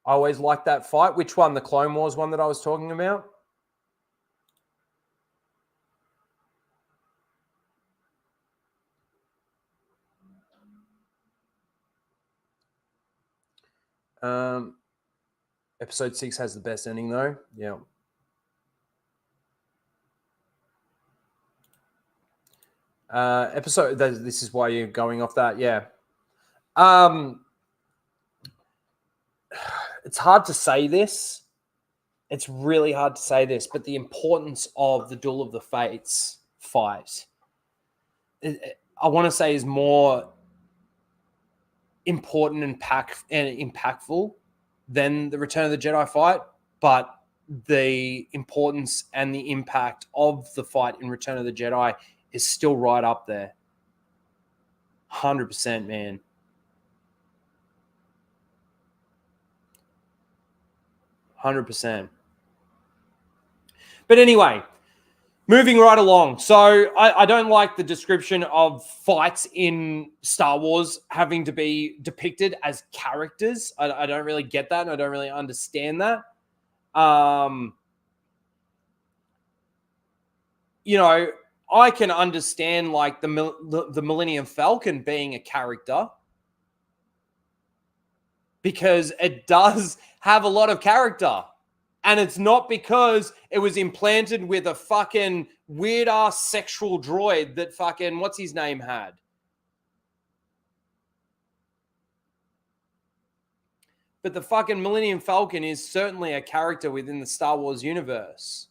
I always liked that fight. Which one? The Clone Wars one that I was talking about? Episode 6 has the best ending, though. Yeah. This is why you're going off that. Yeah. It's hard to say this. It's really hard to say this, but the importance of the Duel of the Fates fight, I want to say, is more important and impactful than the Return of the Jedi fight, but the importance and the impact of the fight in Return of the Jedi is still right up there. 100%, man. 100%. But anyway, moving right along. So I don't like the description of fights in Star Wars having to be depicted as characters. I don't really get that, and I don't really understand that. You know, I can understand like the Millennium Falcon being a character because it does have a lot of character. And it's not because it was implanted with a fucking weird-ass sexual droid that fucking, what's his name, had. But the fucking Millennium Falcon is certainly a character within the Star Wars universe.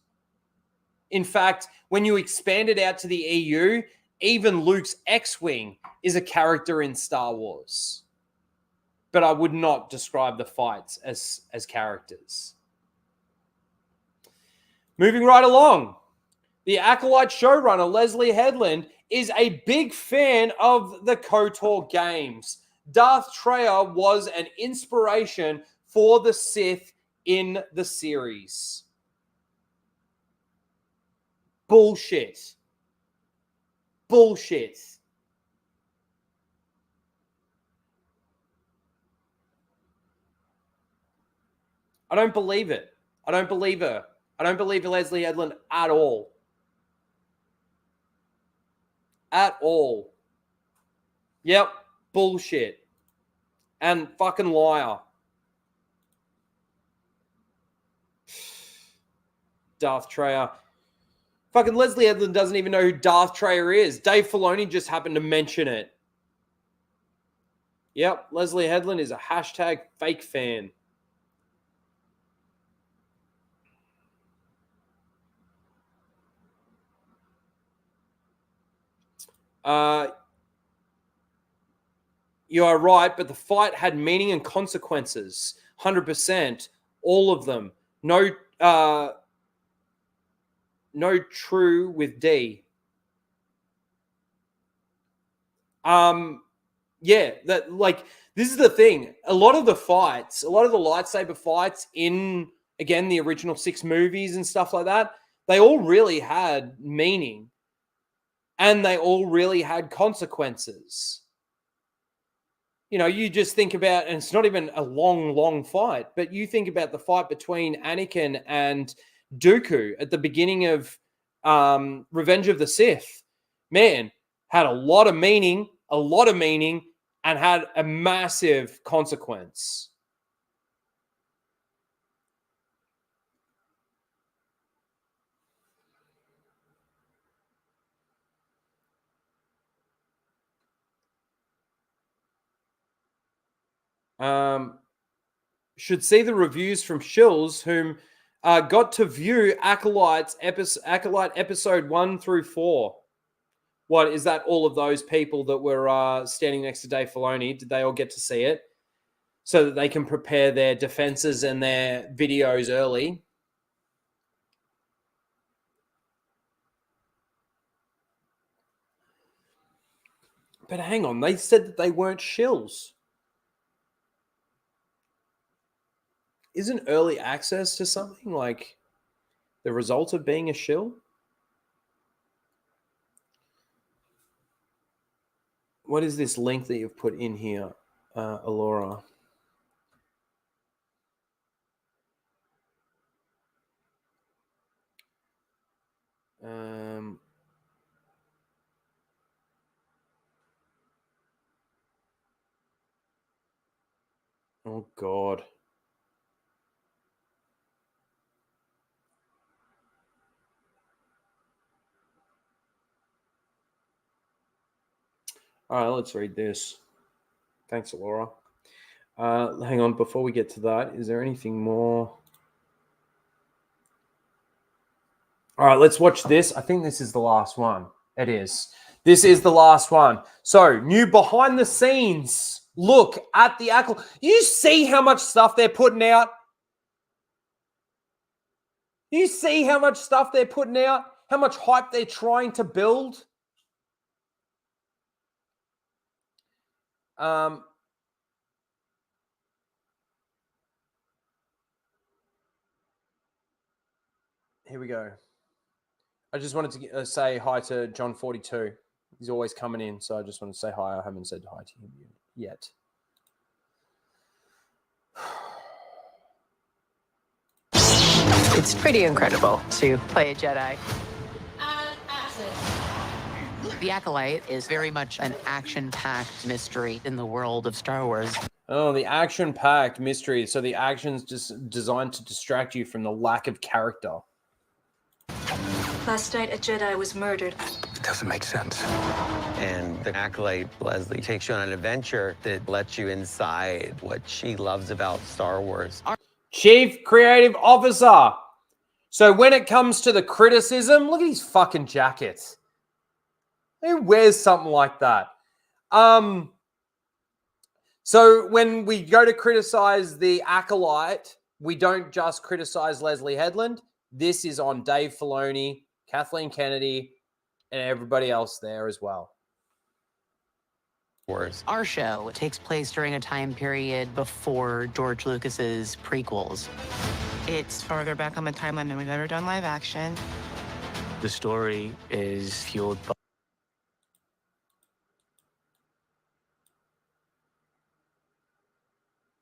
In fact, when you expand it out to the EU, even Luke's X-Wing is a character in Star Wars. But I would not describe the fights as characters. Moving right along, the Acolyte showrunner, Leslie Headland, is a big fan of the KOTOR games. Darth Traya was an inspiration for the Sith in the series. Bullshit. Bullshit. I don't believe it. I don't believe her. I don't believe Leslie Headland at all. At all. Yep. Bullshit. And fucking liar. Darth Traya. Fucking Leslie Headland doesn't even know who Darth Traya is. Dave Filoni just happened to mention it. Yep. Leslie Headland is a hashtag fake fan. You are right, but the fight had meaning and consequences. 100%. All of them. No true with D. Yeah, that like this is the thing. A lot of the fights, a lot of the lightsaber fights in again the original 6 movies and stuff like that, they all really had meaning. And they all really had consequences. You know, you just think about, and it's not even a long fight, but you think about the fight between Anakin and Dooku at the beginning of Revenge of the Sith. Man, had a lot of meaning, and had a massive consequence. Should see the reviews from Shills, whom got to view Acolyte episode 1 through 4. What is that? All of those people that were standing next to Dave Filoni, did they all get to see it so that they can prepare their defenses and their videos early? But hang on, they said that they weren't shills. Isn't early access to something like the result of being a shill? What is this link that you've put in here, Alora? Oh, God. All right, let's read this. Thanks, Laura. Hang on, before we get to that, is there anything more? All right, let's watch this. I think this is the last one. It is. This is the last one. So, new behind the scenes look at the Acolyte. You see how much stuff they're putting out? You see how much stuff they're putting out? How much hype they're trying to build? here we go. I just wanted to say hi to John 42. He's always coming in, so I just wanted to say hi. I haven't said hi to him yet. It's pretty incredible to play a Jedi. The Acolyte is very much an action-packed mystery in the world of Star Wars. Oh, the action-packed mystery. So the action's just designed to distract you from the lack of character. Last night, a Jedi was murdered. It doesn't make sense. And the Acolyte, Leslie, takes you on an adventure that lets you inside what she loves about Star Wars. Chief Creative Officer. So when it comes to the criticism, look at his fucking jacket. Who wears something like that? So when we go to criticize the Acolyte, we don't just criticize Leslie Headland. This is on Dave Filoni, Kathleen Kennedy, and everybody else there as well. Our show takes place during a time period before George Lucas's prequels. It's farther back on the timeline than we've ever done live action. The story is fueled by...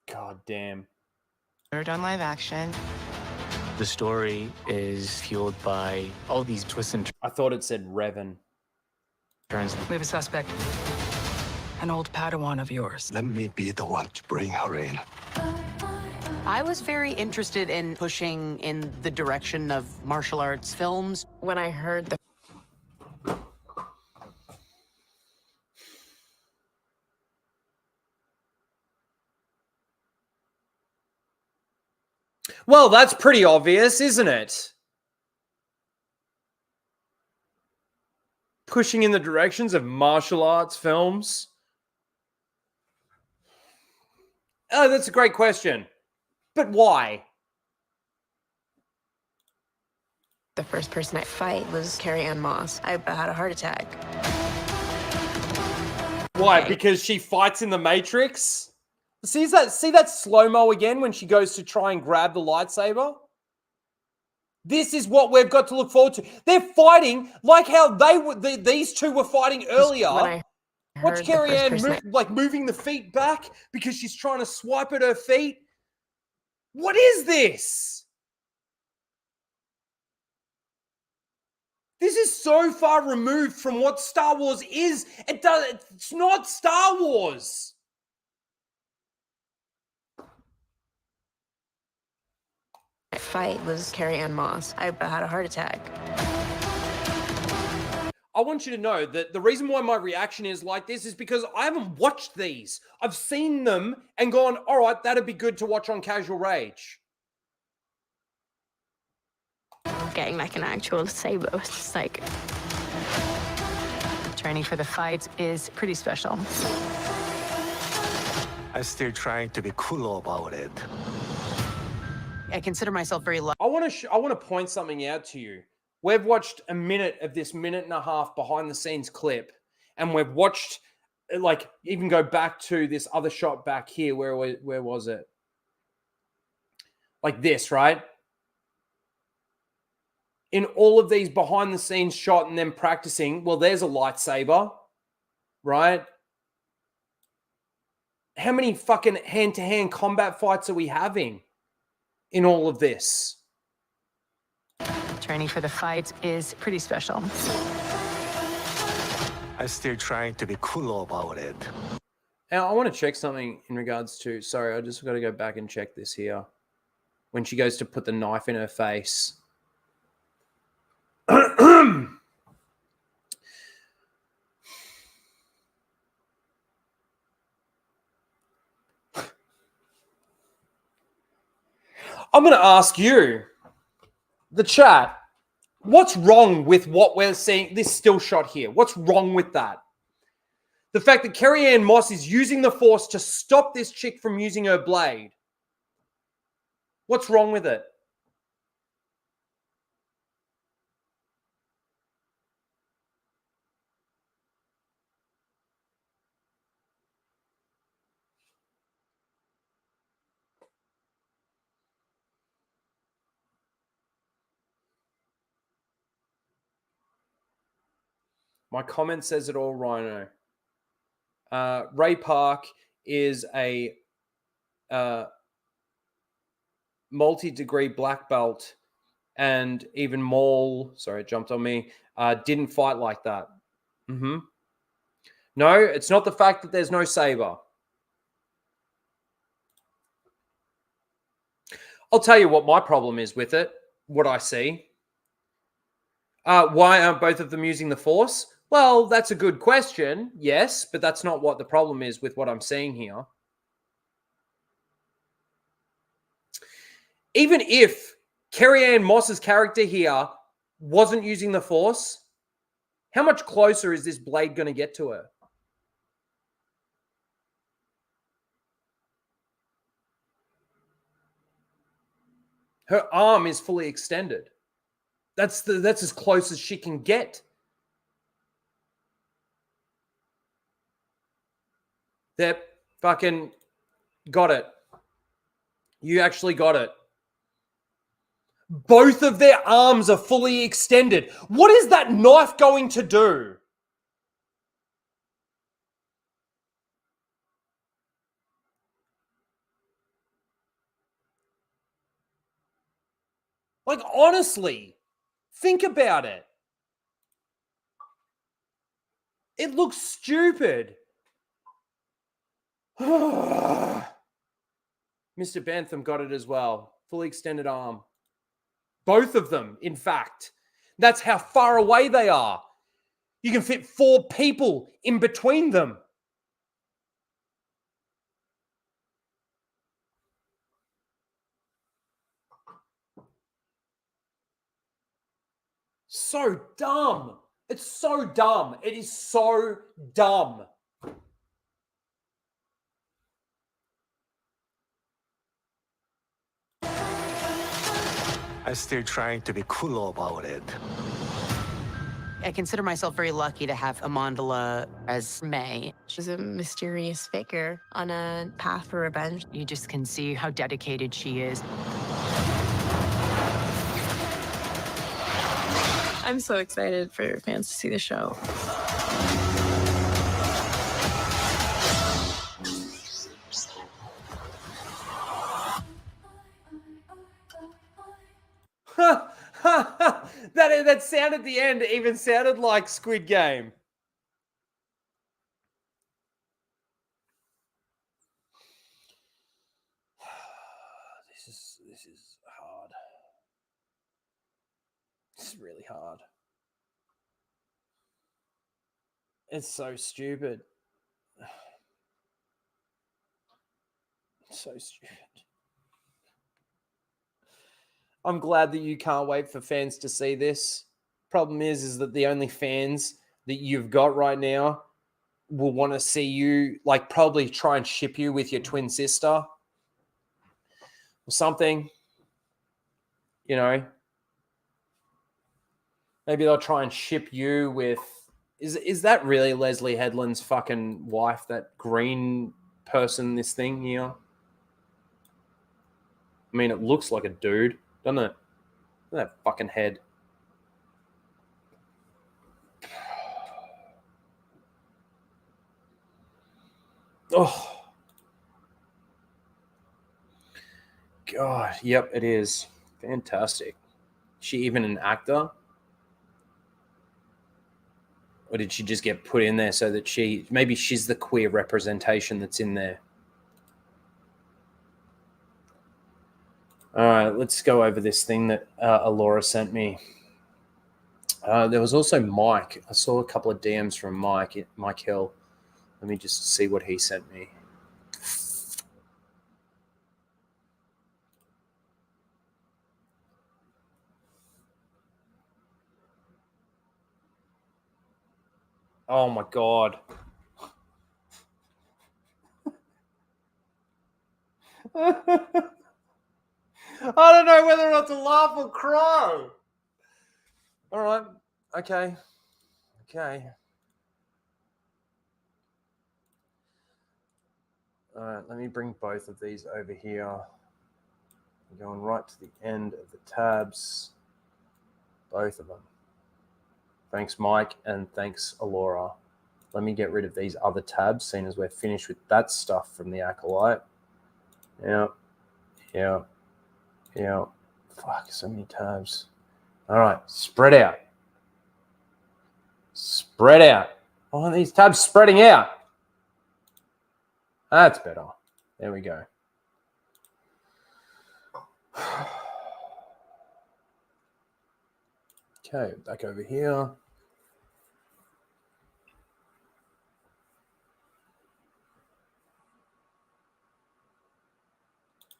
God damn. Never done live action. The story is fueled by all these twists and turns. I thought it said Revan. We have a suspect. An old Padawan of yours. Let me be the one to bring her in. I was very interested in pushing in the direction of martial arts films. When I heard the Well, that's pretty obvious, isn't it? Pushing in the directions of martial arts films. Oh, that's a great question. But why? The first person I fight was Carrie-Anne Moss. I had a heart attack. Why? Because she fights in the Matrix? See that slow-mo again when she goes to try and grab the lightsaber? This is what we've got to look forward to. They're fighting like how these two were fighting earlier. Watch Carrie-Anne moving the feet back because she's trying to swipe at her feet. What is this? This is so far removed from what Star Wars is. It's not Star Wars. Fight was Carrie-Anne Moss. I had a heart attack. I want you to know that the reason why my reaction is like this is because I haven't watched these. I've seen them and gone, all right, that'd be good to watch on Casual Rage. Getting like an actual saber was just like... training for the fights is pretty special. I'm still trying to be cool about it. I consider myself very lucky. I want to point something out to you. We've watched a minute of this minute and a half behind the scenes clip, and we've watched, like, even go back to this other shot back here. Where was it? Like this, right? In all of these behind the scenes shot and then practicing, well, there's a lightsaber, right? How many fucking hand-to-hand combat fights are we having in all of this? Training for the fights is pretty special. I'm still trying to be cool about it. Now, I want to check something in regards to... Sorry, I just got to go back and check this here. When she goes to put the knife in her face. I'm going to ask you, the chat, what's wrong with what we're seeing, this still shot here? What's wrong with that? The fact that Carrie-Anne Moss is using the Force to stop this chick from using her blade. What's wrong with it? My comment says it all, Rhino. Ray Park is a multi-degree black belt, and even Maul, sorry, it jumped on me, didn't fight like that. No, it's not the fact that there's no saber. I'll tell you what my problem is with it, what I see. Why aren't both of them using the Force? Well, that's a good question, yes, but that's not what the problem is with what I'm seeing here. Even if Carrie-Anne Moss's character here wasn't using the Force, how much closer is this blade going to get to her? Her arm is fully extended. That's as close as she can get. They're fucking got it. You actually got it. Both of their arms are fully extended. What is that knife going to do? Like, honestly, think about it. It looks stupid. Mr. Bantham got it as well. Fully extended arm. Both of them, in fact. That's how far away they are. You can fit 4 people in between them. So dumb. It's so dumb. It is so dumb. I'm still trying to be cool about it. I consider myself very lucky to have Amandla as May. She's a mysterious figure on a path for revenge. You just can see how dedicated she is. I'm so excited for your fans to see the show. That sound at the end even sounded like Squid Game. This is hard. This is really hard. It's so stupid. So stupid. I'm glad that you can't wait for fans to see this. Problem is that the only fans that you've got right now will want to see you, like, probably try and ship you with your twin sister or something. You know, maybe they'll try and ship you with. Is that really Leslie Headland's fucking wife? That green person, this thing here. I mean, it looks like a dude, doesn't it? Look at that fucking head. Oh. God, yep, it is. Fantastic. Is she even an actor? Or did she just get put in there so that maybe she's the queer representation that's in there? All right, let's go over this thing that Alora sent me. There was also Mike. I saw a couple of DMs from Mike Hill. Let me just see what he sent me. Oh my God. I don't know whether or not to laugh or cry. All right. Okay. All right. Let me bring both of these over here. I'm going right to the end of the tabs. Both of them. Thanks, Mike, and thanks, Alora. Let me get rid of these other tabs, seeing as we're finished with that stuff from the Acolyte. Yeah. Fuck, so many tabs. All right, spread out. Spread out. Oh, these tabs spreading out. That's better. There we go. Okay, back over here.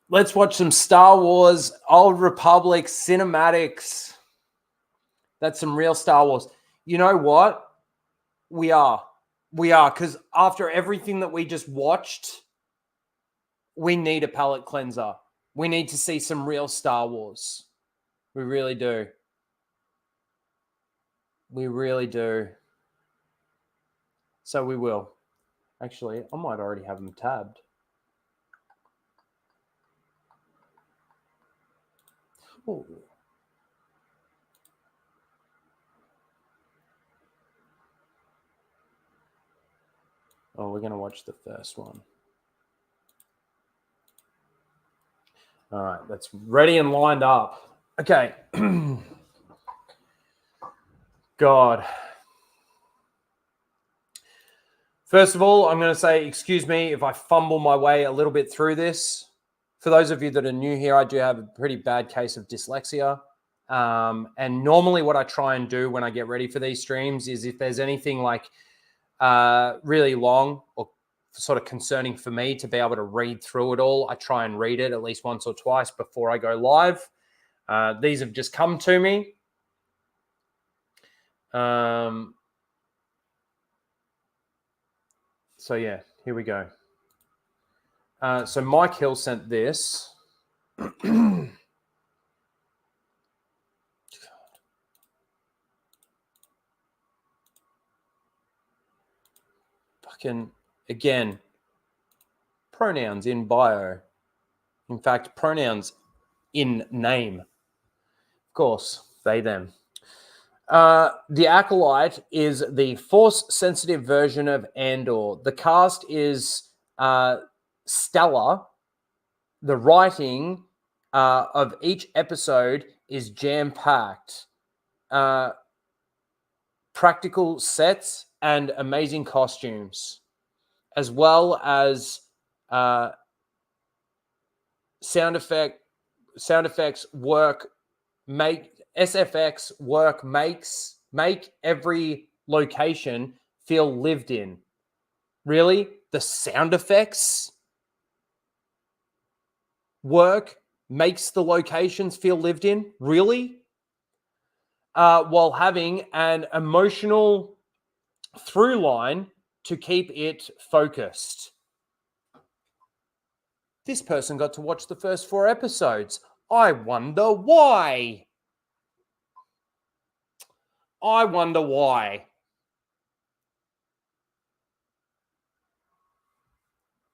Let's watch some Star Wars Old Republic cinematics. That's some real Star Wars. You know what? We are, because after everything that we just watched, we need a palate cleanser. We need to see some real Star Wars. We really do. We really do. So we will. Actually, I might already have them tabbed. Ooh. Oh, we're going to watch the first one. All right, that's ready and lined up. Okay. God. First of all, I'm going to say, excuse me if I fumble my way a little bit through this. For those of you that are new here, I do have a pretty bad case of dyslexia. And normally what I try and do when I get ready for these streams is if there's anything like really long or sort of concerning for me to be able to read through it all, I try and read it at least once or twice before I go live. These have just come to me. So yeah, here we go. So Mike Hill sent this. Fucking, again, pronouns in bio. In fact, pronouns in name. Of course, they, them. The Acolyte is the Force-sensitive version of Andor. The cast is stellar. The writing of each episode is jam-packed. Practical sets and amazing costumes, as well as sound effects work. SFX work make every location feel lived in. Really? The sound effects work makes the locations feel lived in? Really? While having an emotional through line to keep it focused. This person got to watch the first 4 episodes. I wonder why. I wonder why.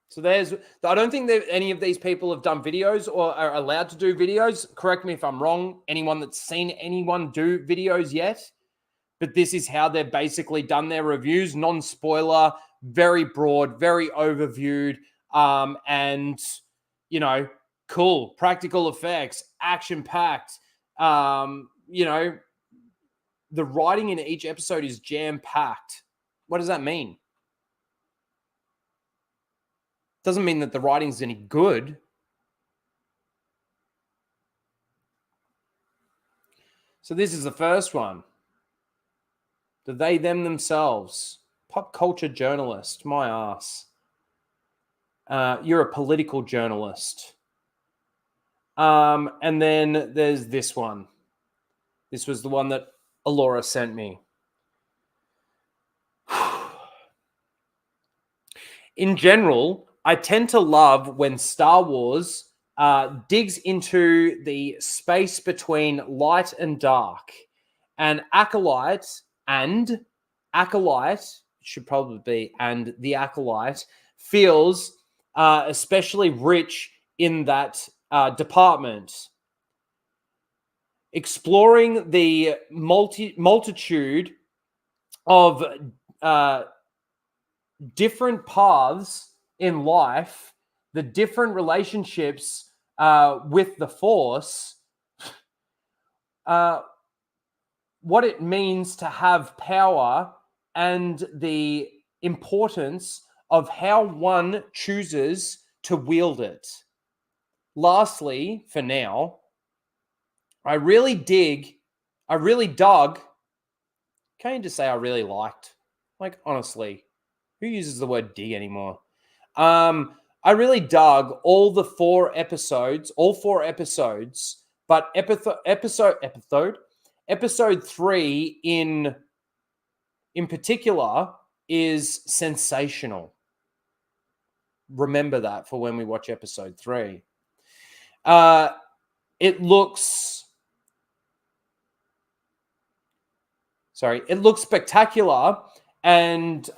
So I don't think that any of these people have done videos or are allowed to do videos. Correct me if I'm wrong. Anyone that's seen anyone do videos yet? But this is how they've basically done their reviews. Non-spoiler, very broad, very overviewed, and, you know, cool. Practical effects, action-packed. You know, the writing in each episode is jam-packed. What does that mean? Doesn't mean that the writing's any good. So this is the first one. The they, them, themselves. Pop culture journalist. My ass. You're a political journalist. And then there's this one. This was the one that Alora sent me. In general, I tend to love when Star Wars digs into the space between light and dark. And Acolyte should probably be, and the Acolyte feels especially rich in that department. Exploring the multitude of different paths in life, the different relationships with the Force, what it means to have power and the importance of how one chooses to wield it. Lastly, for now, I really dug. Can't you just say I really liked? Like, honestly, who uses the word dig anymore? I really dug all four episodes, but episode 3 in particular is sensational. Remember that for when we watch episode 3. It looks spectacular, and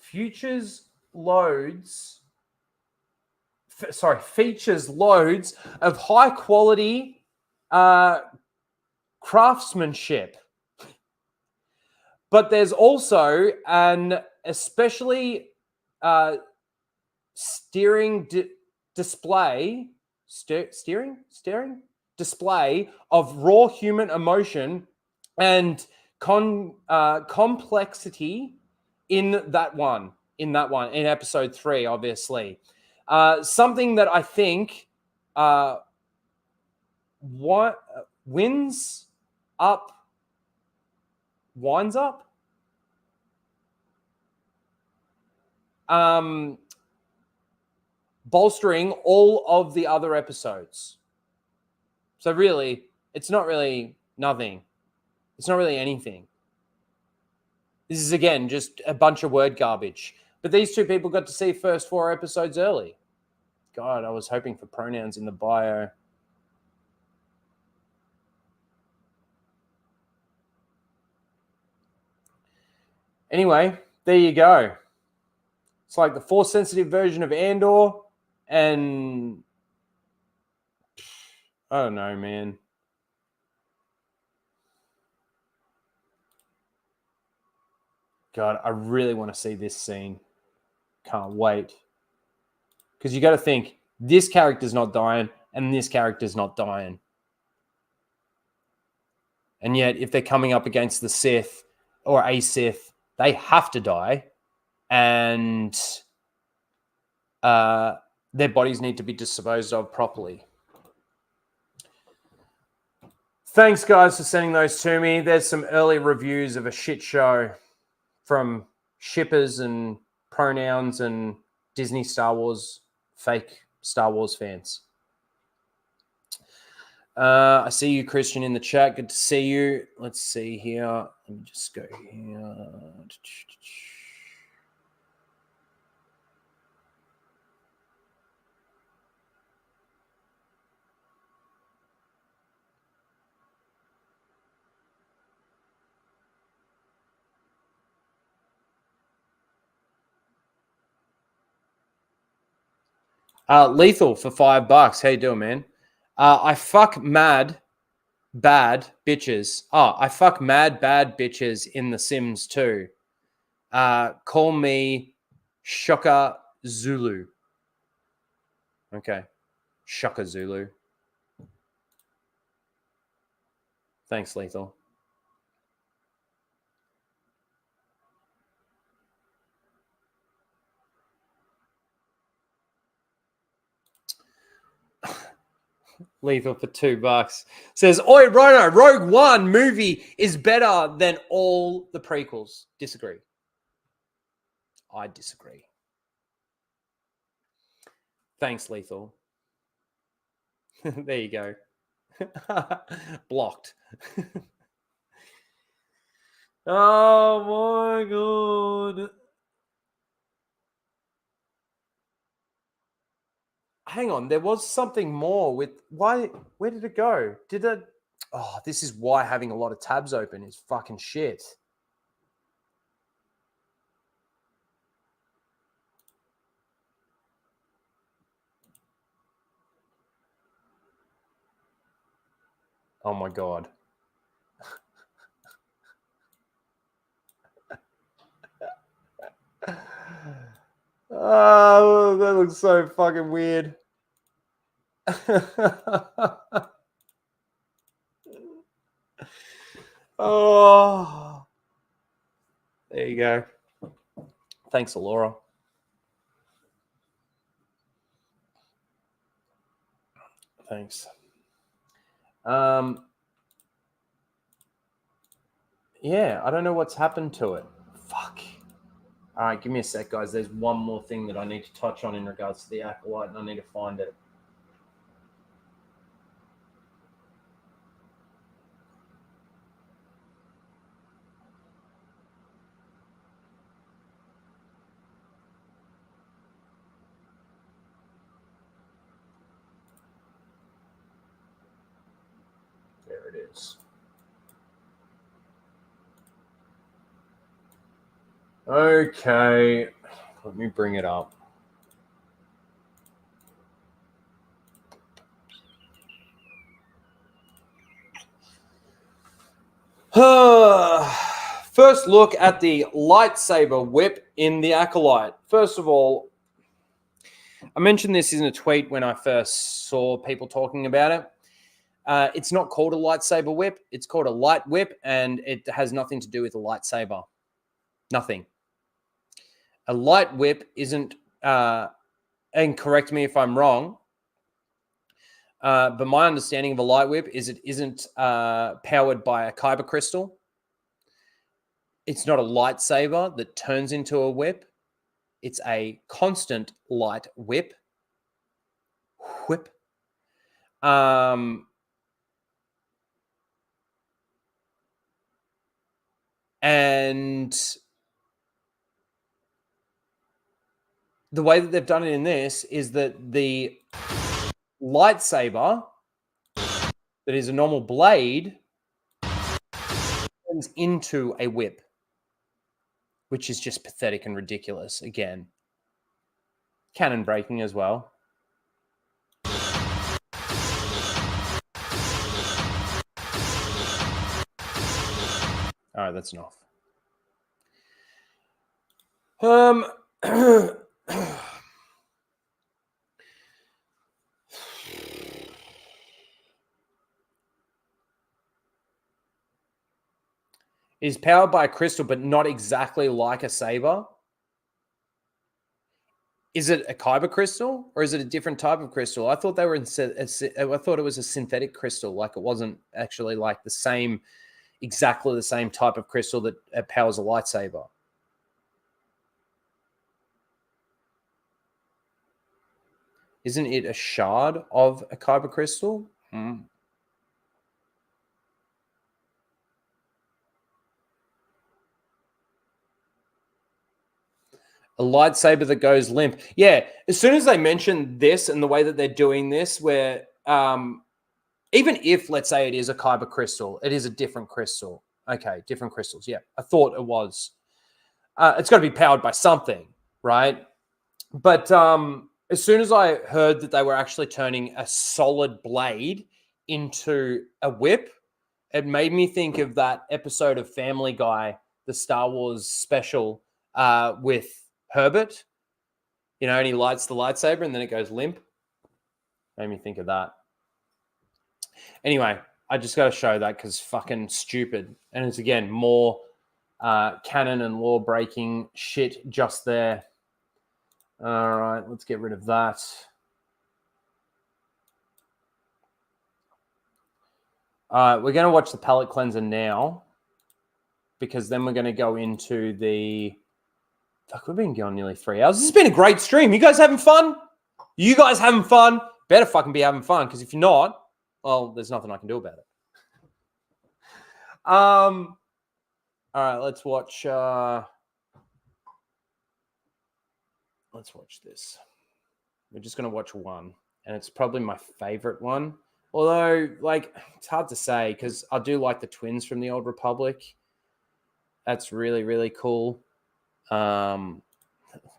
features loads of high quality craftsmanship. But there's also an especially steering display of raw human emotion and complexity in episode 3, obviously. Something that I think winds up, bolstering all of the other episodes. So really, it's not really nothing. It's not really anything. This is, again, just a bunch of word garbage. But these two people got to see first 4 episodes early. God, I was hoping for pronouns in the bio. Anyway, there you go. It's like the Force-sensitive version of Andor, and I don't know, man. God, I really want to see this scene. Can't wait. Because you got to think, this character's not dying, and this character's not dying. And yet, if they're coming up against the Sith or a Sith, they have to die. And their bodies need to be disposed of properly. Thanks, guys, for sending those to me. There's some early reviews of a shit show from shippers and pronouns and Disney Star Wars, fake Star Wars fans. I see you, Christian, in the chat. Good to see you. Let's see here. Let me just go here. Lethal for $5. How you doing, man? I fuck mad bad bitches. I fuck mad bad bitches in The Sims too. Call me Shaka Zulu. Okay. Shaka Zulu. Thanks, Lethal. Lethal for $2. Says, Oi, Rono, Rogue One movie is better than all the prequels. Disagree. I disagree. Thanks, Lethal. There you go. Blocked. Oh my God. Hang on, there was something more with why? Where did it go? Did it? Oh, this is why having a lot of tabs open is fucking shit. Oh my God. Oh, that looks so fucking weird. Oh, there you go. Thanks, Laura. Thanks. Yeah, I don't know what's happened to it. Fuck. All right, give me a sec, guys. There's one more thing that I need to touch on in regards to the Acolyte, and I need to find it. There it is. Okay, let me bring it up. First look at the lightsaber whip in the Acolyte. First of all, I mentioned this in a tweet when I first saw people talking about it. It's not called a lightsaber whip. It's called a light whip, and it has nothing to do with a lightsaber. Nothing. A light whip isn't, and correct me if I'm wrong, but my understanding of a light whip is it isn't powered by a kyber crystal. It's not a lightsaber that turns into a whip. It's a constant light whip. And the way that they've done it in this is that the lightsaber that is a normal blade turns into a whip, which is just pathetic and ridiculous. Again, canon breaking as well. All right, that's enough. Is powered by a crystal, but not exactly like a saber. Is it a kyber crystal or is it a different type of crystal? I thought they were I thought it was a synthetic crystal, like it wasn't actually like the same, exactly the same type of crystal that powers a lightsaber. Isn't it a shard of a kyber crystal? A lightsaber that goes limp. Yeah, as soon as they mention this and the way that they're doing this, where even if, let's say, it is a kyber crystal, it is a different crystal. Okay, different crystals. Yeah, I thought it was. It's got to be powered by something, right? But as soon as I heard that they were actually turning a solid blade into a whip, it made me think of that episode of Family Guy, the Star Wars special with Herbert, and he lights the lightsaber and then it goes limp. Made me think of that. Anyway, I just got to show that because fucking stupid. And it's, again, more canon and law breaking shit just there. All right, let's get rid of that. All right, we're going to watch the palette cleanser now because then we're going to go into the... Fuck, we've been going nearly 3 hours. This has been a great stream. You guys having fun? You guys having fun? Better fucking be having fun, because if you're not, well, there's nothing I can do about it. All right, let's watch this. We're just going to watch one, and it's probably my favorite one. Although, it's hard to say, because I do like the twins from the Old Republic. That's really, really cool.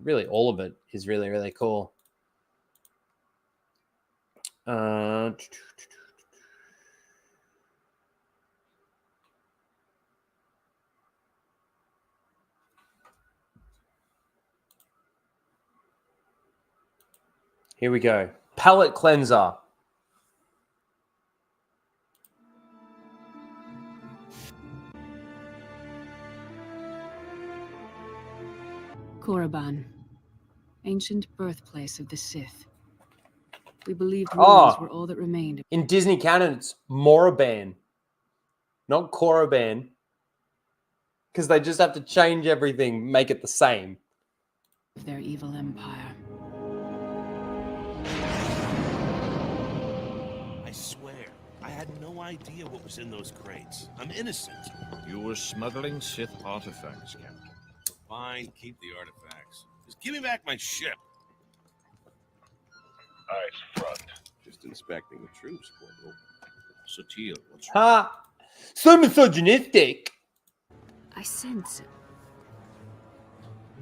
Really, all of it is really, really cool. Here we go. Palette cleanser. Korriban, ancient birthplace of the Sith. We believed ruins were all that remained. In Disney canon, it's Moraban, not Korriban, because they just have to change everything, make it the same. Of their evil empire. I swear, I had no idea what was in those crates. I'm innocent. You were smuggling Sith artifacts, Captain. Fine, keep the artifacts. Just give me back my ship. Eyes front. Just inspecting the troops, Corporal. Sotil, what's wrong? Ha! So misogynistic. I sense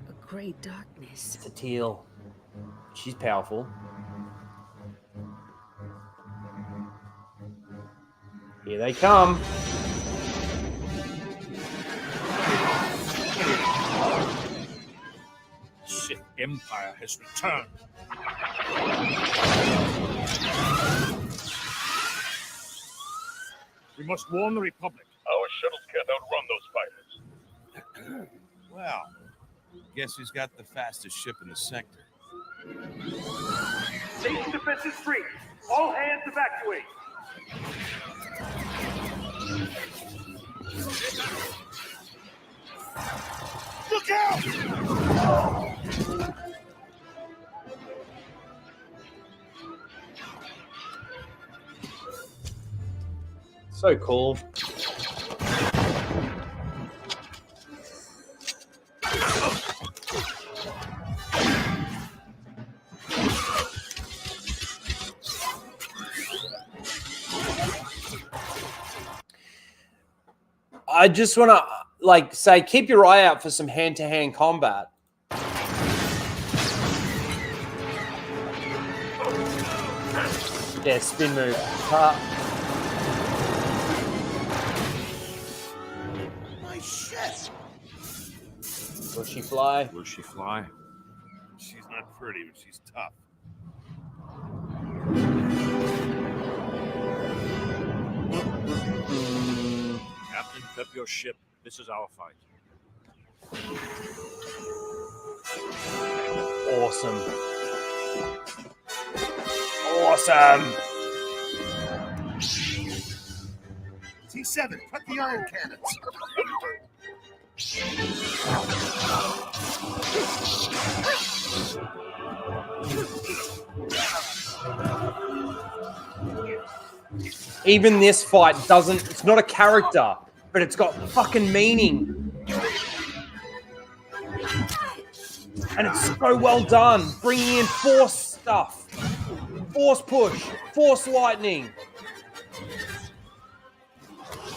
a great darkness. It's a teal. She's powerful. Here they come. Sith Empire has returned. We must warn the Republic. Our shuttles can't outrun those fighters. Well, guess who's got the fastest ship in the sector? Station defenses free. All hands evacuate. Look out! So cool. I just want to say, keep your eye out for some hand-to-hand combat. Yeah, spin move. My shit! Will she fly? Will she fly? She's not pretty, but she's tough. Captain, prep your ship. This is our fight. Awesome. Awesome. T7, cut the iron cannons. Even this fight it's not a character, but it's got fucking meaning. And it's so well done, bringing in force stuff. Force push, force lightning.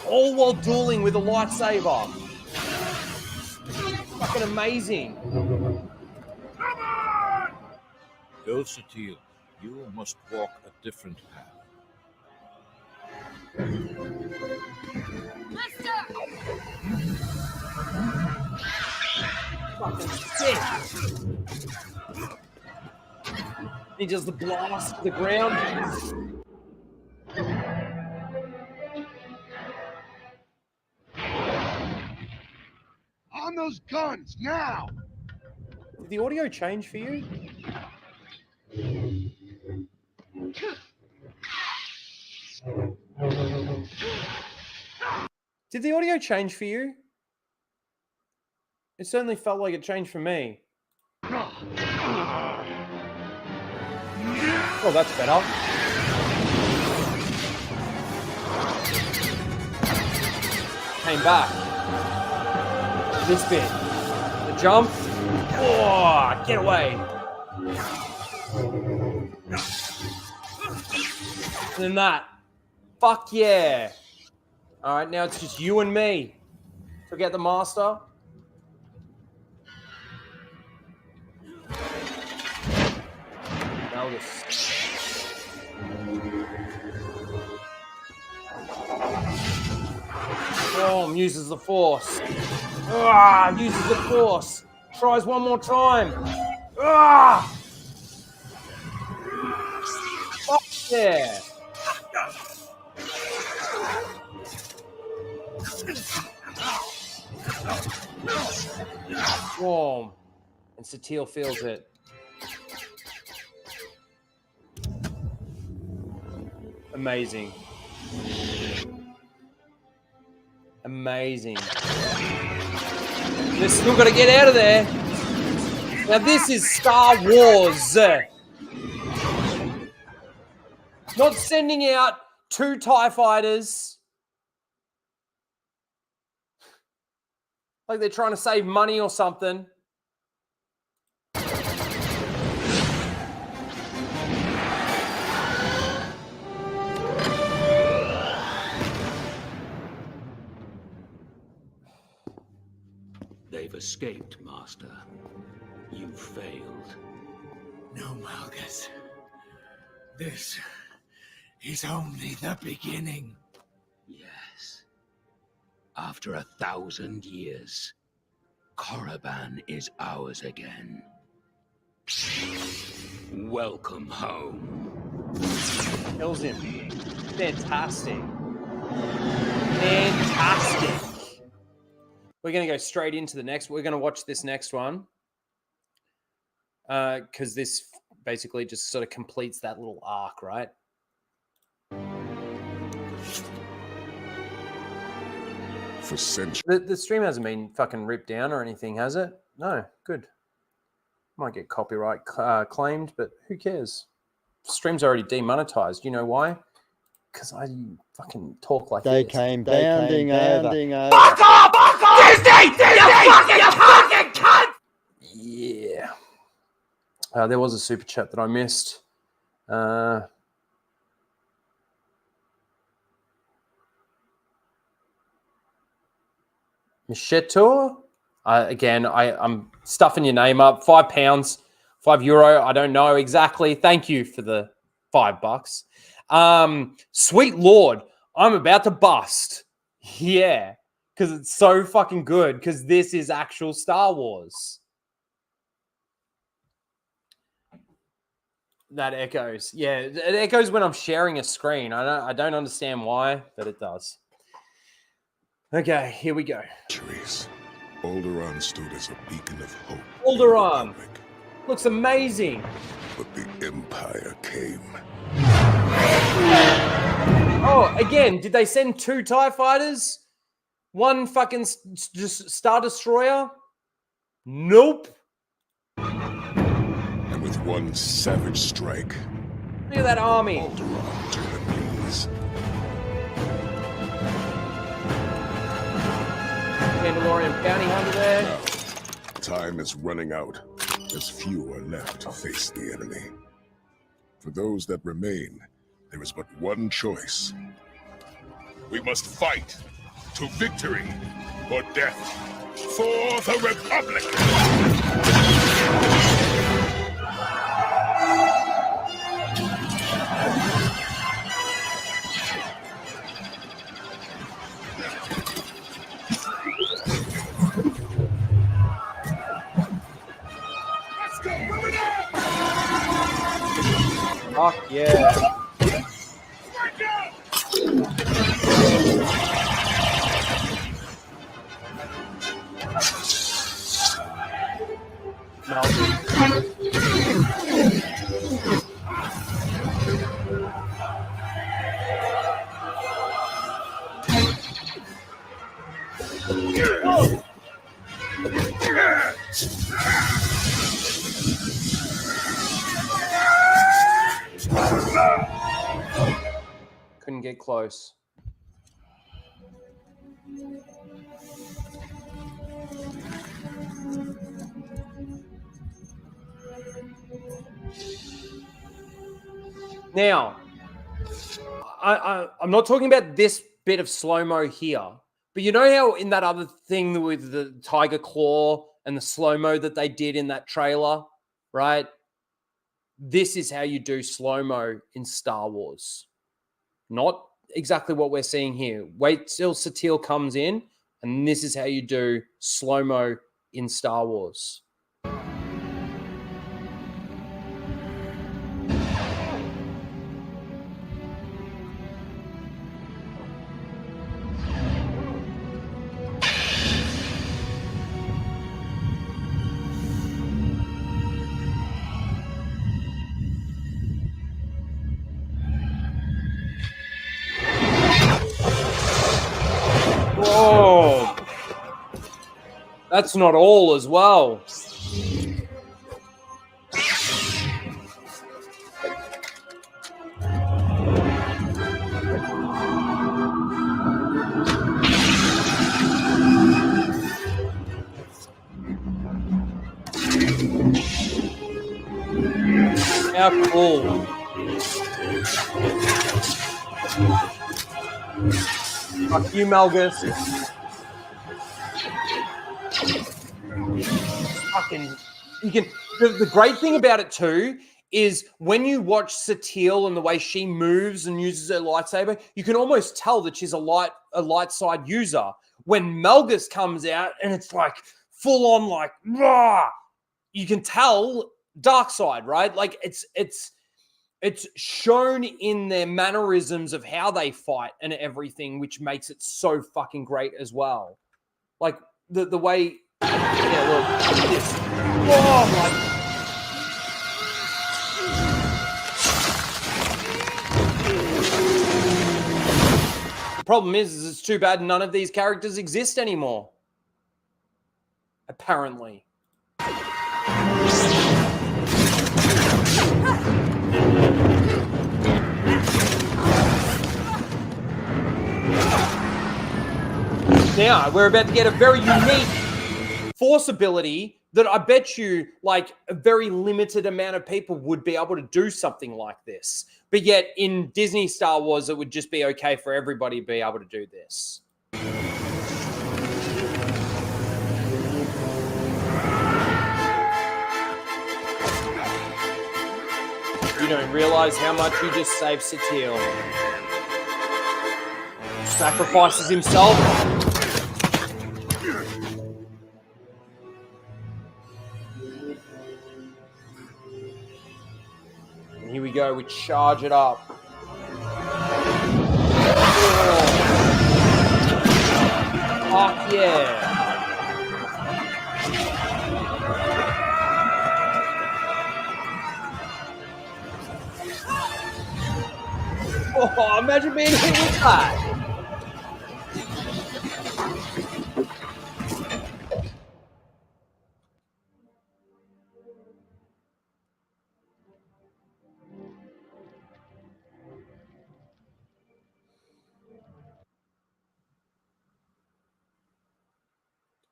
All while dueling with a lightsaber. Fucking amazing. Go, Sotil. You must walk a different path. Fucking sick. He just blasts the ground. On those guns, now! Did the audio change for you? Did the audio change for you? It certainly felt like it changed for me. Oh, that's better. Came back. This bit. The jump. Oh, get away. And then that. Fuck yeah. All right, now it's just you and me. Forget the master. Now this. Storm uses the force. Uses the force. Tries one more time. Yeah. Warm. And Satele feels it. Amazing. Amazing. They're still got to get out of there. Now this is Star Wars. Not sending out 2 TIE fighters. Like they're trying to save money or something. They've escaped, Master. You failed. No, Malgus. This is only the beginning. Yes. After 1,000 years, Korriban is ours again. Welcome home. Kills him. Fantastic. Fantastic. We're going to go straight into the next. We're going to watch this next one. Because this basically just sort of completes that little arc, right? For centuries. The stream hasn't been fucking ripped down or anything, has it? No, good. Might get copyright claimed, but who cares? Stream's already demonetized. You know why? Because I fucking talk like They this. came bounding over. Fuck off! Fuck off! Disney! You fucking cunt! Yeah. There was a super chat that I missed. Michetor? Again, I'm stuffing your name up. £5, €5. I don't know exactly. Thank you for the $5. Sweet Lord, I'm about to bust. Yeah, because it's so fucking good. Because this is actual Star Wars. That echoes. Yeah, it echoes when I'm sharing a screen. I don't understand why, but it does. Okay, here we go. Alderaan stood as a beacon of hope. Alderaan looks amazing. But the Empire came. Oh, again, did they send 2 TIE fighters? 1 fucking just Star Destroyer? Nope. And with 1 savage strike, Look at that army. Alderaan turned the knees. Mandalorian bounty hunter there. Time is running out. As few are left to face the enemy. For those that remain, there is but one choice. We must fight to victory or death for the Republic! Fuck yeah. Couldn't get close. Now, I'm not talking about this bit of slow-mo here, but you know how in that other thing with the tiger claw and the slow-mo that they did in that trailer, right? This is how you do slow-mo in Star Wars. Not exactly what we're seeing here. Wait till Satele comes in, and this is how you do slow-mo in Star Wars. That's not all as well. How cool. Fuck you, Malgus. Fucking, you can. The great thing about it too is when you watch Satele and the way she moves and uses her lightsaber, you can almost tell that she's a light side user. When Malgus comes out and it's like full on like rah, you can tell dark side, right? Like it's shown in their mannerisms of how they fight and everything, which makes it so fucking great as well. Like the way, yeah, look, this. Oh my. The problem is it's too bad none of these characters exist anymore. Apparently. Now, we're about to get a very unique force ability that I bet you, like, a very limited amount of people would be able to do something like this. But yet, in Disney Star Wars, it would just be okay for everybody to be able to do this. You don't realize how much you just saved Satele. Sacrifices himself. And here we go, we charge it up. Oh. Fuck yeah. Oh, imagine being hit with that.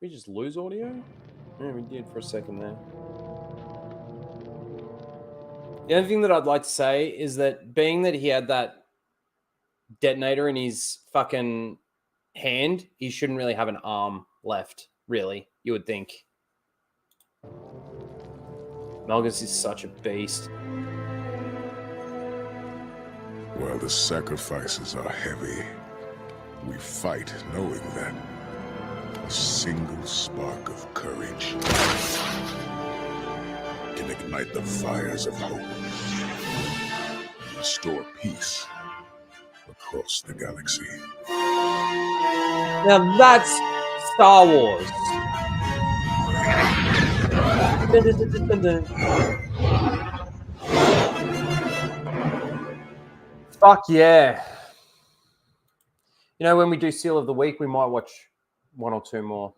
Did we just lose audio? Yeah, we did for a second there. The only thing that I'd like to say is that being that he had that detonator in his fucking hand, he shouldn't really have an arm left, really, you would think. Malgus is such a beast. While the sacrifices are heavy, we fight knowing that a single spark of courage can ignite the fires of hope, restore peace across the galaxy. Now that's Star Wars. Fuck yeah. You know, when we do Seal of the Week, we might watch one or two more.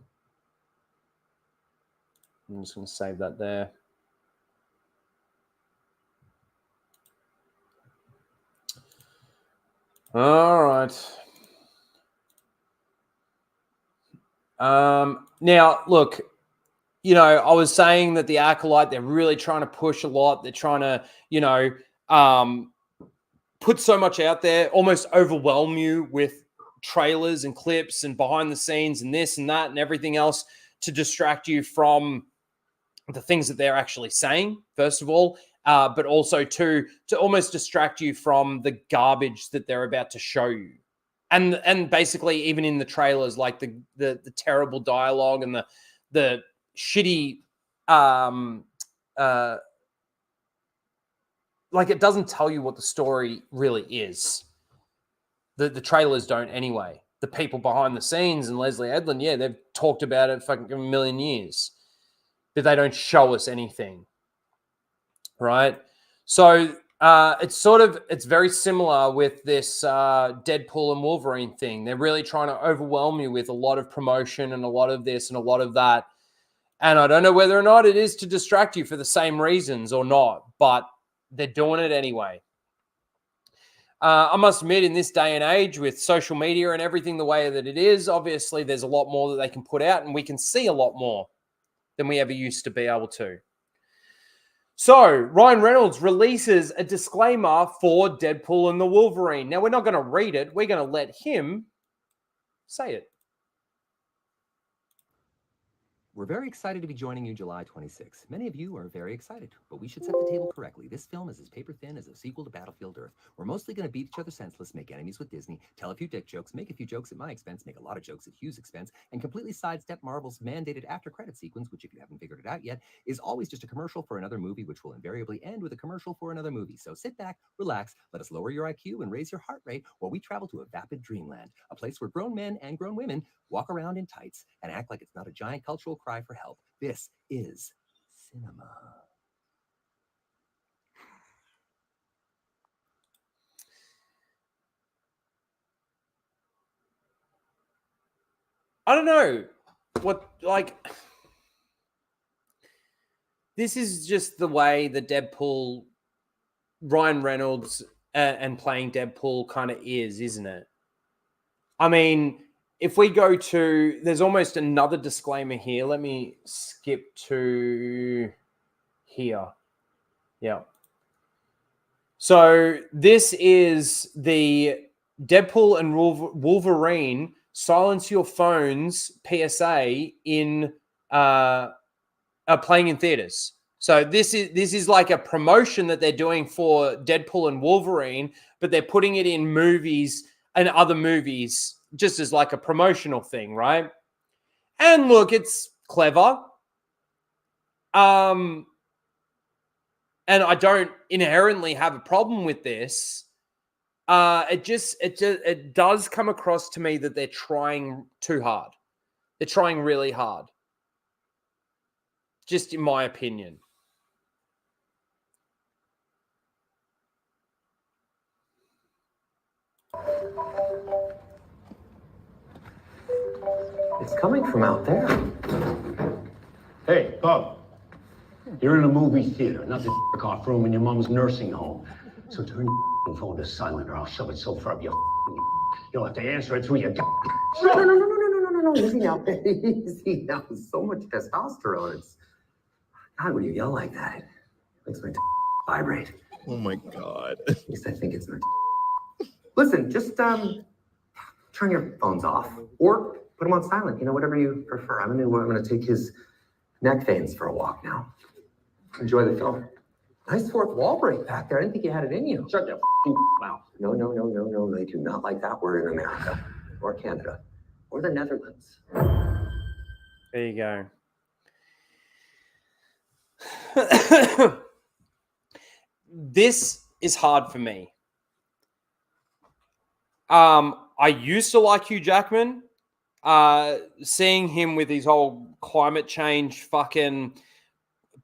I'm just going to save that there. All right. Now, look, you know, I was saying that the Acolyte, they're really trying to push a lot. They're trying to, you know, put so much out there, almost overwhelm you with trailers and clips and behind the scenes and this and that and everything else to distract you from the things that they're actually saying, first of all, but also to almost distract you from the garbage that they're about to show you. And basically, even in the trailers, like the terrible dialogue and the shitty, like it doesn't tell you what the story really is. The trailers don't anyway. The people behind the scenes and Leslie Edlin, yeah, they've talked about it fucking a million years, but they don't show us anything, right? So it's very similar with this Deadpool and Wolverine thing. They're really trying to overwhelm you with a lot of promotion and a lot of this and a lot of that, And I don't know whether or not it is to distract you for the same reasons or not, but they're doing it anyway. I must admit, in this day and age with social media and everything the way that it is, obviously there's a lot more that they can put out, and we can see a lot more than we ever used to be able to. So Ryan Reynolds releases a disclaimer for Deadpool and the Wolverine. Now, we're not going to read it. We're going to let him say it. We're very excited to be joining you July 26th. Many of you are very excited, but we should set the table correctly. This film is as paper thin as a sequel to Battlefield Earth. We're mostly going to beat each other senseless, make enemies with Disney, tell a few dick jokes, make a few jokes at my expense, make a lot of jokes at Hugh's expense, and completely sidestep Marvel's mandated after-credit sequence, which, if you haven't figured it out yet, is always just a commercial for another movie, which will invariably end with a commercial for another movie. So sit back, relax, let us lower your IQ and raise your heart rate while we travel to a vapid dreamland, a place where grown men and grown women walk around in tights and act like it's not a giant cultural cry for help. This is cinema. I don't know what, like, this is just the way the Deadpool, Ryan Reynolds and playing Deadpool kind of is, isn't it? I mean, if we go to, there's almost another disclaimer here. Let me skip to here. Yeah. So this is the Deadpool and Wolverine silence your phones PSA in playing in theaters. So this is like a promotion that they're doing for Deadpool and Wolverine, but they're putting it in movies and other movies just as like a promotional thing, right? And look, it's clever. And I don't inherently have a problem with this. It does come across to me that they're trying too hard. They're trying really hard. Just in my opinion. It's coming from out there. Hey, Bob. You're in a movie theater, not the off room in your mom's nursing home. So turn your phone to silent or I'll shove it so far up your you'll have to answer it through your No. Easy now. Easy now. So much testosterone. It's God, when you yell like that, it makes my vibrate. Oh my God. At least I think it's my Listen, just turn your phones off or put them on silent. You know, whatever you prefer. I'm gonna take his neck veins for a walk now. Enjoy the film. Nice fourth wall break back there. I didn't think you had it in you. Shut your mouth. No. They do not like that word in America or Canada or the Netherlands. There you go. This is hard for me. I used to like Hugh Jackman. Seeing him with his whole climate change fucking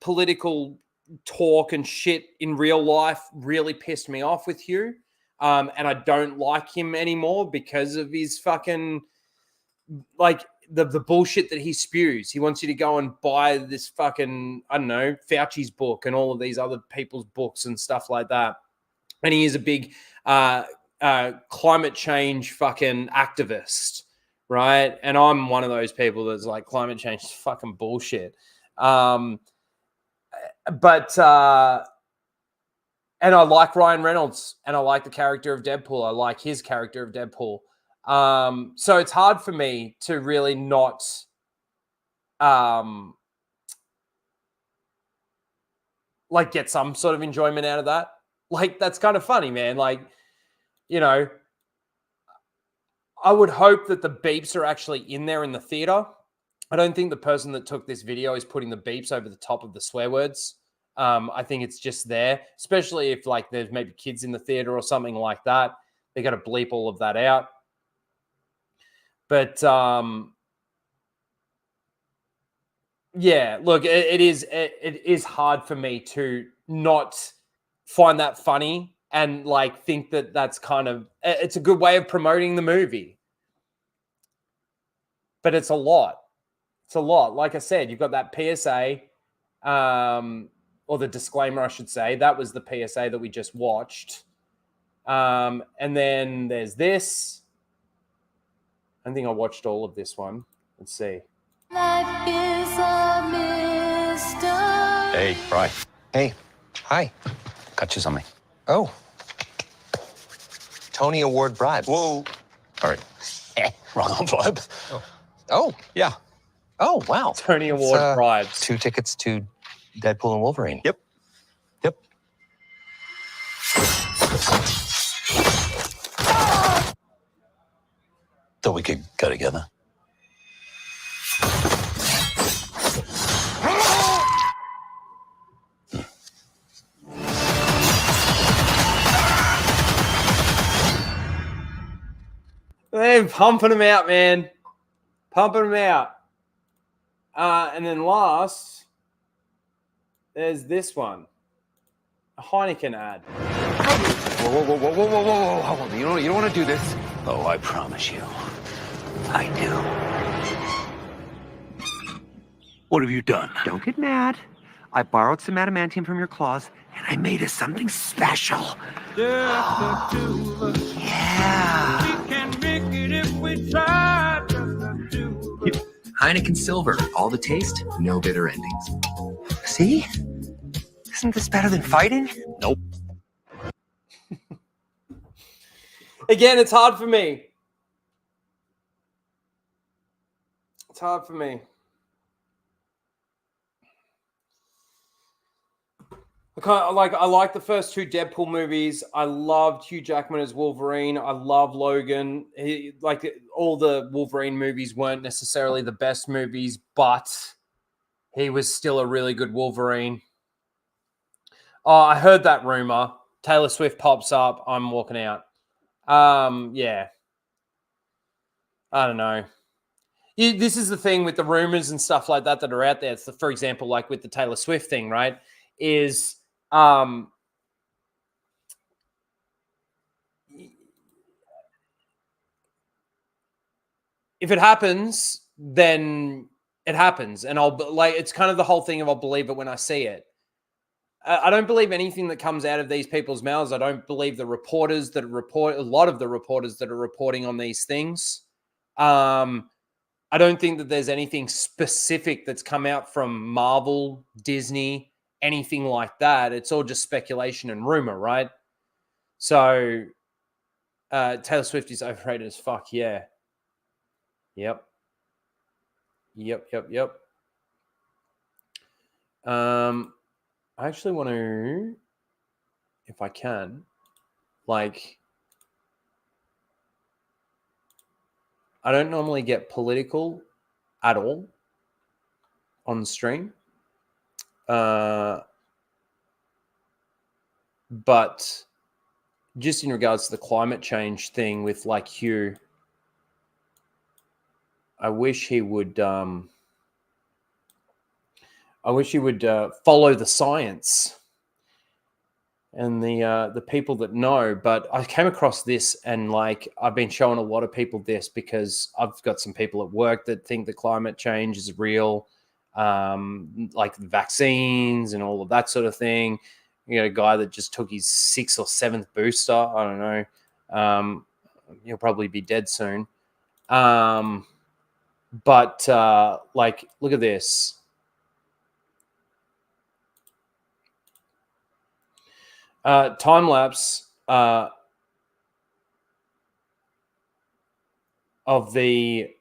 political talk and shit in real life really pissed me off with Hugh. And I don't like him anymore because of his fucking, like, the bullshit that he spews. He wants you to go and buy this fucking, I don't know, Fauci's book and all of these other people's books and stuff like that. And he is a big climate change fucking activist, right? And I'm one of those people that's like, climate change is fucking bullshit. And I like Ryan Reynolds and I like the character of Deadpool. I like his character of Deadpool. So it's hard for me to really not like get some sort of enjoyment out of that. Like, that's kind of funny, man. Like, you know, I would hope that the beeps are actually in there in the theater. I don't think the person that took this video is putting the beeps over the top of the swear words. I think it's just there, especially if like there's maybe kids in the theater or something like that. They got to bleep all of that out. But yeah, look, it is hard for me to not find that funny and like think that that's kind of, it's a good way of promoting the movie. But it's a lot. It's a lot. Like I said, you've got that PSA, or the disclaimer, I should say. That was the PSA that we just watched. And then there's this. I think I watched all of this one. Let's see. Life is a mystery. Hey, Bri. Hey. Hi. Got you something. Oh. Tony Award bribes. Whoa. All right. Wrong envelope. Oh, yeah. Oh, wow. Tony Award bribes. 2 tickets to Deadpool and Wolverine. Yep. Yep. Thought we could go together. They're pumping them out, man. Pumping them out. And then last, there's this one. A Heineken ad. Whoa, whoa, whoa, whoa, whoa, whoa, whoa, hold on. You don't want to do this. Oh, I promise you. I do. What have you done? Don't get mad. I borrowed some adamantium from your claws, and I made us something special. Yeah. We can make it if we try. Heineken Silver. All the taste, no bitter endings. See? Isn't this better than fighting? Nope. Again, it's hard for me. It's hard for me. I like the first 2 Deadpool movies. I loved Hugh Jackman as Wolverine. I love Logan. All the Wolverine movies weren't necessarily the best movies, but he was still a really good Wolverine. Oh, I heard that rumor. Taylor Swift pops up. I'm walking out. Yeah. I don't know. This is the thing with the rumors and stuff like that are out there. It's for example, like with the Taylor Swift thing, right? Is if it happens, then it happens, and it's kind of the whole thing of I'll believe it when I see it. I don't believe anything that comes out of these people's mouths. I don't believe the reporters that report, a lot of the reporters that are reporting on these things. I don't think that there's anything specific that's come out from Marvel, Disney, anything like that. It's all just speculation and rumor, right? So Taylor Swift is overrated as fuck. Yeah. Yep. I actually want to, if I can, I don't normally get political at all on stream. But just in regards to the climate change thing with Hugh, I wish he would follow the science and the people that know. But I came across this, and I've been showing a lot of people this because I've got some people at work that think the climate change is real, like the vaccines and all of that sort of thing. You got a guy that just took his 6th or 7th booster. I don't know. He'll probably be dead soon. But look at this. Time lapse of the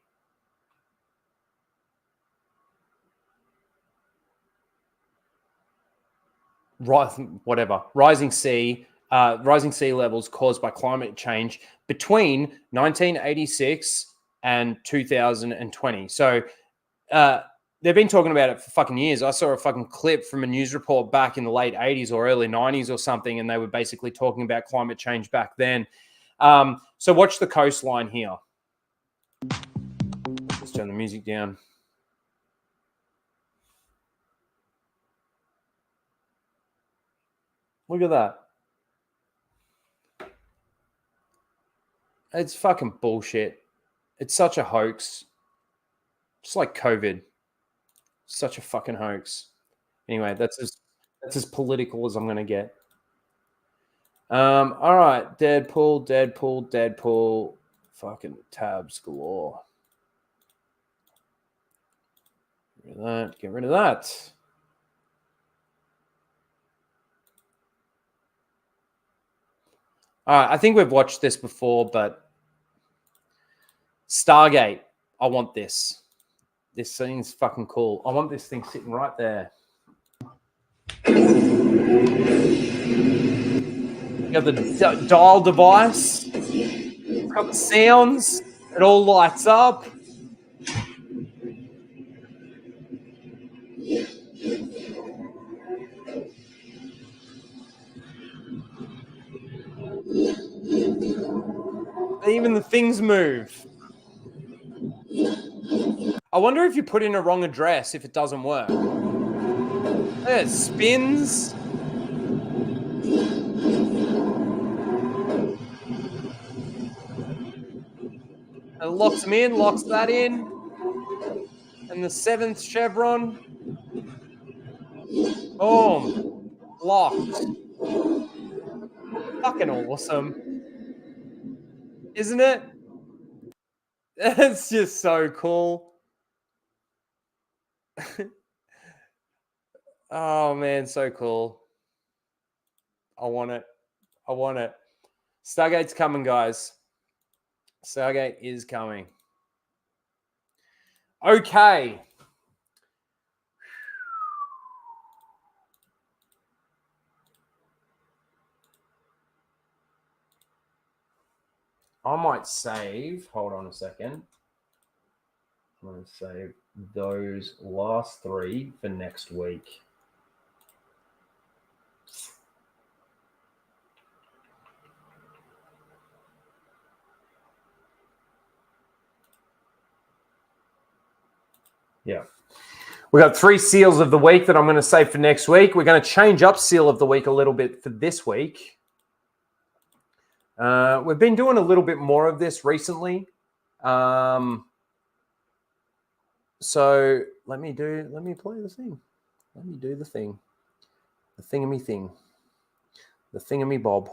rising sea levels caused by climate change between 1986 and 2020. So they've been talking about it for fucking years. I saw a fucking clip from a news report back in the late 80s or early 90s or something, and they were basically talking about climate change back then. So watch the coastline here. Let's turn the music down. Look at that. It's fucking bullshit. It's such a hoax. Just like COVID. Such a fucking hoax. Anyway, that's as political as I'm going to get. All right, Deadpool. Fucking tabs galore. Get rid of that. All right, I think we've watched this before, but Stargate, I want this. This scene's fucking cool. I want this thing sitting right there. You got the dial device. It's got the sounds. It all lights up. Even the things move. I wonder if you put in a wrong address if it doesn't work. It spins. It locks them in, locks that in. And the 7th chevron. Boom. Locked. Fucking awesome. Isn't it? It's just so cool. Oh, man, so cool. I want it. I want it. Stargate's coming, guys. Stargate is coming. Okay. I might save. Hold on a second. I'm going to save those last 3 for next week. Yeah. We got 3 seals of the week that I'm going to save for next week. We're going to change up seal of the week a little bit for this week. We've been doing a little bit more of this recently. So let me play the thing. Let me do the thing. The thingamy thing. The thingamy bob.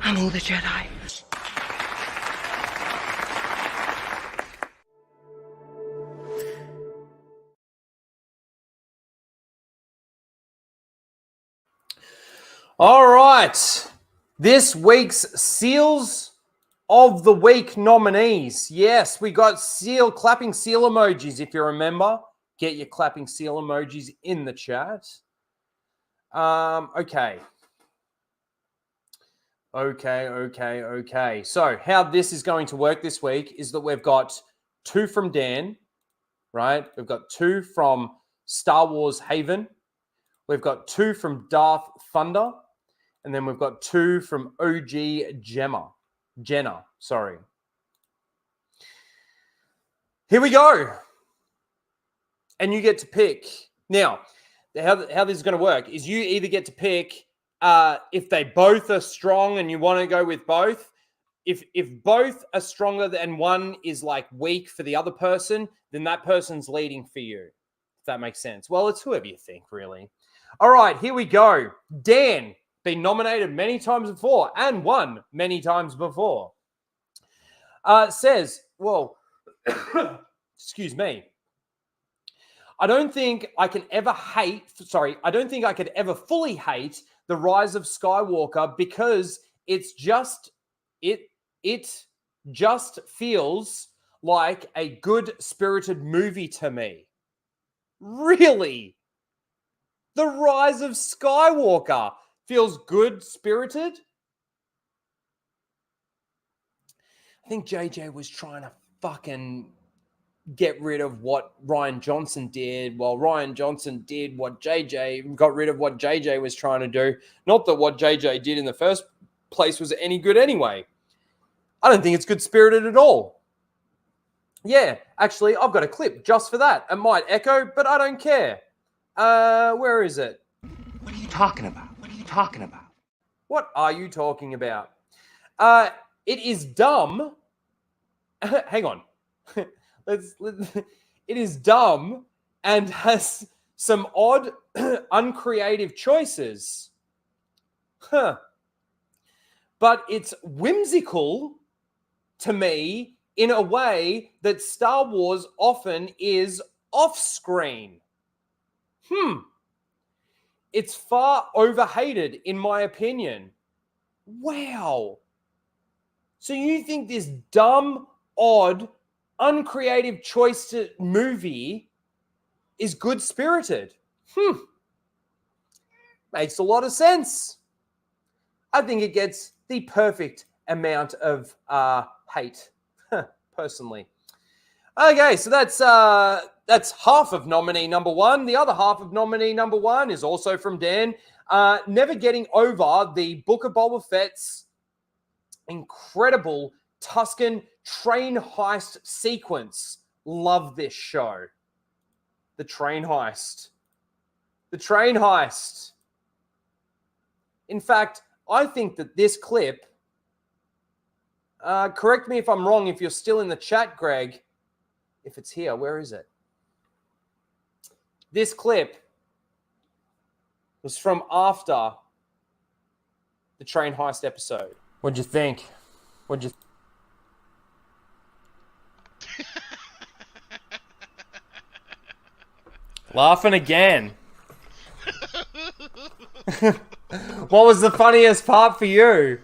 Hello, the Jedi. All right. This week's Seals of the Week nominees. Yes, we got clapping seal emojis, if you remember. Get your clapping seal emojis in the chat. Okay. So how this is going to work this week is that we've got 2 from Dan, right? We've got 2 from Star Wars Haven. We've got 2 from Darth Thunder. And then we've got 2 from OG Jenna, sorry. Here we go. And you get to pick. Now, how this is going to work is you either get to pick if they both are strong and you want to go with both. If both are stronger and one is like weak for the other person, then that person's leading for you. If that makes sense. Well, it's whoever you think, really. All right, here we go. Dan, been nominated many times before and won many times before. Says, well, excuse me. I don't think I could ever fully hate The Rise of Skywalker because it just feels like a good-spirited movie to me. Really? The Rise of Skywalker feels good-spirited? I think JJ was trying to fucking get rid of what Rian Johnson did, while Rian Johnson did what JJ got rid of what JJ was trying to do. Not that what JJ did in the first place was any good anyway. I don't think it's good spirited at all. Yeah, actually, I've got a clip just for that. It might echo, but I don't care. Where is it? What are you talking about? What are you talking about? What are you talking about? It is dumb. Hang on. Let's. It is dumb and has some odd, uncreative choices. Huh. But it's whimsical to me in a way that Star Wars often is off-screen. It's far overhated, in my opinion. Wow. So you think this dumb, odd, uncreative choice to movie is good-spirited? Makes a lot of sense. I think it gets the perfect amount of hate, personally. Okay, so that's half of nominee number one. The other half of nominee number one is also from Dan. Never getting over the Book of Boba Fett's incredible Tusken train heist sequence. Love this show. The train heist. The train heist. In fact, I think that this clip, correct me if I'm wrong, if you're still in the chat, Greg, if it's here, where is it? This clip was from after the train heist episode. What'd you think? What'd you... Laughing again. What was the funniest part for you?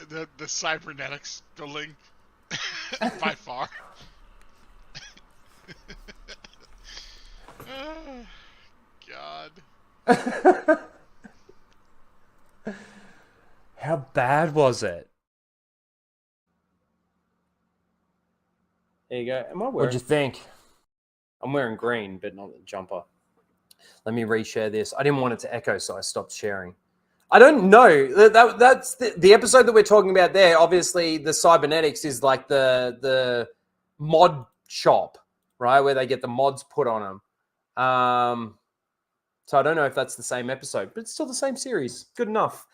The cybernetics building, by far. Oh, God. How bad was it? There you go. Am I wearing... What'd you think? I'm wearing green, but not the jumper. Let me reshare this. I didn't want it to echo, so I stopped sharing. I don't know. That's the episode that we're talking about there. Obviously, the cybernetics is like the mod shop, right, where they get the mods put on them. So I don't know if that's the same episode, but it's still the same series. Good enough.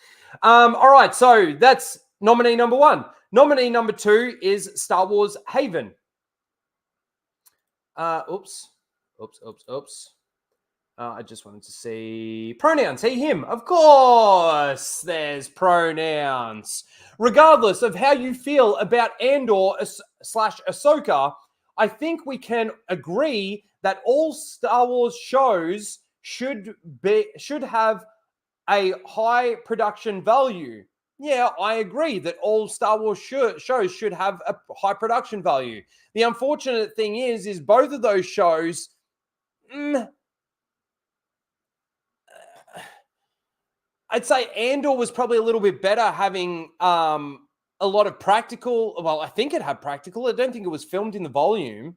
All right, so that's nominee number one. Nominee number two is Star Wars Haven. Oops. I just wanted to see pronouns. He, him. Of course, there's pronouns. Regardless of how you feel about Andor / Ahsoka, I think we can agree that all Star Wars shows should have a high production value. Yeah, I agree that all Star Wars shows should have a high production value. The unfortunate thing is both of those shows... I'd say Andor was probably a little bit better, having a lot of practical. Well, I think it had practical. I don't think it was filmed in the volume,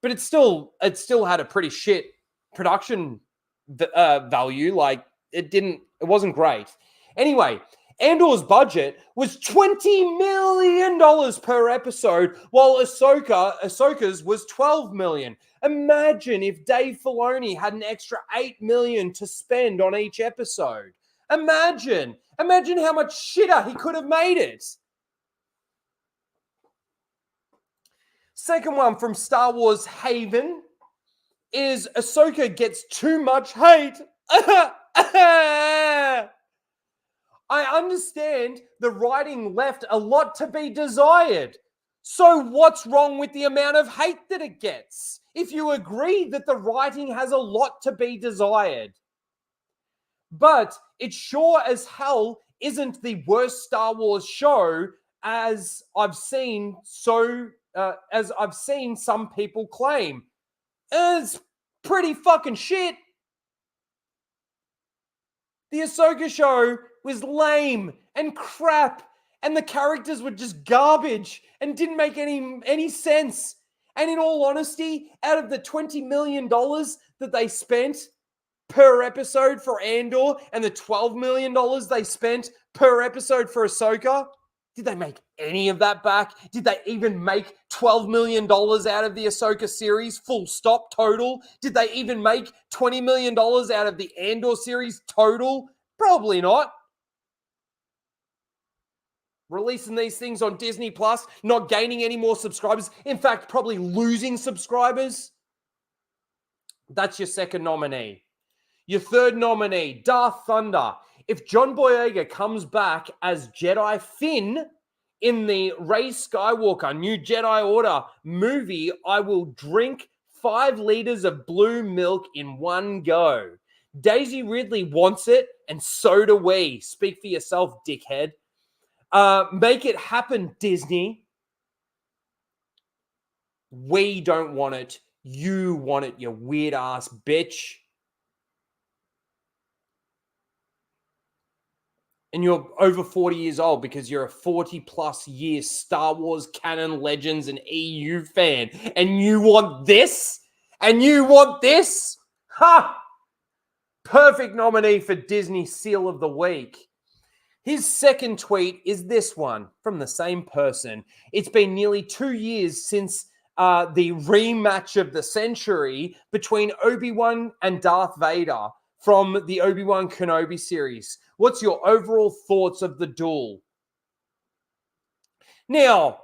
but it still had a pretty shit production value. Like it wasn't great. Anyway, Andor's budget was $20 million per episode, while Ahsoka's was $12 million. Imagine if Dave Filoni had an extra $8 million to spend on each episode. Imagine how much shitter he could have made it. Second one from Star Wars Haven is Ahsoka gets too much hate. I understand the writing left a lot to be desired. So what's wrong with the amount of hate that it gets? If you agree that the writing has a lot to be desired. But it sure as hell isn't the worst Star Wars show as I've seen some people claim. It's pretty fucking shit. The Ahsoka show was lame and crap and the characters were just garbage and didn't make any sense. And in all honesty, out of the $20 million that they spent per episode for Andor and the $12 million they spent per episode for Ahsoka, did they make any of that back? Did they even make $12 million out of the Ahsoka series, full stop, total? Did they even make $20 million out of the Andor series, total? Probably not. Releasing these things on Disney Plus, not gaining any more subscribers. In fact, probably losing subscribers. That's your second nominee. Your third nominee, Darth Thunder. If John Boyega comes back as Jedi Finn in the Rey Skywalker New Jedi Order movie, I will drink 5 liters of blue milk in one go. Daisy Ridley wants it, and so do we. Speak for yourself, dickhead. Make it happen, Disney. We don't want it. You want it, you weird ass bitch. And you're over 40 years old because you're a 40 plus year Star Wars canon legends and EU fan. And you want this? And you want this? Ha! Perfect nominee for Disney Seal of the Week. His second tweet is this one from the same person. It's been nearly 2 years since the rematch of the century between Obi-Wan and Darth Vader from the Obi-Wan Kenobi series. What's your overall thoughts of the duel? Now,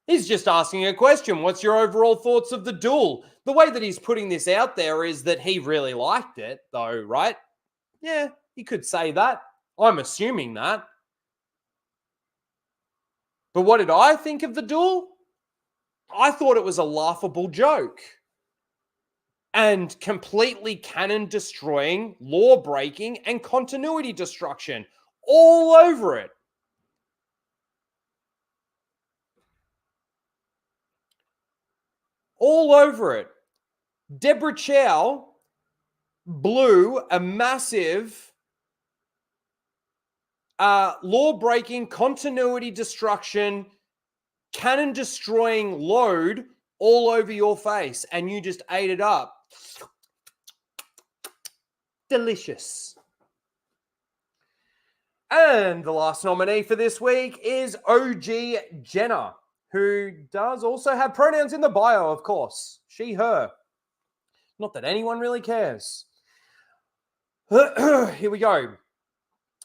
he's just asking a question. What's your overall thoughts of the duel? The way that he's putting this out there is that he really liked it, though, right? Yeah, he could say that. I'm assuming that. But what did I think of the duel? I thought it was a laughable joke. And completely canon-destroying, law-breaking, and continuity destruction. All over it. All over it. Deborah Chow blew a massive law-breaking, continuity destruction, canon-destroying load all over your face, and you just ate it up. Delicious. And the last nominee for this week is OG Jenna, who does also have pronouns in the bio, of course. She, her. Not that anyone really cares. Here we go.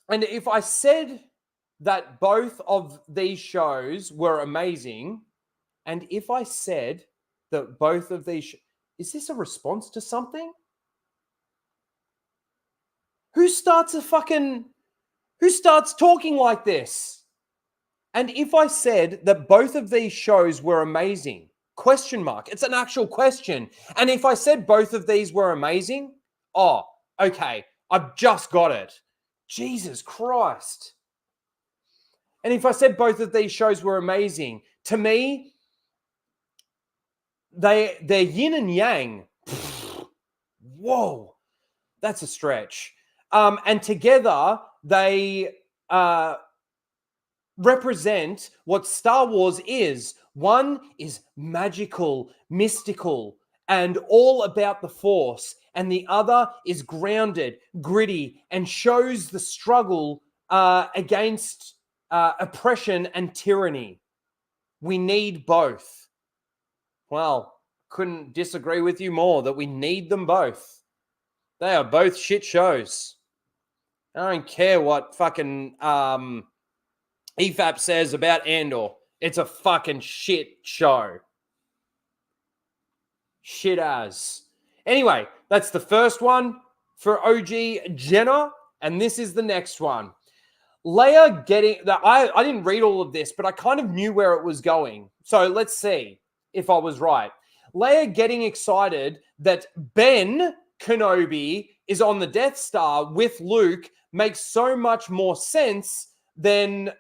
And if I said that both of these shows were amazing, and if I said that both of these... is this a response to something? Who starts talking like this? And if I said that both of these shows were amazing, question mark, it's an actual question. And if I said both of these were amazing, oh, okay, I've just got it. Jesus Christ. And if I said both of these shows were amazing, to me, they're yin and yang. Whoa, that's a stretch. And together, they represent what Star Wars is. One is magical, mystical, and all about the Force. And the other is grounded, gritty, and shows the struggle against oppression and tyranny. We need both. Well, couldn't disagree with you more that we need them both. They are both shit shows. I don't care what fucking EFAP says about Andor. It's a fucking shit show. Shit as. Anyway, that's the first one for OG Jenna, and this is the next one. Leia getting... I didn't read all of this, but I kind of knew where it was going. So let's see if I was right. Leia getting excited that Ben Kenobi is on the Death Star with Luke makes so much more sense than...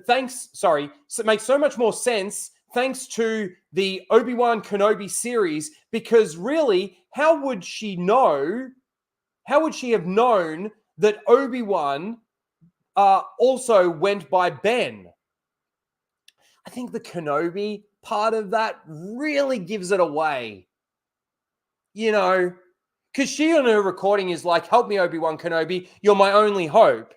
makes so much more sense thanks to the Obi-Wan Kenobi series, because really, how would she have known that Obi-Wan also went by Ben. I think the Kenobi part of that really gives it away. You know, because she on her recording is like, help me, Obi-Wan Kenobi, you're my only hope.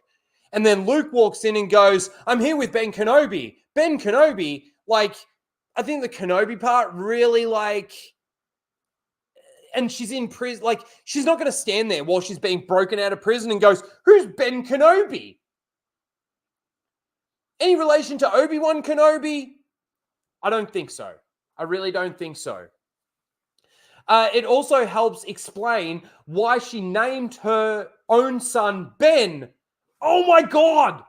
And then Luke walks in and goes, I'm here with Ben Kenobi. Ben Kenobi, like, I think the Kenobi part really, like, and she's in prison. Like, she's not going to stand there while she's being broken out of prison and goes, who's Ben Kenobi? Any relation to Obi-Wan Kenobi? I don't think so. I really don't think so. It also helps explain why she named her own son Ben. Oh my God.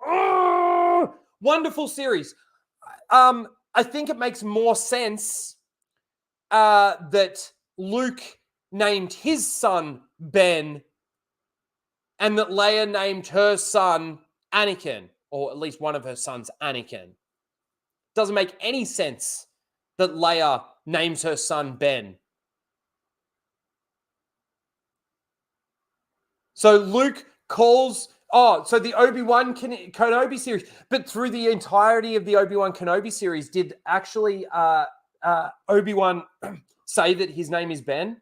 Oh, wonderful series. I think it makes more sense that Luke named his son Ben and that Leia named her son Anakin, or at least one of her sons Anakin. Doesn't make any sense that Leia names her son Ben. So Luke calls, so the Obi-Wan Kenobi series, but through the entirety of the Obi-Wan Kenobi series, did actually Obi-Wan say that his name is Ben?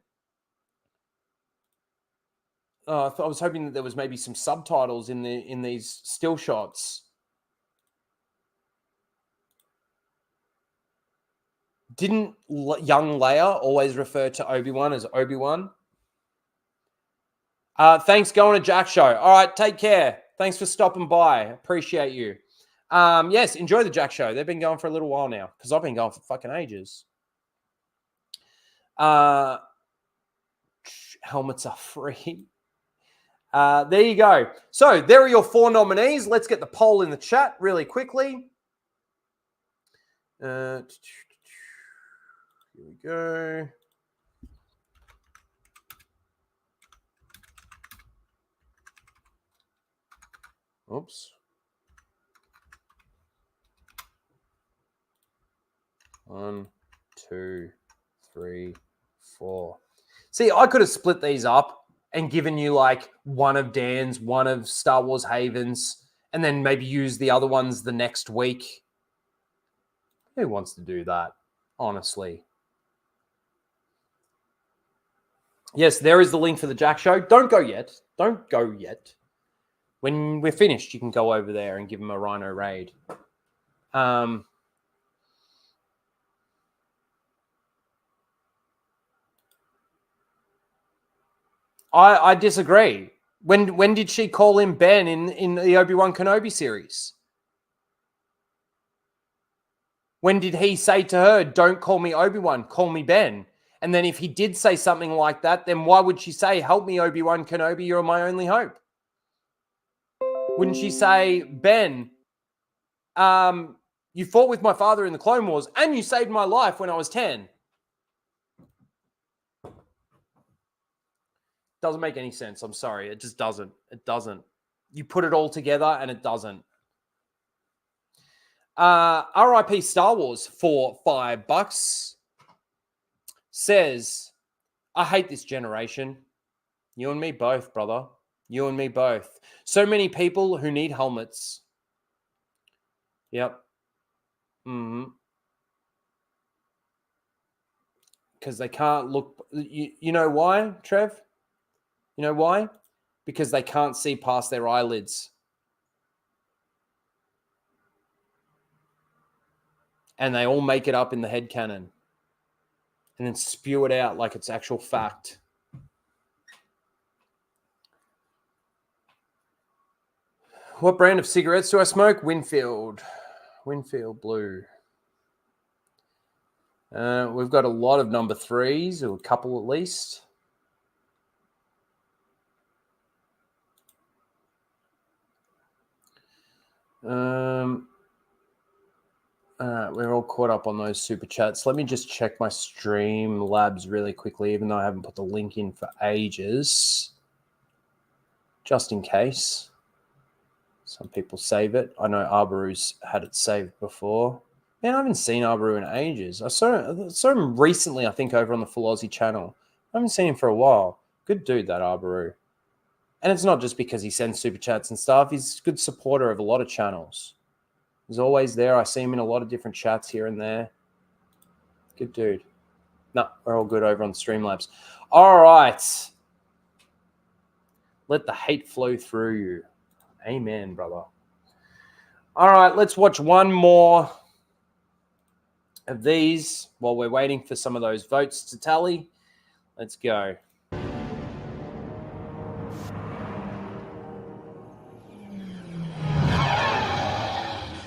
I was hoping that there was maybe some subtitles in these still shots. Didn't young Leia always refer to Obi-Wan as Obi-Wan? Thanks, going to Jack Show. All right, take care. Thanks for stopping by. Appreciate you. Yes, enjoy the Jack Show. They've been going for a little while now because I've been going for fucking ages. Helmets are free. There you go. So there are your 4 nominees. Let's get the poll in the chat really quickly. Here we go. Oops. 1, 2, 3, 4. See, I could have split these up and given you like one of Dan's, one of Star Wars Haven's, and then maybe use the other ones the next week. Who wants to do that, honestly? Yes, there is the link for the Jack Show. Don't go yet. Don't go yet. When we're finished, you can go over there and give him a Rhino raid. I disagree. When did she call him Ben in the Obi-Wan Kenobi series? When did he say to her, don't call me Obi-Wan, call me Ben? And then if he did say something like that, then why would she say, help me, Obi-Wan Kenobi, you're my only hope? Wouldn't she say, Ben, you fought with my father in the Clone Wars and you saved my life when I was 10? Doesn't make any sense. I'm sorry. It just doesn't. It doesn't. You put it all together and it doesn't. RIP Star Wars for $5 says, I hate this generation. You and me both, brother. You and me both. So many people who need helmets. Yep. Because they can't look. You know why, Trev? You know why? Because they can't see past their eyelids. And they all make it up in the headcanon. And then spew it out like it's actual fact. What brand of cigarettes do I smoke? Winfield. Winfield Blue. We've got a lot of number 3s, or a couple at least. We're all caught up on those super chats. Let me just check my stream labs really quickly, even though I haven't put the link in for ages. Just in case. Some people save it. I know Arbaru's had it saved before. Man, I haven't seen Arbaru in ages. I saw him recently, I think, over on the Full Aussie channel. I haven't seen him for a while. Good dude, that Arbaru. And it's not just because he sends super chats and stuff. He's a good supporter of a lot of channels. He's always there. I see him in a lot of different chats here and there. Good dude. No, we're all good over on Streamlabs. All right. Let the hate flow through you. Amen, brother. All right, let's watch one more of these while we're waiting for some of those votes to tally. Let's go.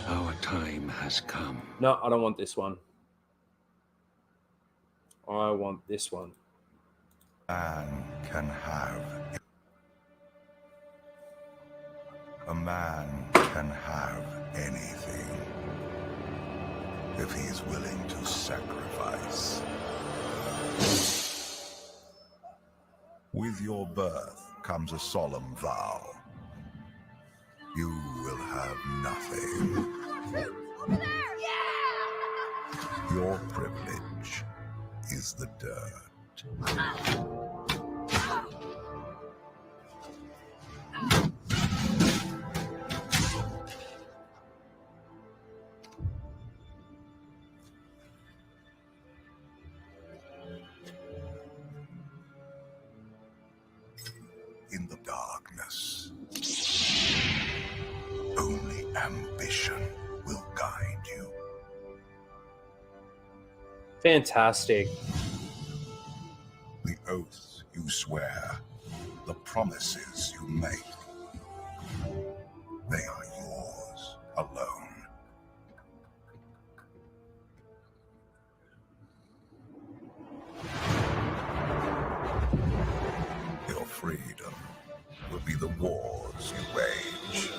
Our time has come. No, I don't want this one. I want this one. Man can have. A man can have anything if he's willing to sacrifice. With your birth comes a solemn vow. You will have nothing. Over there! Yeah! Your privilege is the dirt. In the darkness, only ambition will guide you. Fantastic. The oaths you swear, the promises you make, they are yours alone. Your freedom will be the wars you wage.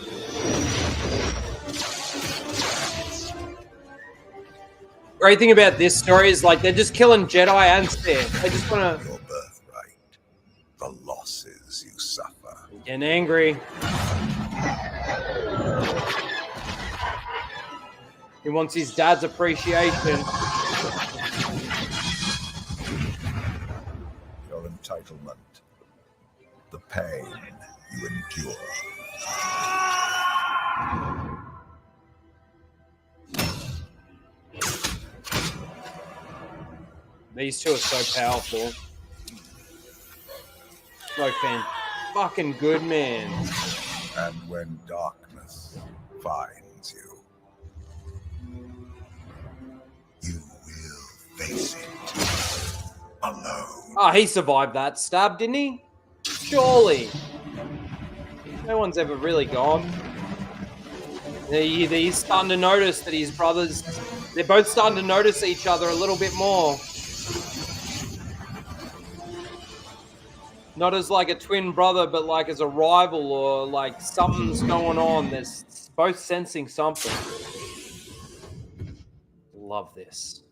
Great thing about this story is like they're just killing Jedi and Sith. They just want to. Your birthright, the losses you suffer. Getting angry. He wants his dad's appreciation. Your entitlement, the pain you endure. These two are so powerful. Like, fan, fucking good, man. And when darkness finds you, you will face it alone. Oh, he survived that stab, didn't he? Surely. No one's ever really gone. He's starting to notice that his brothers, they're both starting to notice each other a little bit more. Not as like a twin brother, but like as a rival, or like something's going on. There's both sensing something. Love this.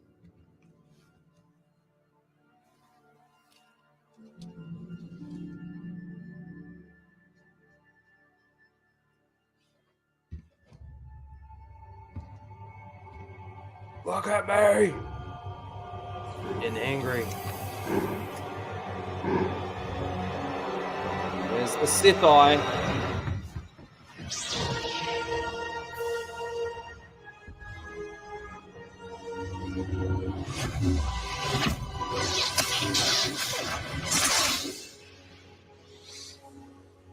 Look at me! Getting angry. There's the Sith Eye.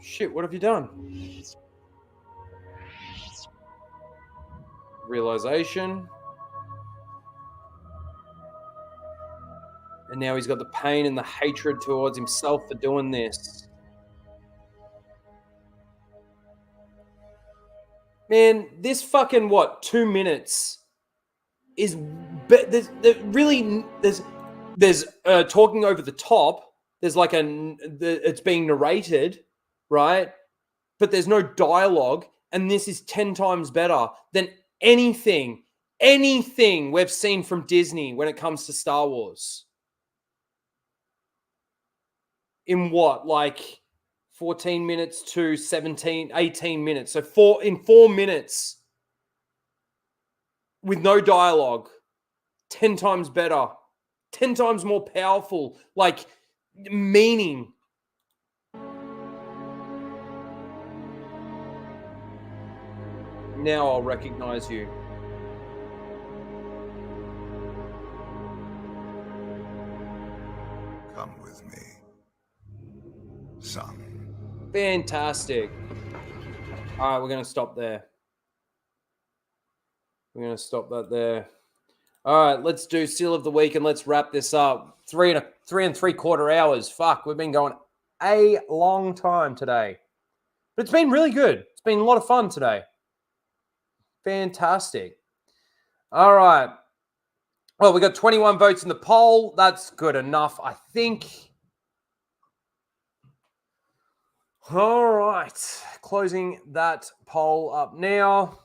Shit, what have you done? Realization. And now he's got the pain and the hatred towards himself for doing this. Man, this fucking, 2 minutes is... There's talking over the top. There's like it's being narrated, right? But there's no dialogue. And this is 10 times better than anything we've seen from Disney when it comes to Star Wars. In what, like 14 minutes to 18 minutes. So in 4 minutes with no dialogue, 10 times better, 10 times more powerful, like meaning. Now I'll recognize you. Come with me, son. Fantastic. All right, we're going to stop there. We're going to stop that there. All right, let's do Seal of the Week and let's wrap this up. 3 3/4 hours. Fuck, we've been going a long time today. But it's been really good. It's been a lot of fun today. Fantastic. All right. Well, we got 21 votes in the poll. That's good enough, I think. All right. Closing that poll up now.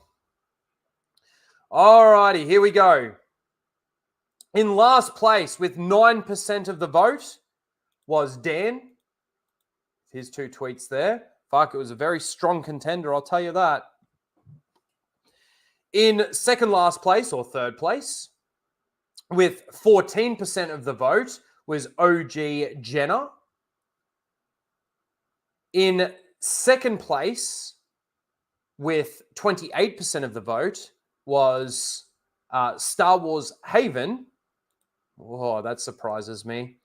All righty, here we go. In last place with 9% of the vote was Dan. His 2 tweets there. Fuck, it was a very strong contender, I'll tell you that. In second last place, or third place, with 14% of the vote was OG Jenner. In second place, with 28% of the vote, was Star Wars Haven. Oh, that surprises me.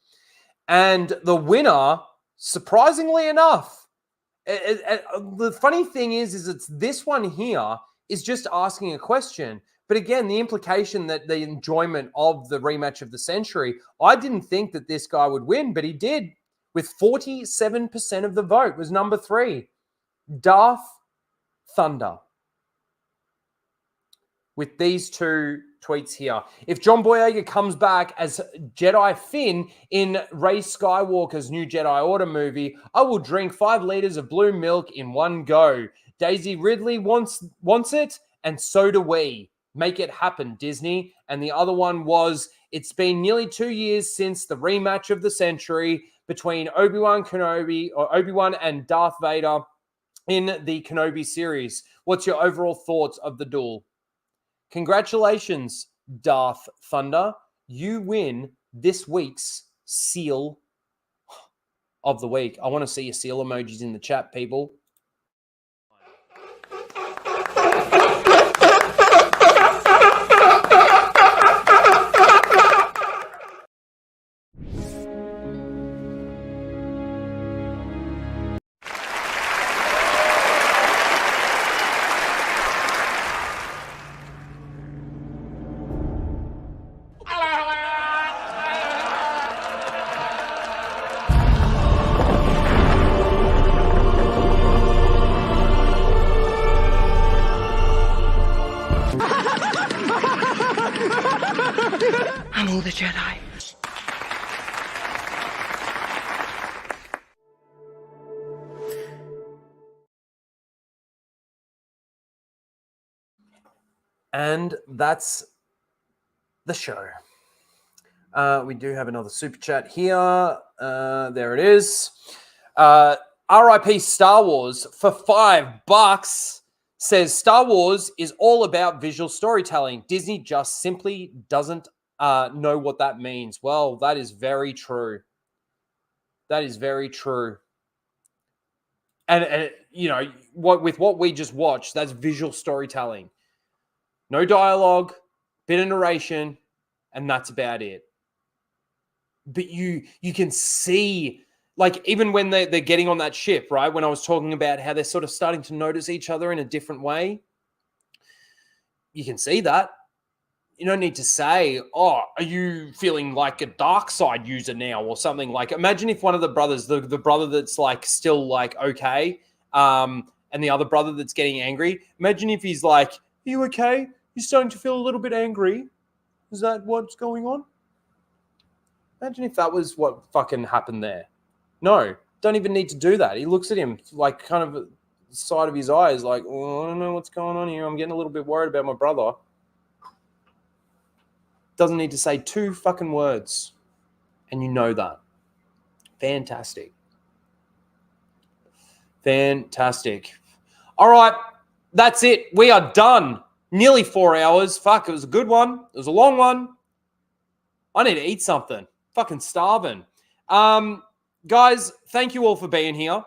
And the winner, surprisingly enough, the funny thing is it's this one here is just asking a question. But again, the implication that the enjoyment of the rematch of the century, I didn't think that this guy would win, but he did. With 47% of the vote was number 3, Darth Thunder. With these 2 tweets here. If John Boyega comes back as Jedi Finn in Rey Skywalker's new Jedi Order movie, I will drink 5 liters of blue milk in one go. Daisy Ridley wants it, and so do we. Make it happen, Disney. And the other one was, it's been nearly 2 years since the rematch of the century between Obi-Wan and Darth Vader in the Kenobi series. What's your overall thoughts of the duel? Congratulations, Darth Thunder. You win this week's Seal of the Week. I want to see your seal emojis in the chat, people. I'm all the Jedi. And that's the show. We do have another super chat here. There it is. RIP Star Wars for $5 says Star Wars is all about visual storytelling. Disney just simply doesn't know what that means. Well, that is very true. That is very true. And you know, with what we just watched, that's visual storytelling. No dialogue, bit of narration, and that's about it. But you can see, like, even when they're getting on that ship, right? When I was talking about how they're sort of starting to notice each other in a different way, you can see that. You don't need to say, oh, are you feeling like a dark side user now or something? Like, imagine if one of the brothers, the brother that's like still like okay, and the other brother that's getting angry, imagine if he's like, are you okay? You're starting to feel a little bit angry. Is that what's going on? Imagine if that was what fucking happened there. No, don't even need to do that. He looks at him like kind of the side of his eyes like, oh, I don't know what's going on here. I'm getting a little bit worried about my brother. Doesn't need to say 2 fucking words. And you know that. Fantastic. Fantastic. All right. That's it. We are done. Nearly 4 hours. Fuck, it was a good one. It was a long one. I need to eat something. Fucking starving. Guys, thank you all for being here.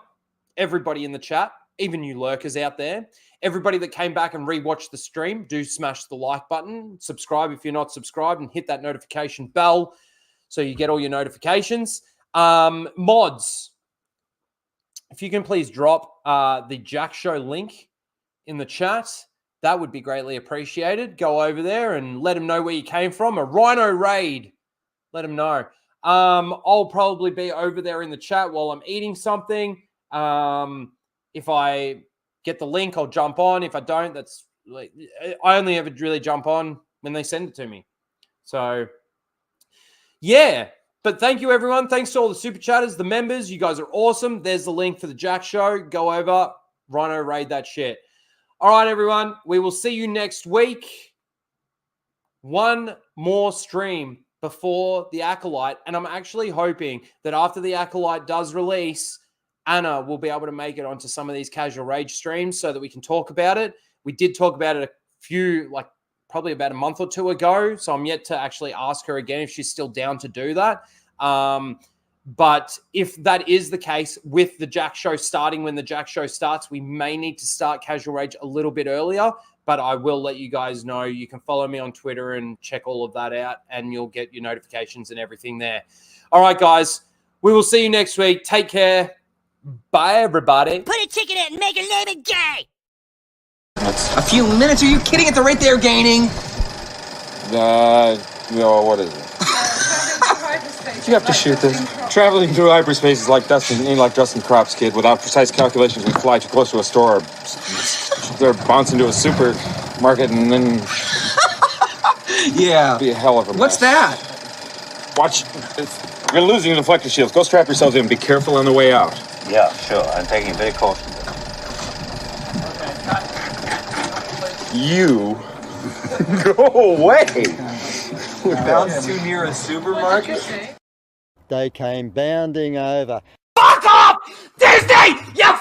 Everybody in the chat. even you lurkers out there. Everybody that came back and rewatched the stream, do smash the like button. Subscribe if you're not subscribed, and hit that notification bell so you get all your notifications. Mods, if you can please drop the Jack Show link in the chat, that would be greatly appreciated. Go over there and let them know where you came from. A Rhino raid. Let them know. I'll probably be over there in the chat while I'm eating something. If I get the link, I'll jump on. If I don't, that's like, I only ever really jump on when they send it to me. So, yeah. But thank you, everyone. Thanks to all the super chatters, the members. You guys are awesome. There's the link for the Jack Show. Go over, Rhino raid that shit. All right, everyone. We will see you next week. One more stream before the Acolyte. And I'm actually hoping that after the Acolyte does release, Anna will be able to make it onto some of these Casual Rage streams so that we can talk about it. We did talk about it a few, like probably about a month or two ago. So I'm yet to actually ask her again if she's still down to do that. But if that is the case with the Jack Show starting when the Jack Show starts, we may need to start Casual Rage a little bit earlier, but I will let you guys know. You can follow me on Twitter and check all of that out, and you'll get your notifications and everything there. All right, guys, we will see you next week. Take care. Bye, everybody. Put a ticket in and make your name a gay. A few minutes? Are you kidding? It's right there, gaining. No, what is it? You have to shoot this. Traveling through hyperspace is like dusting crops, kid. Without precise calculations, we fly too close to a store. They're bounce into a supermarket and then... Yeah. Be a hell of a mess. What's that? Watch. You're losing your deflector shields. Go strap yourselves in. Be careful on the way out. Yeah, sure. I'm taking very caution. You... Go away! We bounced too near a supermarket? They came bounding over. Fuck off! Disney! You